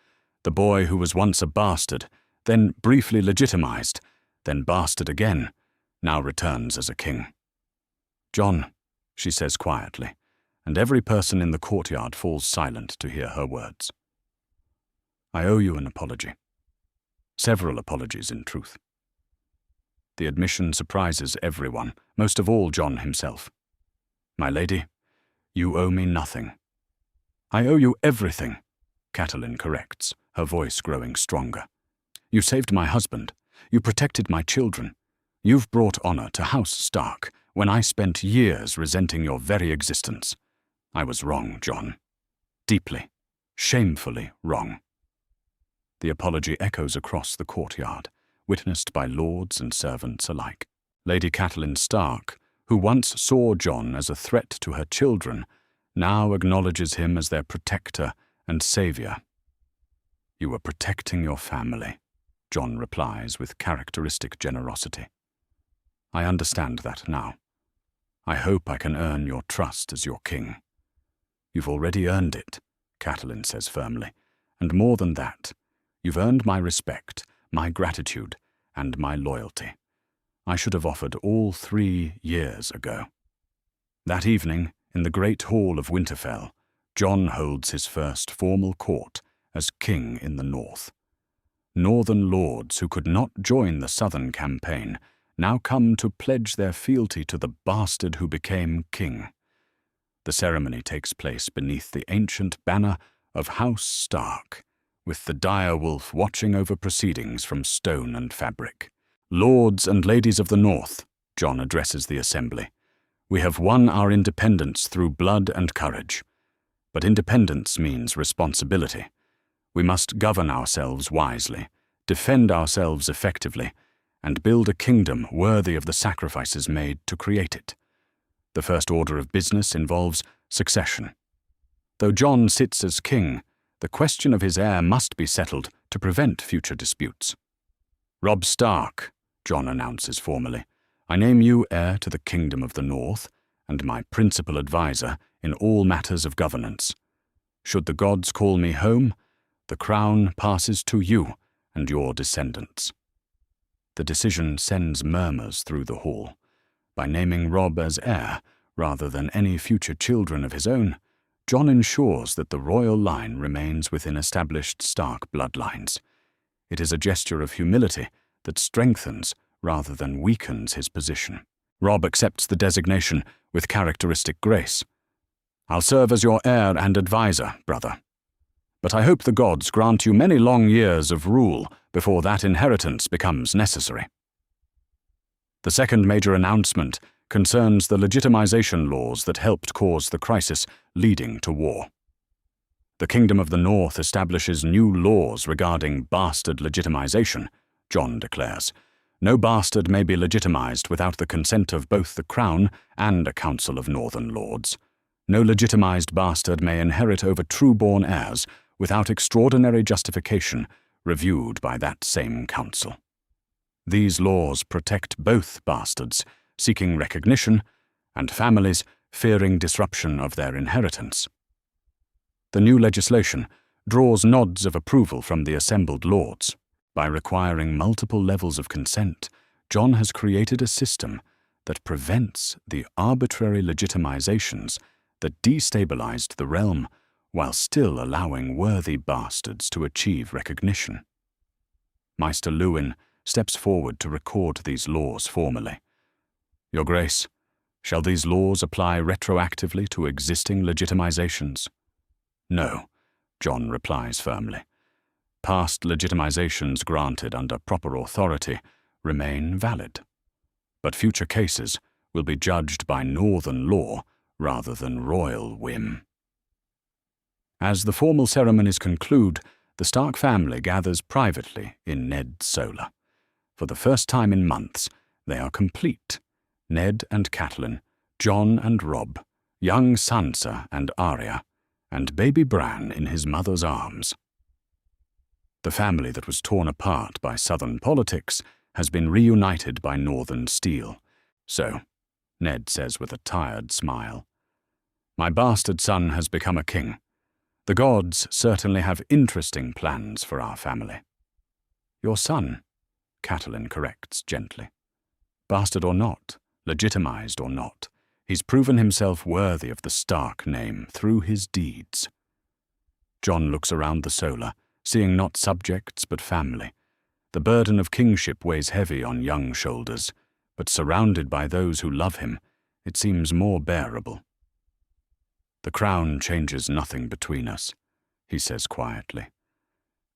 The boy who was once a bastard, then briefly legitimized, then bastard again, now returns as a king. "Jon," she says quietly, and every person in the courtyard falls silent to hear her words. "I owe you an apology. Several apologies, in truth." The admission surprises everyone, most of all Jon himself. "My lady, you owe me nothing." "I owe you everything," Catelyn corrects, her voice growing stronger. "You saved my husband. You protected my children. You've brought honor to House Stark when I spent years resenting your very existence. I was wrong, Jon. Deeply, shamefully wrong." The apology echoes across the courtyard, witnessed by lords and servants alike. Lady Catelyn Stark, who once saw Jon as a threat to her children, now acknowledges him as their protector and savior. "You were protecting your family," Jon replies with characteristic generosity. "I understand that now. I hope I can earn your trust as your king." "You've already earned it," Catelyn says firmly, "and more than that, you've earned my respect, my gratitude, and my loyalty. I should have offered all 3 years ago." That evening, in the great hall of Winterfell, Jon holds his first formal court as king in the north. Northern lords who could not join the southern campaign now come to pledge their fealty to the bastard who became king. The ceremony takes place beneath the ancient banner of House Stark, with the dire wolf watching over proceedings from stone and fabric. "Lords and ladies of the north," Jon addresses the assembly, "we have won our independence through blood and courage. But independence means responsibility. We must govern ourselves wisely, defend ourselves effectively, and build a kingdom worthy of the sacrifices made to create it. The first order of business involves succession. Though Jon sits as king, the question of his heir must be settled to prevent future disputes. "Robb Stark," Jon announces formally, "I name you heir to the kingdom of the north and my principal advisor in all matters of governance. Should the gods call me home, the crown passes to you and your descendants." The decision sends murmurs through the hall. By naming Robb as heir, rather than any future children of his own, Jon ensures that the royal line remains within established Stark bloodlines. It is a gesture of humility that strengthens rather than weakens his position. Robb accepts the designation with characteristic grace. "I'll serve as your heir and advisor, brother. But I hope the gods grant you many long years of rule before that inheritance becomes necessary." The second major announcement concerns the legitimization laws that helped cause the crisis leading to war. The Kingdom of the North establishes new laws regarding bastard legitimization, Jon declares. "No bastard may be legitimized without the consent of both the Crown and a council of Northern lords. No legitimized bastard may inherit over true-born heirs without extraordinary justification reviewed by that same council." These laws protect both bastards seeking recognition and families fearing disruption of their inheritance. The new legislation draws nods of approval from the assembled lords. By requiring multiple levels of consent, Jon has created a system that prevents the arbitrary legitimizations that destabilized the realm while still allowing worthy bastards to achieve recognition. Maester Luwin steps forward to record these laws formally. Your Grace, shall these laws apply retroactively to existing legitimizations? No, Jon replies firmly. Past legitimizations granted under proper authority remain valid, but future cases will be judged by northern law rather than royal whim. As the formal ceremonies conclude, the Stark family gathers privately in Ned's solar. For the first time in months, they are complete. Ned and Catelyn, Jon and Robb, young Sansa and Arya, and baby Bran in his mother's arms. The family that was torn apart by southern politics has been reunited by northern steel. So, Ned says with a tired smile, my bastard son has become a king. The gods certainly have interesting plans for our family. Your son, Catelyn corrects gently. Bastard or not, legitimized or not, he's proven himself worthy of the Stark name through his deeds. Jon looks around the solar, seeing not subjects but family. The burden of kingship weighs heavy on young shoulders, but surrounded by those who love him, it seems more bearable. The crown changes nothing between us, he says quietly.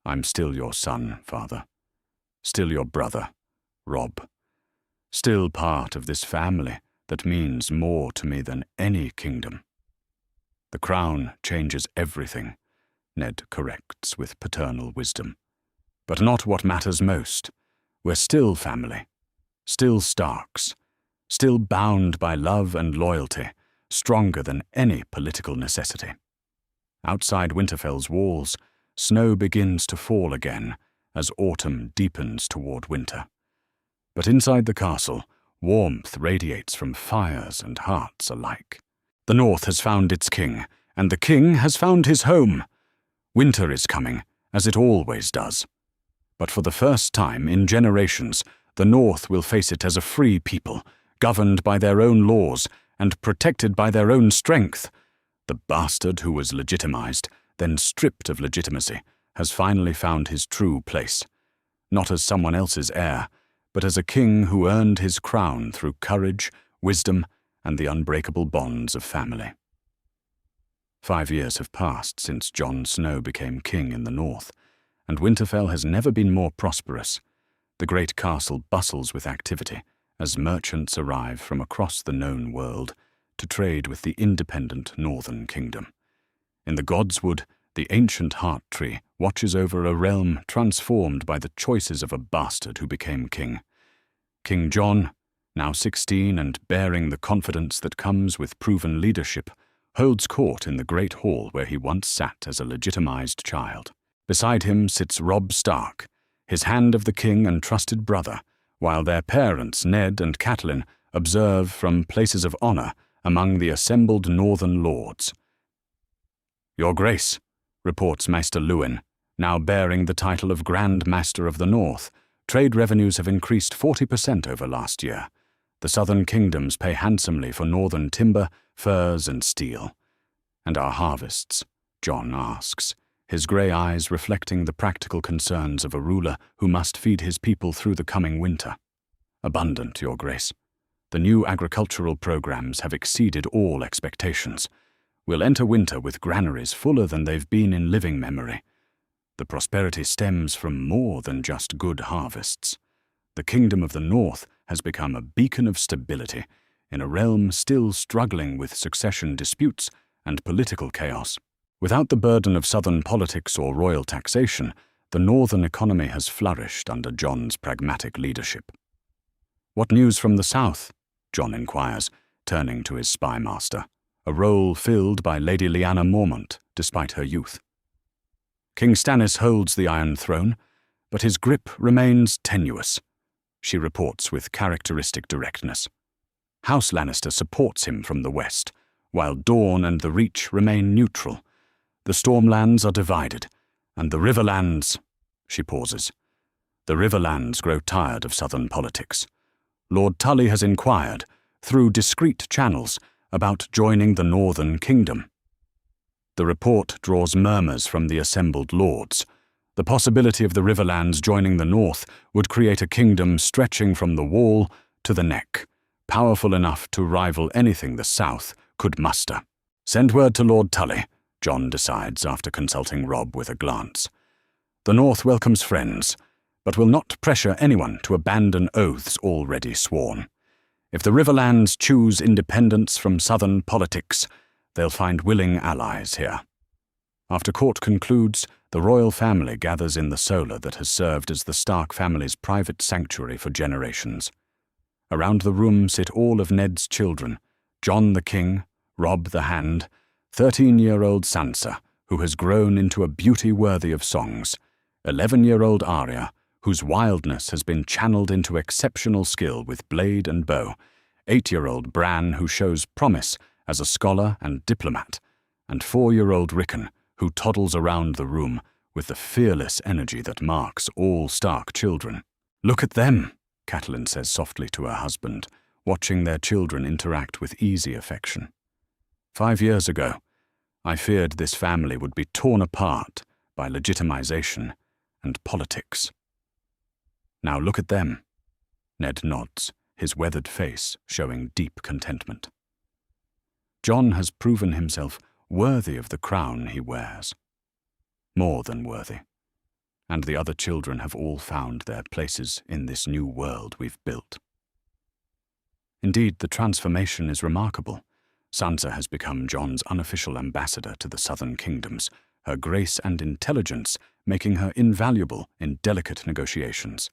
I'm still your son, father. Still your brother, Robb. Still part of this family that means more to me than any kingdom. The crown changes everything, Ned corrects with paternal wisdom. But not what matters most. We're still family, still Starks, still bound by love and loyalty, stronger than any political necessity. Outside Winterfell's walls, snow begins to fall again as autumn deepens toward winter. But inside the castle, warmth radiates from fires and hearts alike. The North has found its king, and the king has found his home. Winter is coming, as it always does. But for the first time in generations, the North will face it as a free people, governed by their own laws and protected by their own strength. The bastard who was legitimized, then stripped of legitimacy, has finally found his true place, not as someone else's heir, but as a king who earned his crown through courage, wisdom, and the unbreakable bonds of family. 5 years have passed since Jon Snow became king in the north, and Winterfell has never been more prosperous. The great castle bustles with activity as merchants arrive from across the known world to trade with the independent northern kingdom. In the Godswood, the ancient heart tree watches over a realm transformed by the choices of a bastard who became king. King Jon, now 16 and bearing the confidence that comes with proven leadership, holds court in the great hall where he once sat as a legitimized child. Beside him sits Robb Stark, his hand of the king and trusted brother, while their parents, Ned and Catelyn, observe from places of honor among the assembled northern lords. Your Grace, reports Maester Luwin, now bearing the title of Grand Master of the North, trade revenues have increased 40% over last year. The southern kingdoms pay handsomely for northern timber, furs, and steel. And our harvests? Jon asks, his grey eyes reflecting the practical concerns of a ruler who must feed his people through the coming winter. Abundant, Your Grace. The new agricultural programs have exceeded all expectations. We'll enter winter with granaries fuller than they've been in living memory. The prosperity stems from more than just good harvests. The Kingdom of the North has become a beacon of stability in a realm still struggling with succession disputes and political chaos. Without the burden of southern politics or royal taxation, the northern economy has flourished under Jon's pragmatic leadership. What news from the south? Jon inquires, turning to his spy master, a role filled by Lady Lyanna Mormont, despite her youth. King Stannis holds the Iron Throne, but his grip remains tenuous. she reports with characteristic directness. House Lannister supports him from the west, while Dorne and the Reach remain neutral. The Stormlands are divided, and the Riverlands— She pauses. The Riverlands grow tired of southern politics. Lord Tully has inquired, through discreet channels, about joining the Northern Kingdom. The report draws murmurs from the assembled lords. The possibility of the Riverlands joining the North would create a kingdom stretching from the Wall to the Neck, powerful enough to rival anything the South could muster. Send word to Lord Tully, Jon decides after consulting Robb with a glance. The North welcomes friends, but will not pressure anyone to abandon oaths already sworn. If the Riverlands choose independence from southern politics, they'll find willing allies here. After court concludes, the royal family gathers in the solar that has served as the Stark family's private sanctuary for generations. Around the room sit all of Ned's children, Jon the King, Robb the Hand, 13-year-old Sansa, who has grown into a beauty worthy of songs, 11-year-old Arya, whose wildness has been channeled into exceptional skill with blade and bow, 8-year-old Bran, who shows promise as a scholar and diplomat, and 4-year-old Rickon, who toddles around the room with the fearless energy that marks all Stark children. "Look at them," Catelyn says softly to her husband, watching their children interact with easy affection. 5 years ago, I feared this family would be torn apart by legitimization and politics. Now look at them. Ned nods, his weathered face showing deep contentment. Jon has proven himself worthy of the crown he wears. More than worthy. And the other children have all found their places in this new world we've built. Indeed, the transformation is remarkable. Sansa has become Jon's unofficial ambassador to the southern kingdoms, her grace and intelligence making her invaluable in delicate negotiations.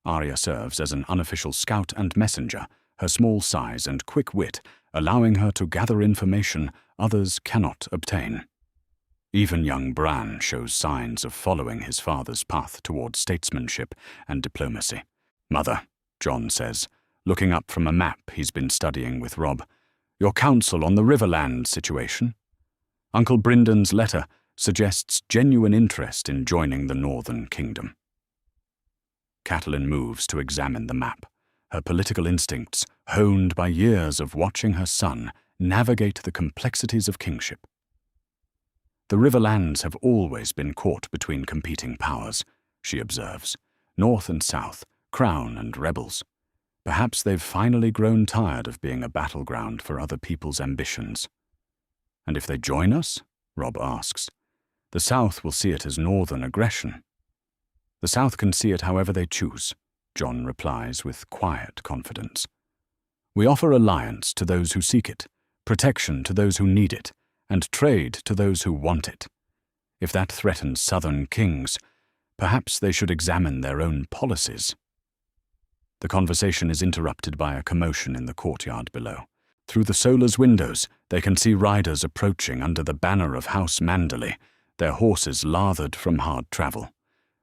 Arya serves as an unofficial scout and messenger, her small size and quick wit allowing her to gather information others cannot obtain. Even young Bran shows signs of following his father's path toward statesmanship and diplomacy. "Mother," Jon says, looking up from a map he's been studying with Robb, "your counsel on the Riverland situation? Uncle Bryndon's letter suggests genuine interest in joining the Northern Kingdom." Catelyn moves to examine the map, her political instincts honed by years of watching her son navigate the complexities of kingship. The Riverlands have always been caught between competing powers, she observes, north and south, crown and rebels. Perhaps they've finally grown tired of being a battleground for other people's ambitions. "And if they join us?" Robb asks. "The South will see it as northern aggression." "The South can see it however they choose," Jon replies with quiet confidence. "We offer alliance to those who seek it, protection to those who need it, and trade to those who want it. If that threatens southern kings, perhaps they should examine their own policies." The conversation is interrupted by a commotion in the courtyard below. Through the Solar's windows, they can see riders approaching under the banner of House Manderley, their horses lathered from hard travel.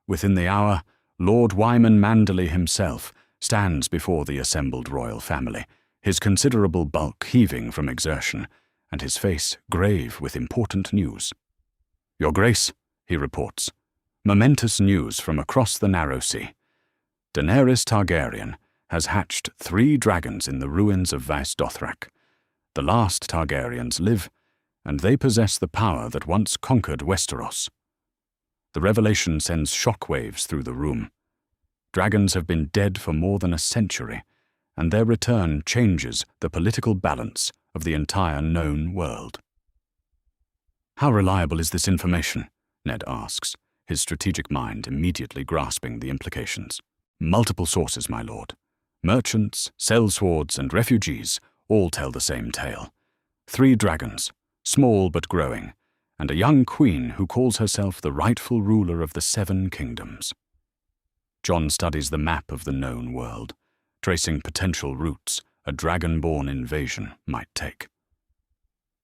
Within the hour, Lord Wyman Manderley himself stands before the assembled royal family, his considerable bulk heaving from exertion, and his face grave with important news. "Your Grace," he reports, "momentous news from across the Narrow Sea. Daenerys Targaryen has hatched 3 dragons in the ruins of Vaes Dothrak. The last Targaryens live, and they possess the power that once conquered Westeros." The revelation sends shockwaves through the room. Dragons have been dead for more than a century, and their return changes the political balance of the entire known world. "How reliable is this information?" Ned asks, his strategic mind immediately grasping the implications. "Multiple sources, my lord. Merchants, sellswords, and refugees all tell the same tale. 3 dragons, small but growing, and a young queen who calls herself the rightful ruler of the 7 kingdoms." Jon studies the map of the known world, tracing potential routes a dragon-born invasion might take.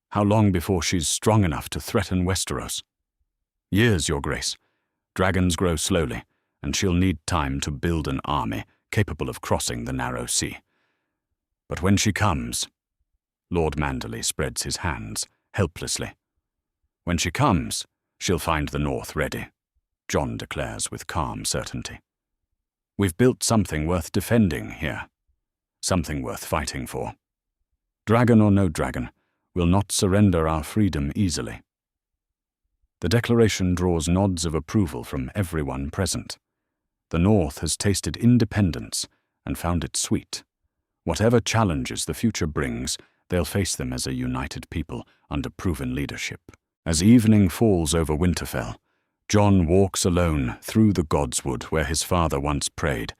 "How long before she's strong enough to threaten Westeros?" "Years, Your Grace. Dragons grow slowly, and she'll need time to build an army, capable of crossing the narrow sea. But when she comes, Lord Manderley spreads his hands, helplessly. When she comes, she'll find the North ready, Jon declares with calm certainty. We've built something worth defending here, something worth fighting for. Dragon or no dragon, we'll not surrender our freedom easily. The declaration draws nods of approval from everyone present. The North has tasted independence and found it sweet. Whatever challenges the future brings, they'll face them as a united people under proven leadership. As evening falls over Winterfell, Jon walks alone through the Godswood where his father once prayed,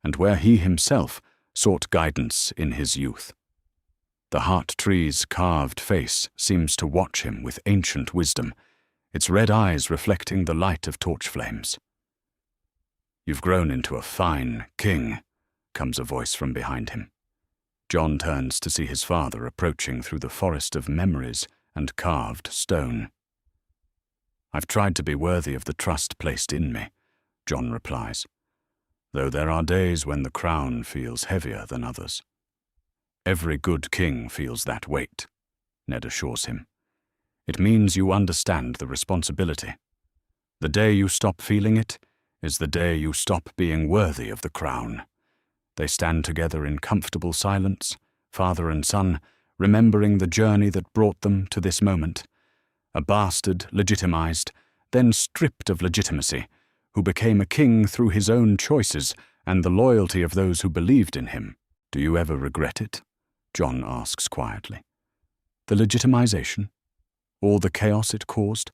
and where he himself sought guidance in his youth. The heart tree's carved face seems to watch him with ancient wisdom, its red eyes reflecting the light of torch flames. "You've grown into a fine king," comes a voice from behind him. Jon turns to see his father approaching through the forest of memories and carved stone. "I've tried to be worthy of the trust placed in me," Jon replies, "though there are days when the crown feels heavier than others." "Every good king feels that weight," Ned assures him. "It means you understand the responsibility. The day you stop feeling it is the day you stop being worthy of the crown." They stand together in comfortable silence, father and son, remembering the journey that brought them to this moment. A bastard legitimized, then stripped of legitimacy, who became a king through his own choices and the loyalty of those who believed in him. "Do you ever regret it?" Jon asks quietly. "The legitimization? All the chaos it caused?"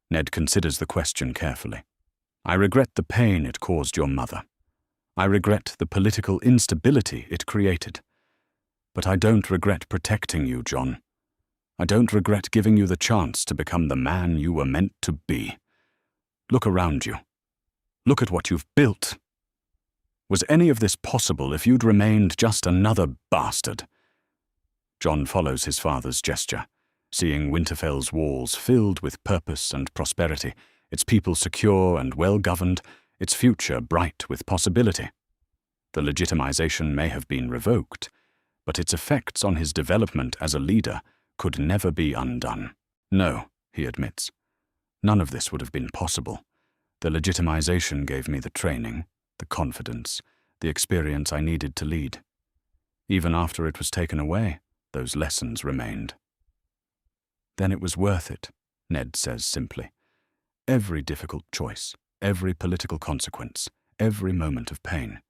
Ned considers the question carefully. "I regret the pain it caused your mother. I regret the political instability it created. But I don't regret protecting you, Jon. I don't regret giving you the chance to become the man you were meant to be. Look around you. Look at what you've built. Was any of this possible if you'd remained just another bastard?" Jon follows his father's gesture, seeing Winterfell's walls filled with purpose and prosperity, its people secure and well-governed, its future bright with possibility. The legitimization may have been revoked, but its effects on his development as a leader could never be undone. "No," he admits, "none of this would have been possible. The legitimization gave me the training, the confidence, the experience I needed to lead. Even after it was taken away, those lessons remained." "Then it was worth it," Ned says simply. "Every difficult choice, every political consequence, every moment of pain.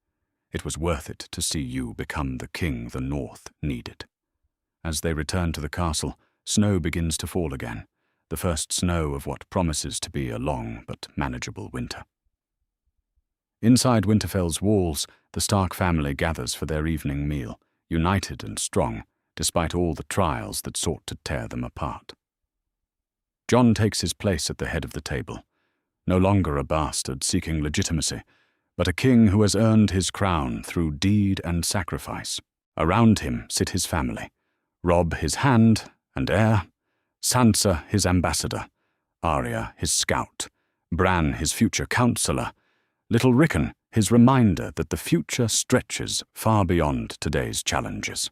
It was worth it to see you become the king the North needed." As they return to the castle, snow begins to fall again, the first snow of what promises to be a long but manageable winter. Inside Winterfell's walls, the Stark family gathers for their evening meal, united and strong, despite all the trials that sought to tear them apart. Jon takes his place at the head of the table, no longer a bastard seeking legitimacy, but a king who has earned his crown through deed and sacrifice. Around him sit his family, Robb his hand and heir, Sansa his ambassador, Arya his scout, Bran his future counselor, little Rickon his reminder that the future stretches far beyond today's challenges.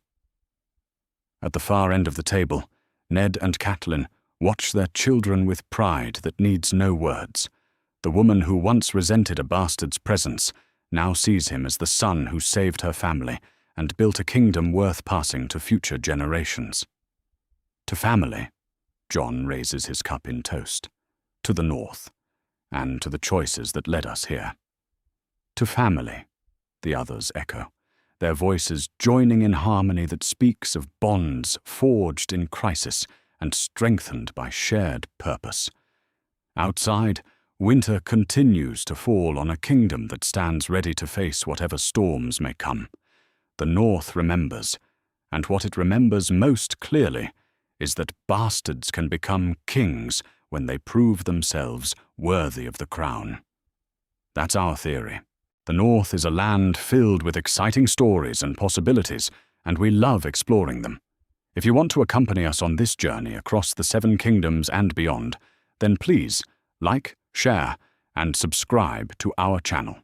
At the far end of the table, Ned and Catelyn watch their children with pride that needs no words. The woman who once resented a bastard's presence now sees him as the son who saved her family and built a kingdom worth passing to future generations. To family, Jon raises his cup in toast. To the North, and to the choices that led us here. To family, the others echo, their voices joining in harmony that speaks of bonds forged in crisis and strengthened by shared purpose. Outside, winter continues to fall on a kingdom that stands ready to face whatever storms may come. The North remembers, and what it remembers most clearly is that bastards can become kings when they prove themselves worthy of the crown. That's our theory. The North is a land filled with exciting stories and possibilities, and we love exploring them. If you want to accompany us on this journey across the 7 kingdoms and beyond, then please like, share, and subscribe to our channel.